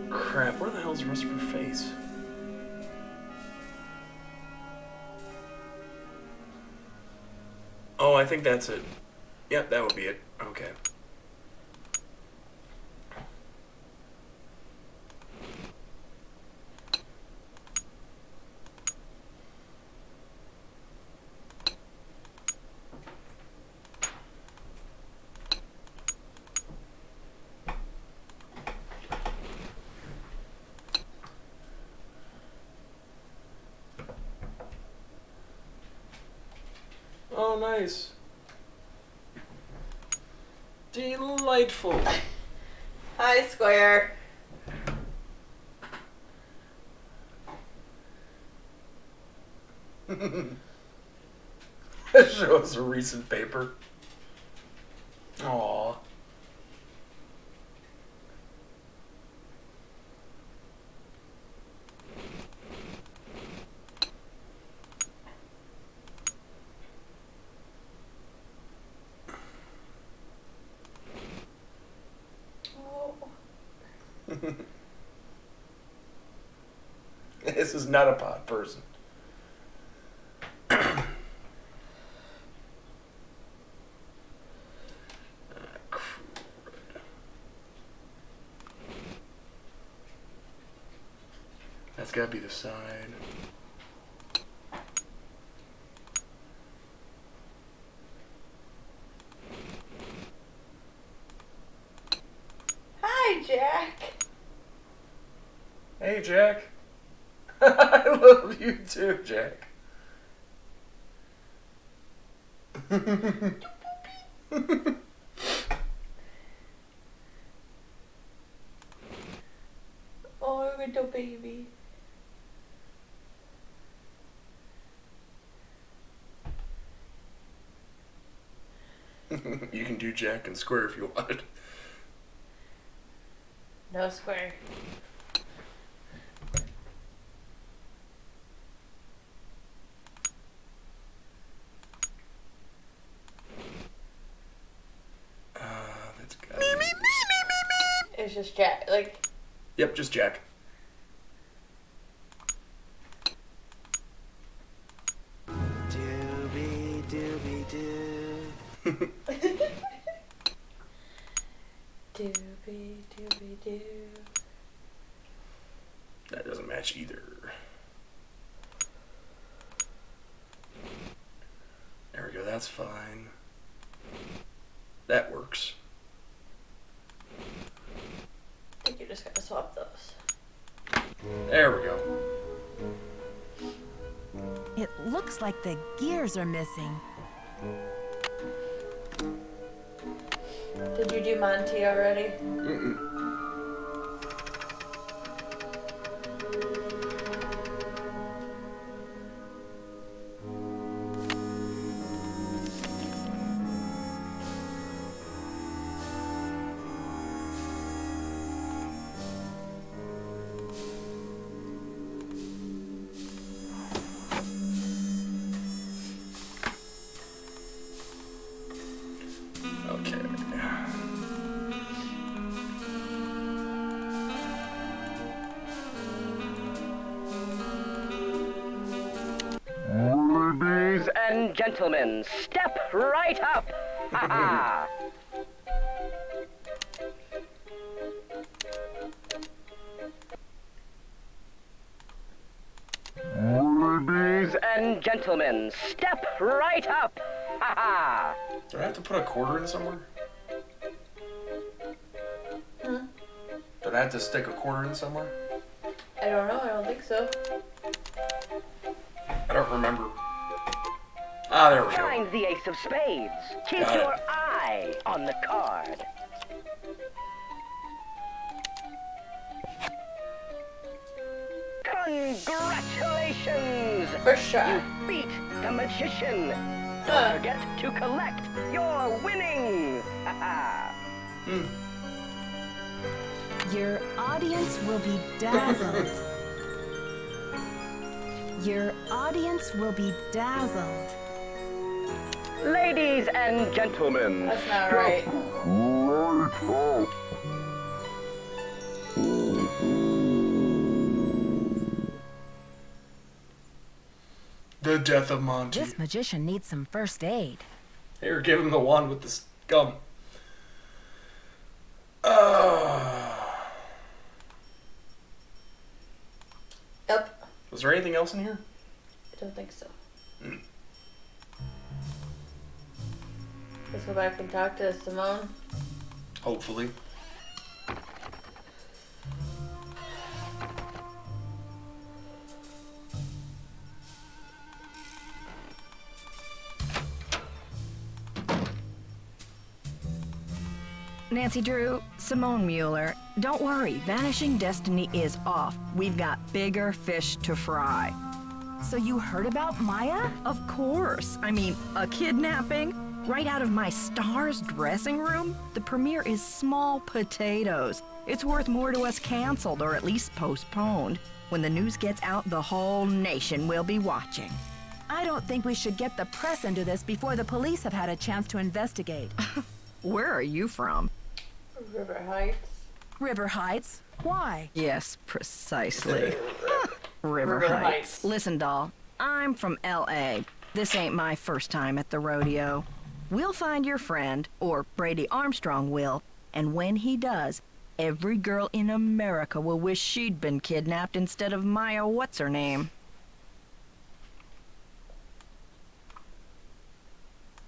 Crap, where the hell's the rest of her face? Oh, I think that's it. Yep, that would be it. Okay. Oh, nice. Delightful. Hi, Square. Show us a recent paper. Aww. This is not a pod person. That's gotta be the side. Hi, Jack. Hey, Jack. I love you too, Jack. Oh, little baby. You can do Jack and Square if you wanted. No Square. That's gotta be... It's just Jack. Like. Yep, just Jack. Doobie doobie doo. Doobie doobie doo. That doesn't match either. There we go, that's fine. That works. I think you just gotta swap those. There we go. It looks like the gears are missing. Did you do Monty already? Mm-mm. Okay. Ladies and gentlemen, step right up. Ha ha. Ladies and gentlemen, step right up. Ha ha. Do I have to put a quarter in somewhere? Huh? Did I have to stick a quarter in somewhere? I don't know. I don't think so. I don't remember. Ah, there we go. Find the ace of spades. Keep Got it. your eye on the card. Congratulations! First try. You beat the magician. Don't forget to collect your winnings. Ha ha. Your audience will be dazzled. Your audience will be dazzled. Ladies and gentlemen. That's not right. Right up. The death of Monty. This magician needs some first aid. Here, give him the wand with the gum. Yep. Was there anything else in here? I don't think so. Let's go back and talk to Simone. Hopefully. Nancy Drew, Simone Mueller, don't worry, Vanishing Destiny is off. We've got bigger fish to fry. So you heard about Maya? Of course. I mean, a kidnapping? Right out of my star's dressing room? The premiere is small potatoes. It's worth more to us canceled, or at least postponed. When the news gets out, the whole nation will be watching. I don't think we should get the press into this before the police have had a chance to investigate. Where are you from? River Heights. River Heights? Why? Yes, precisely. River Heights. Listen, doll, I'm from L.A. This ain't my first time at the rodeo. We'll find your friend, or Brady Armstrong will, and when he does, every girl in America will wish she'd been kidnapped instead of Maya what's-her-name.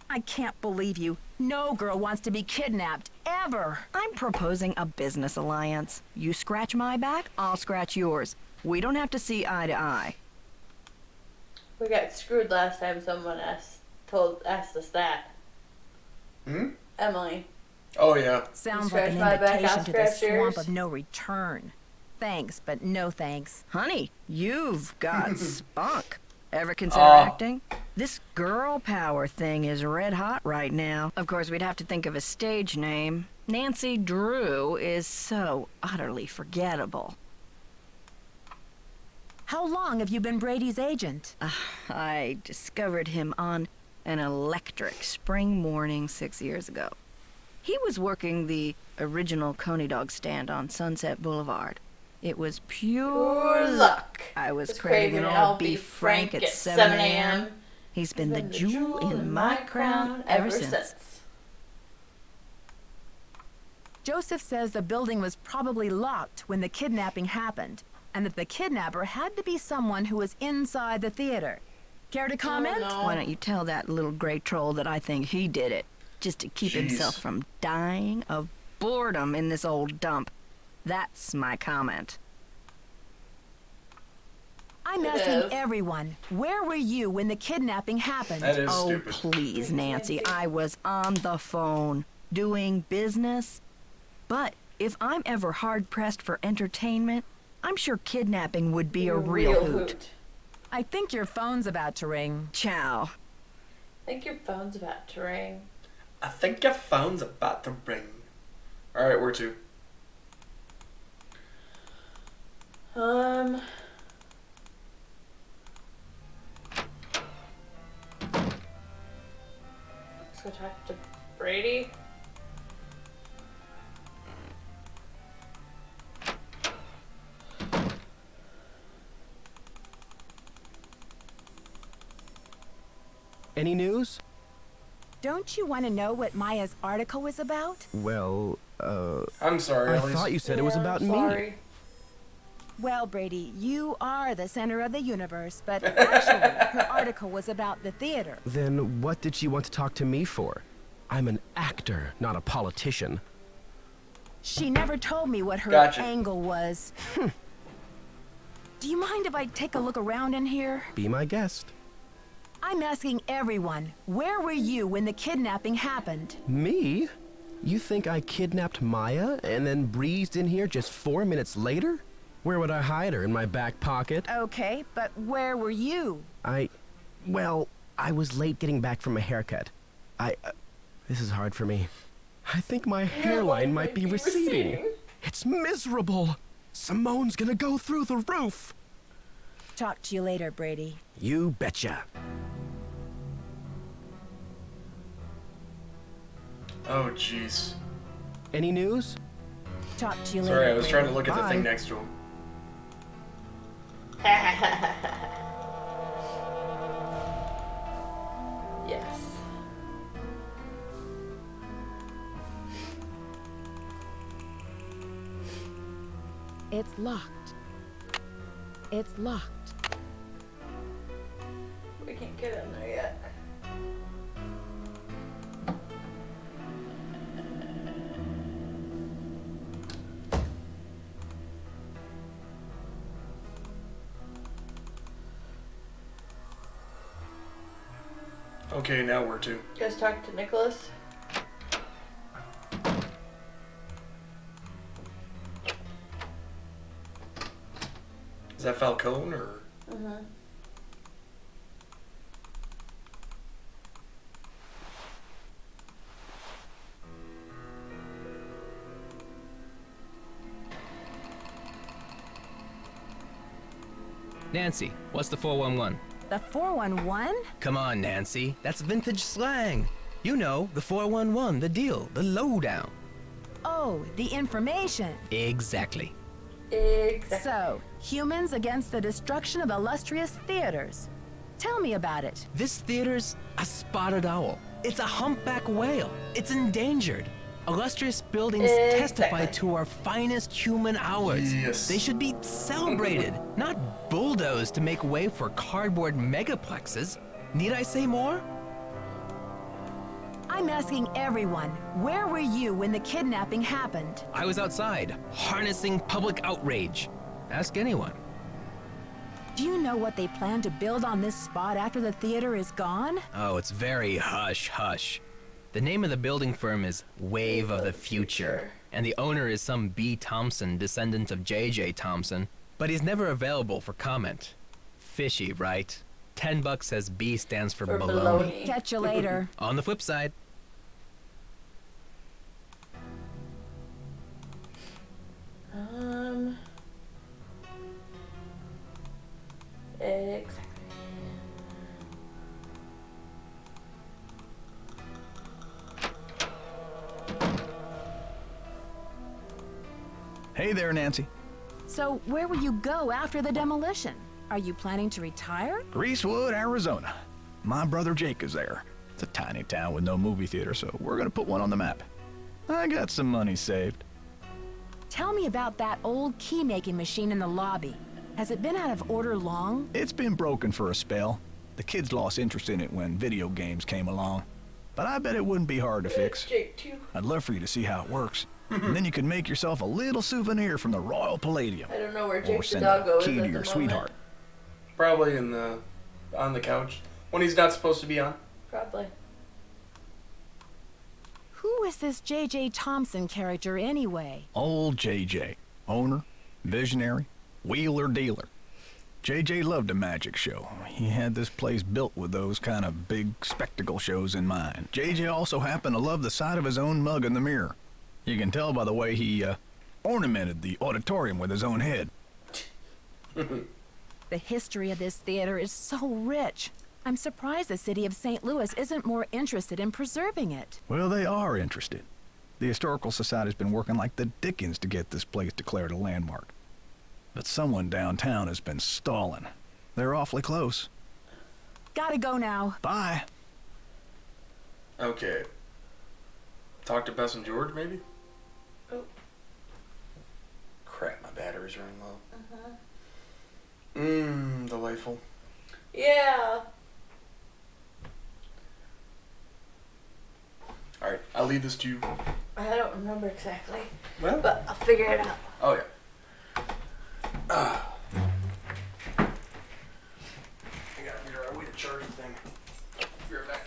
I can't believe you. No girl wants to be kidnapped, ever. I'm proposing a business alliance. You scratch my back, I'll scratch yours. We don't have to see eye to eye. We got screwed last time someone asked us that. Emily. Oh, yeah. Sounds like an invitation to the swamp of no return. Thanks, but no thanks. Honey, you've got spunk. Ever consider acting? This girl power thing is red hot right now. Of course, we'd have to think of a stage name. Nancy Drew is so utterly forgettable. How long have you been Brady's agent? I discovered him on an electric spring morning 6 years ago. He was working the original Coney Dog stand on Sunset Boulevard. It was pure luck. I was craving an all beef frank at 7 a.m. He's been the jewel in my crown ever since. Joseph says the building was probably locked when the kidnapping happened, and that the kidnapper had to be someone who was inside the theater. Care to comment? Why don't you tell that little gray troll that I think he did it, just to keep himself from dying of boredom in this old dump. That's my comment. I'm asking everyone, where were you when the kidnapping happened? That is oh, stupid. Please, Nancy, I was on the phone, doing business. But if I'm ever hard-pressed for entertainment, I'm sure kidnapping would be a real hoot. I think your phone's about to ring. Ciao. I think your phone's about to ring. I think your phone's about to ring. Alright, where to? Let's go talk to Brady. Any news? Don't you want to know what Maya's article was about? Well, I'm sorry, I Elise. thought you said it was about me. Well, Brady, you are the center of the universe, but actually, her article was about the theater. Then what did she want to talk to me for? I'm an actor, not a politician. She never told me what her Gotcha. angle was. Do you mind if I take a look around in here? Be my guest. I'm asking everyone, where were you when the kidnapping happened? Me? You think I kidnapped Maya and then breezed in here just 4 minutes later? Where would I hide her? In my back pocket? Okay, but where were you? Well, I was late getting back from a haircut. This is hard for me. I think my hairline might be receding. It's miserable. Simone's gonna go through the roof. Talk to you later, Brady. You betcha. Oh, jeez. Any news? Talk to you later. Sorry, I was trying to Brady. look at the thing Bye. next to him. It's locked. It's locked. We can't get in there yet. Okay, now where to? You guys talk to Nicholas? Is that Falcone or? Mm-hmm. Nancy, what's the 411? The 411? Come on, Nancy. That's vintage slang. You know, the 411, the deal, the lowdown. Oh, the information. Exactly. Exactly. So, humans against the destruction of illustrious theaters. Tell me about it. This theater's a spotted owl. It's a humpback whale. It's endangered. Illustrious buildings testify to our finest human hours. Yes. They should be celebrated, not bulldozed to make way for cardboard megaplexes. Need I say more? I'm asking everyone, where were you when the kidnapping happened? I was outside, harnessing public outrage. Ask anyone. Do you know what they plan to build on this spot after the theater is gone? Oh, it's very hush-hush. The name of the building firm is Wave of the Future, and the owner is some B. Thompson, descendant of J.J. Thompson, but he's never available for comment. Fishy, right? $10 says B stands for baloney. Catch you later. On the flip side. Exactly. Hey there, Nancy. So, where will you go after the demolition? Are you planning to retire? Greasewood, Arizona. My brother Jake is there. It's a tiny town with no movie theater, so we're gonna put one on the map. I got some money saved. Tell me about that old key-making machine in the lobby. Has it been out of order long? It's been broken for a spell. The kids lost interest in it when video games came along. But I bet it wouldn't be hard to fix. Jake too. I'd love for you to see how it works. And then you could make yourself a little souvenir from the Royal Palladium. I don't know where Or Jake the send a doggo is key at to the your moment. sweetheart. Probably on the couch when he's not supposed to be on. Probably. Who is this J.J. Thompson character anyway? Old JJ. Owner, visionary, wheeler dealer. JJ loved a magic show. He had this place built with those kind of big spectacle shows in mind. JJ also happened to love the sight of his own mug in the mirror. You can tell by the way he ornamented the auditorium with his own head. The history of this theater is so rich. I'm surprised the city of St. Louis isn't more interested in preserving it. Well, they are interested. The Historical Society's been working like the dickens to get this place declared a landmark. But someone downtown has been stalling. They're awfully close. Gotta go now. Bye. Okay. Talk to Bess and George, maybe? Oh. Crap, my battery's running low. Uh-huh. Delightful. Yeah. Alright, I'll leave this to you. I don't remember exactly. Well? But I'll figure it out. Oh, yeah. I gotta figure out a way to charge the thing. Be right back.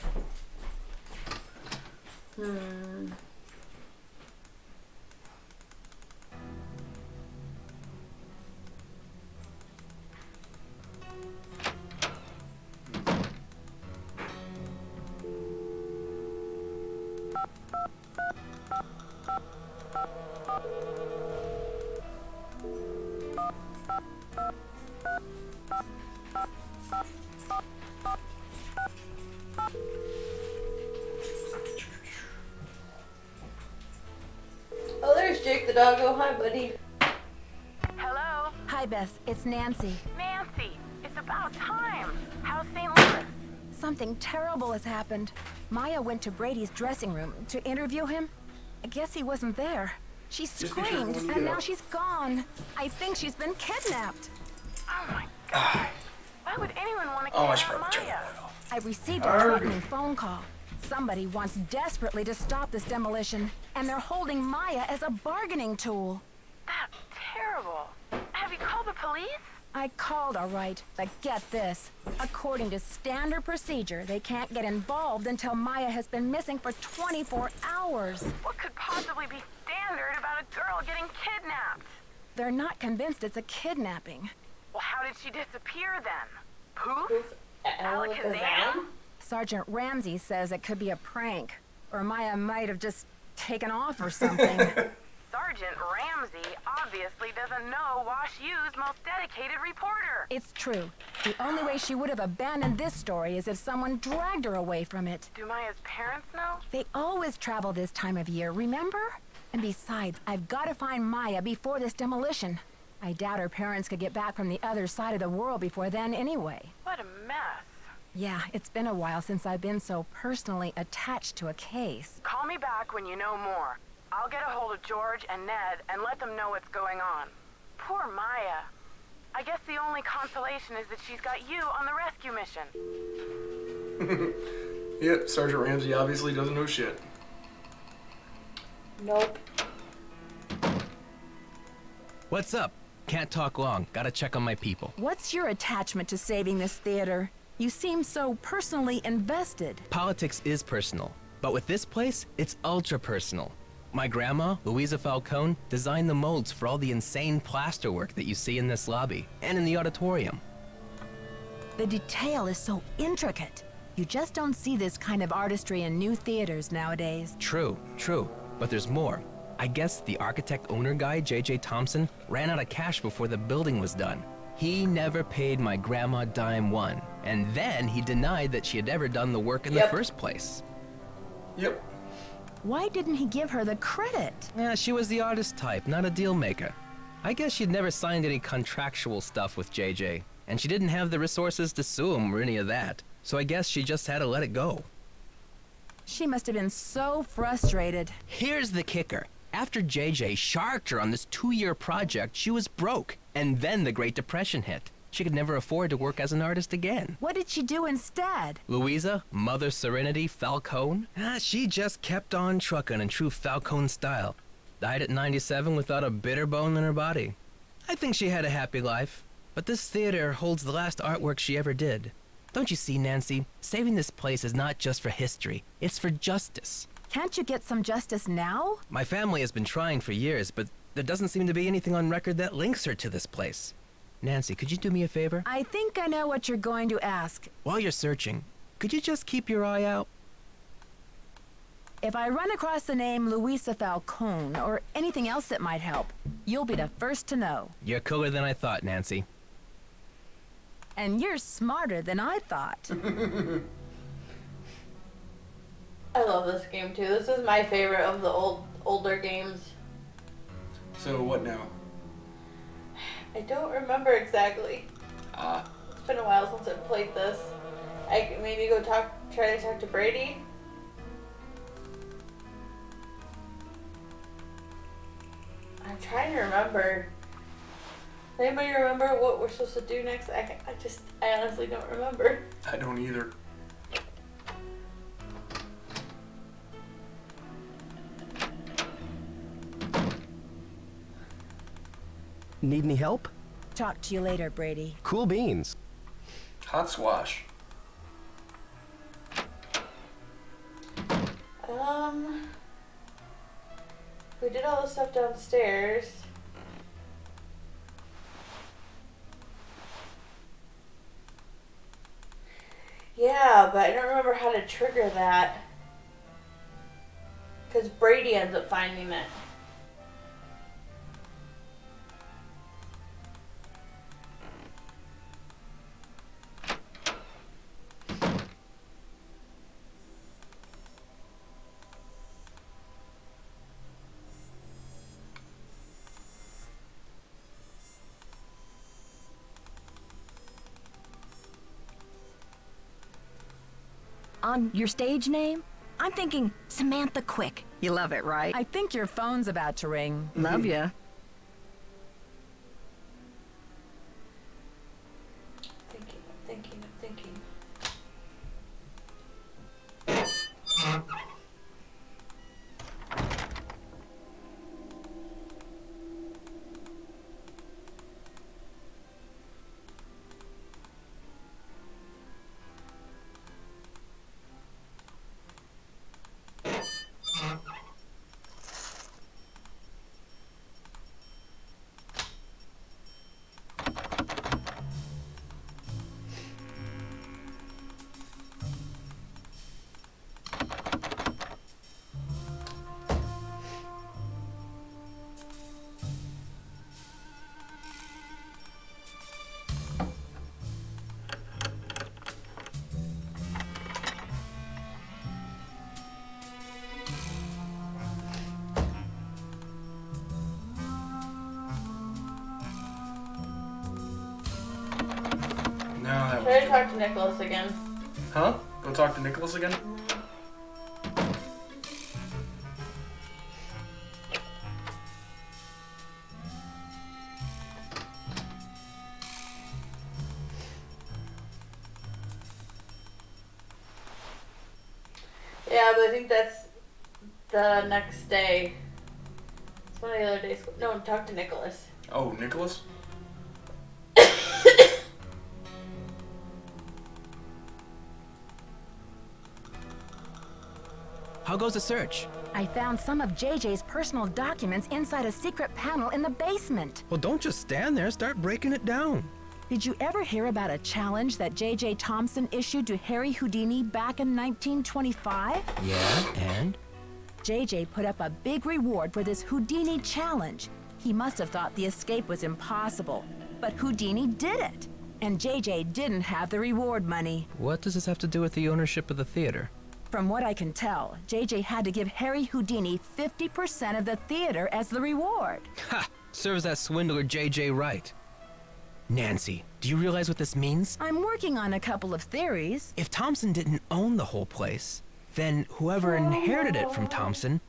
Oh, there's Jake the doggo. Hi, buddy. Hello? Hi, Bess. It's Nancy. Nancy, it's about time. How's St. Louis? Something terrible has happened. Maya went to Brady's dressing room to interview him. I guess he wasn't there. She Just be careful screamed, when you and get now up. she's gone. I think she's been kidnapped. Oh my god. Why would anyone want to Oh, I should kidnap probably turn Maya? that off. I received a Arg. threatening phone call. Somebody wants desperately to stop this demolition, and they're holding Maya as a bargaining tool. That's terrible. Have you called the police? I called, all right, but get this. According to standard procedure, they can't get involved until Maya has been missing for 24 hours. What could possibly be standard about a girl getting kidnapped? They're not convinced it's a kidnapping. Well, how did she disappear then? Poof? Alakazam? Sergeant Ramsey says it could be a prank, or Maya might have just taken off or something. Sergeant Ramsey obviously doesn't know Wash U's most dedicated reporter. It's true. The only way she would have abandoned this story is if someone dragged her away from it. Do Maya's parents know? They always travel this time of year, remember? And besides, I've got to find Maya before this demolition. I doubt her parents could get back from the other side of the world before then anyway. What a mess. Yeah, it's been a while since I've been so personally attached to a case. Call me back when you know more. I'll get a hold of George and Ned and let them know what's going on. Poor Maya. I guess the only consolation is that she's got you on the rescue mission. Yep, Sergeant Ramsey obviously doesn't know shit. Nope. What's up? Can't talk long. Gotta check on my people. What's your attachment to saving this theater? You seem so personally invested. Politics is personal, but with this place, it's ultra personal. My grandma, Louisa Falcone, designed the molds for all the insane plasterwork that you see in this lobby and in the auditorium. The detail is so intricate. You just don't see this kind of artistry in new theaters nowadays. True, but there's more. I guess the architect-owner guy, J.J. Thompson, ran out of cash before the building was done. He never paid my grandma dime one, and then he denied that she had ever done the work in the first place. Yep. Why didn't he give her the credit? Yeah, she was the artist type, not a deal maker. I guess she'd never signed any contractual stuff with JJ, and she didn't have the resources to sue him or any of that. So I guess she just had to let it go. She must have been so frustrated. Here's the kicker. After JJ sharked her on this 2-year project, she was broke. And then the Great Depression hit. She could never afford to work as an artist again. What did she do instead? Louisa, Mother Serenity Falcone, she just kept on trucking in true Falcone style. Died at 97 without a bitter bone in her body. I think she had a happy life. But this theater holds the last artwork she ever did. Don't you see, Nancy? Saving this place is not just for history. It's for justice. Can't you get some justice now? My family has been trying for years, but there doesn't seem to be anything on record that links her to this place. Nancy, could you do me a favor? I think I know what you're going to ask. While you're searching, could you just keep your eye out? If I run across the name Louisa Falcone or anything else that might help, you'll be the first to know. You're cooler than I thought, Nancy. And you're smarter than I thought. I love this game too. This is my favorite of the older games. So what now? I don't remember exactly. It's been a while since I played this. I could maybe go try to talk to Brady. I'm trying to remember. Does anybody remember what we're supposed to do next? I honestly don't remember. I don't either. Need any help? Talk to you later, Brady. Cool beans. Hot squash. We did all the stuff downstairs. Yeah, but I don't remember how to trigger that. Because Brady ends up finding it. On your stage name, I'm thinking Samantha Quick. You love it, right? I think your phone's about to ring. Love ya. I'm thinking. No, that Should I talk to Nicholas again? Huh? Go talk to Nicholas again? Yeah, but I think that's the next day. It's one of the other days. No, talk to Nicholas. Oh, Nicholas? How goes the search? I found some of JJ's personal documents inside a secret panel in the basement. Well, don't just stand there. Start breaking it down. Did you ever hear about a challenge that JJ Thompson issued to Harry Houdini back in 1925? Yeah, and? JJ put up a big reward for this Houdini challenge. He must have thought the escape was impossible, but Houdini did it. And JJ didn't have the reward money. What does this have to do with the ownership of the theater? From what I can tell, JJ had to give Harry Houdini 50% of the theater as the reward. Ha! Serves that swindler JJ right. Nancy, do you realize what this means? I'm working on a couple of theories. If Thompson didn't own the whole place, then whoever inherited it from Thompson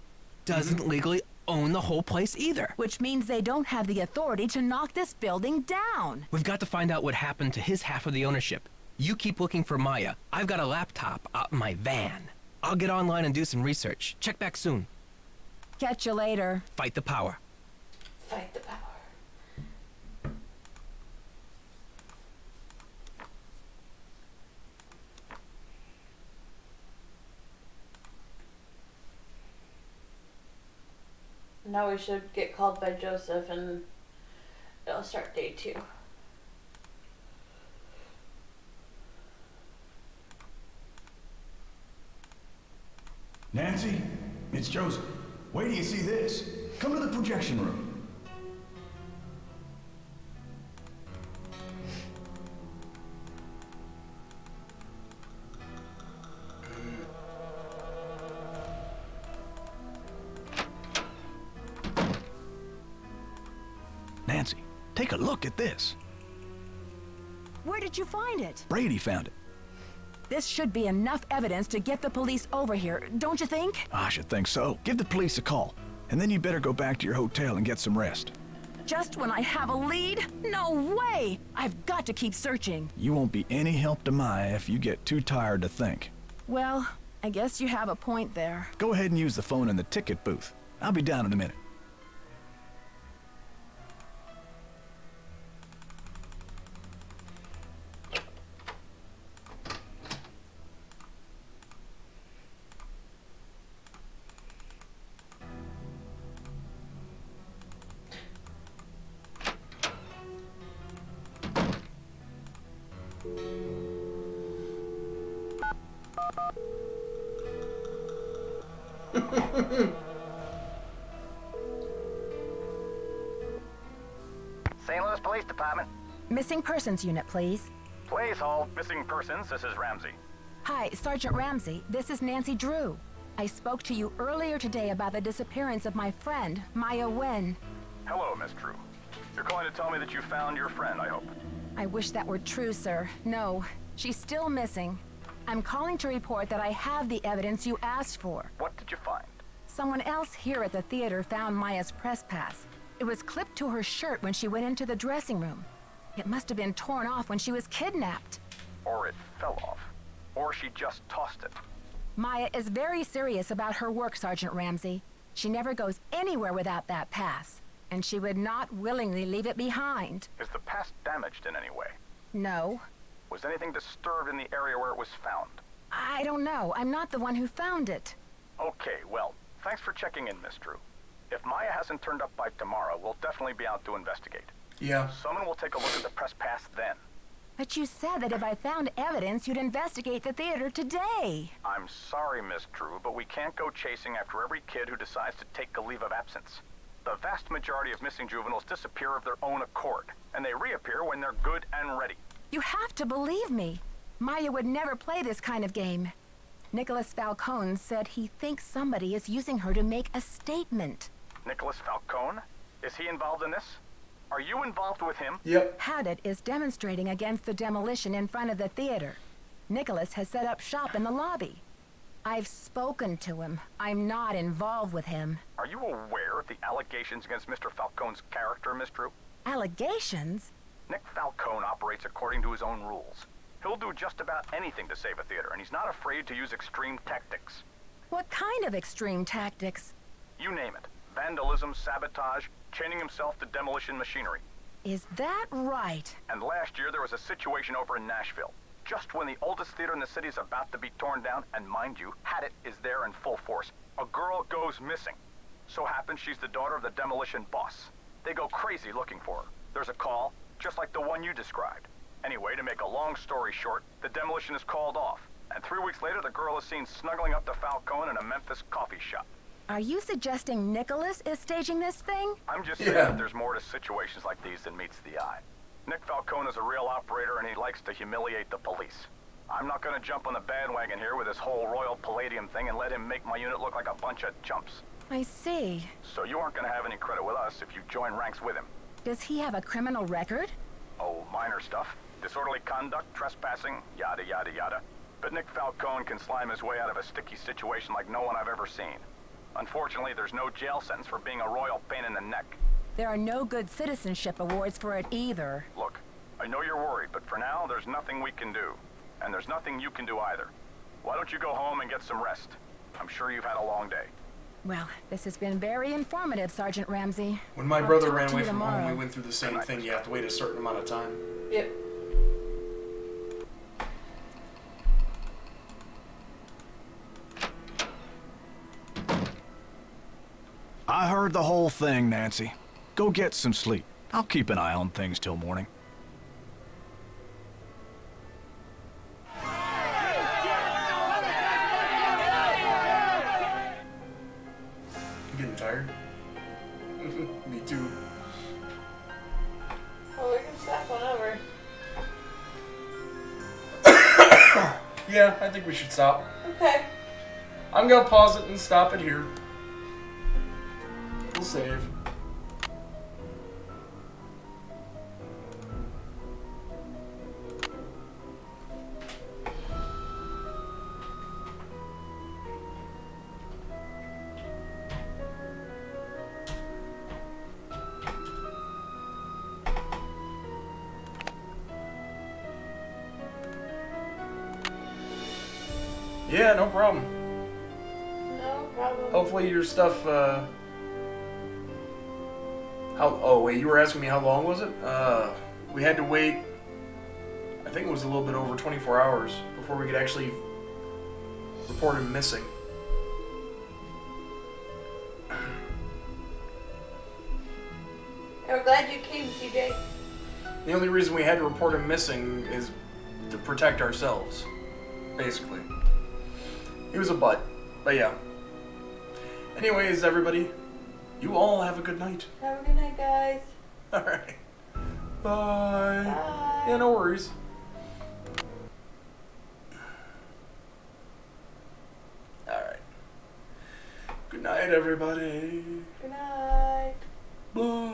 doesn't legally own the whole place either. Which means they don't have the authority to knock this building down. We've got to find out what happened to his half of the ownership. You keep looking for Maya. I've got a laptop out in my van. I'll get online and do some research. Check back soon. Catch you later. Fight the power. Fight the power. Now we should get called by Joseph and it'll start day 2. Nancy, it's Joseph. Wait till you see this. Come to the projection room. Nancy, take a look at this. Where did you find it? Brady found it. This should be enough evidence to get the police over here, don't you think? I should think so. Give the police a call, and then you better go back to your hotel and get some rest. Just when I have a lead? No way! I've got to keep searching. You won't be any help to Maya if you get too tired to think. Well, I guess you have a point there. Go ahead and use the phone in the ticket booth. I'll be down in a minute. St. Louis Police Department. Missing persons unit, please. Please hold missing persons. This is Ramsey. Hi, Sergeant Ramsey. This is Nancy Drew. I spoke to you earlier today about the disappearance of my friend, Maya Wen. Hello, Miss Drew. You're calling to tell me that you found your friend, I hope. I wish that were true, sir. No, she's still missing. I'm calling to report that I have the evidence you asked for. What did you find? Someone else here at the theater found Maya's press pass. It was clipped to her shirt when she went into the dressing room. It must have been torn off when she was kidnapped. Or it fell off. Or she just tossed it. Maya is very serious about her work, Sergeant Ramsey. She never goes anywhere without that pass, and she would not willingly leave it behind. Is the pass damaged in any way? No. Was anything disturbed in the area where it was found? I don't know. I'm not the one who found it. Okay, well, thanks for checking in, Miss Drew. If Maya hasn't turned up by tomorrow, we'll definitely be out to investigate. Yeah. Someone will take a look at the press pass then. But you said that if I found evidence, you'd investigate the theater today. I'm sorry, Miss Drew, but we can't go chasing after every kid who decides to take a leave of absence. The vast majority of missing juveniles disappear of their own accord, and they reappear when they're good and ready. You have to believe me. Maya would never play this kind of game. Nicholas Falcone said he thinks somebody is using her to make a statement. Nicholas Falcone? Is he involved in this? Are you involved with him? Yep. Haddett is demonstrating against the demolition in front of the theater. Nicholas has set up shop in the lobby. I've spoken to him. I'm not involved with him. Are you aware of the allegations against Mr. Falcone's character, Miss Drew? Allegations? Nick Falcone operates according to his own rules. He'll do just about anything to save a theater, and he's not afraid to use extreme tactics. What kind of extreme tactics? You name it. Vandalism, sabotage, chaining himself to demolition machinery. Is that right? And last year there was a situation over in Nashville. Just when the oldest theater in the city is about to be torn down, and mind you, Haddett is there in full force, a girl goes missing. So happens she's the daughter of the demolition boss. They go crazy looking for her. There's a call, just like the one you described. Anyway, to make a long story short, the demolition is called off. And 3 weeks later, the girl is seen snuggling up to Falcone in a Memphis coffee shop. Are you suggesting Nicholas is staging this thing? I'm just saying that there's more to situations like these than meets the eye. Nick Falcone is a real operator, and he likes to humiliate the police. I'm not going to jump on the bandwagon here with this whole Royal Palladium thing and let him make my unit look like a bunch of chumps. I see. So you aren't going to have any credit with us if you join ranks with him. Does he have a criminal record? Oh, minor stuff. Disorderly conduct, trespassing, yada yada yada. But Nick Falcone can slime his way out of a sticky situation like no one I've ever seen. Unfortunately, there's no jail sentence for being a royal pain in the neck. There are no good citizenship awards for it either. Look, I know you're worried, but for now, there's nothing we can do. And there's nothing you can do either. Why don't you go home and get some rest? I'm sure you've had a long day. Well, this has been very informative, Sergeant Ramsey. When my I'll brother talk ran to away you from home, tomorrow. we went through the same thing. You have to wait a certain amount of time. Yep. I heard the whole thing, Nancy. Go get some sleep. I'll keep an eye on things till morning. You getting tired? Me too. Oh, we can stop whenever. Yeah, I think we should stop. Okay. I'm gonna pause it and stop it here. We'll save. Yeah, no problem. No problem. Hopefully your stuff, oh wait, you were asking me how long was it? We had to wait, I think it was a little bit over 24 hours before we could actually report him missing. I'm glad you came, CJ. The only reason we had to report him missing is to protect ourselves, basically. He was a butt, but yeah. Anyways, everybody, you all have a good night. Have a good night, guys. Alright. Bye. Bye. Yeah, no worries. Alright. Good night, everybody. Good night. Bye.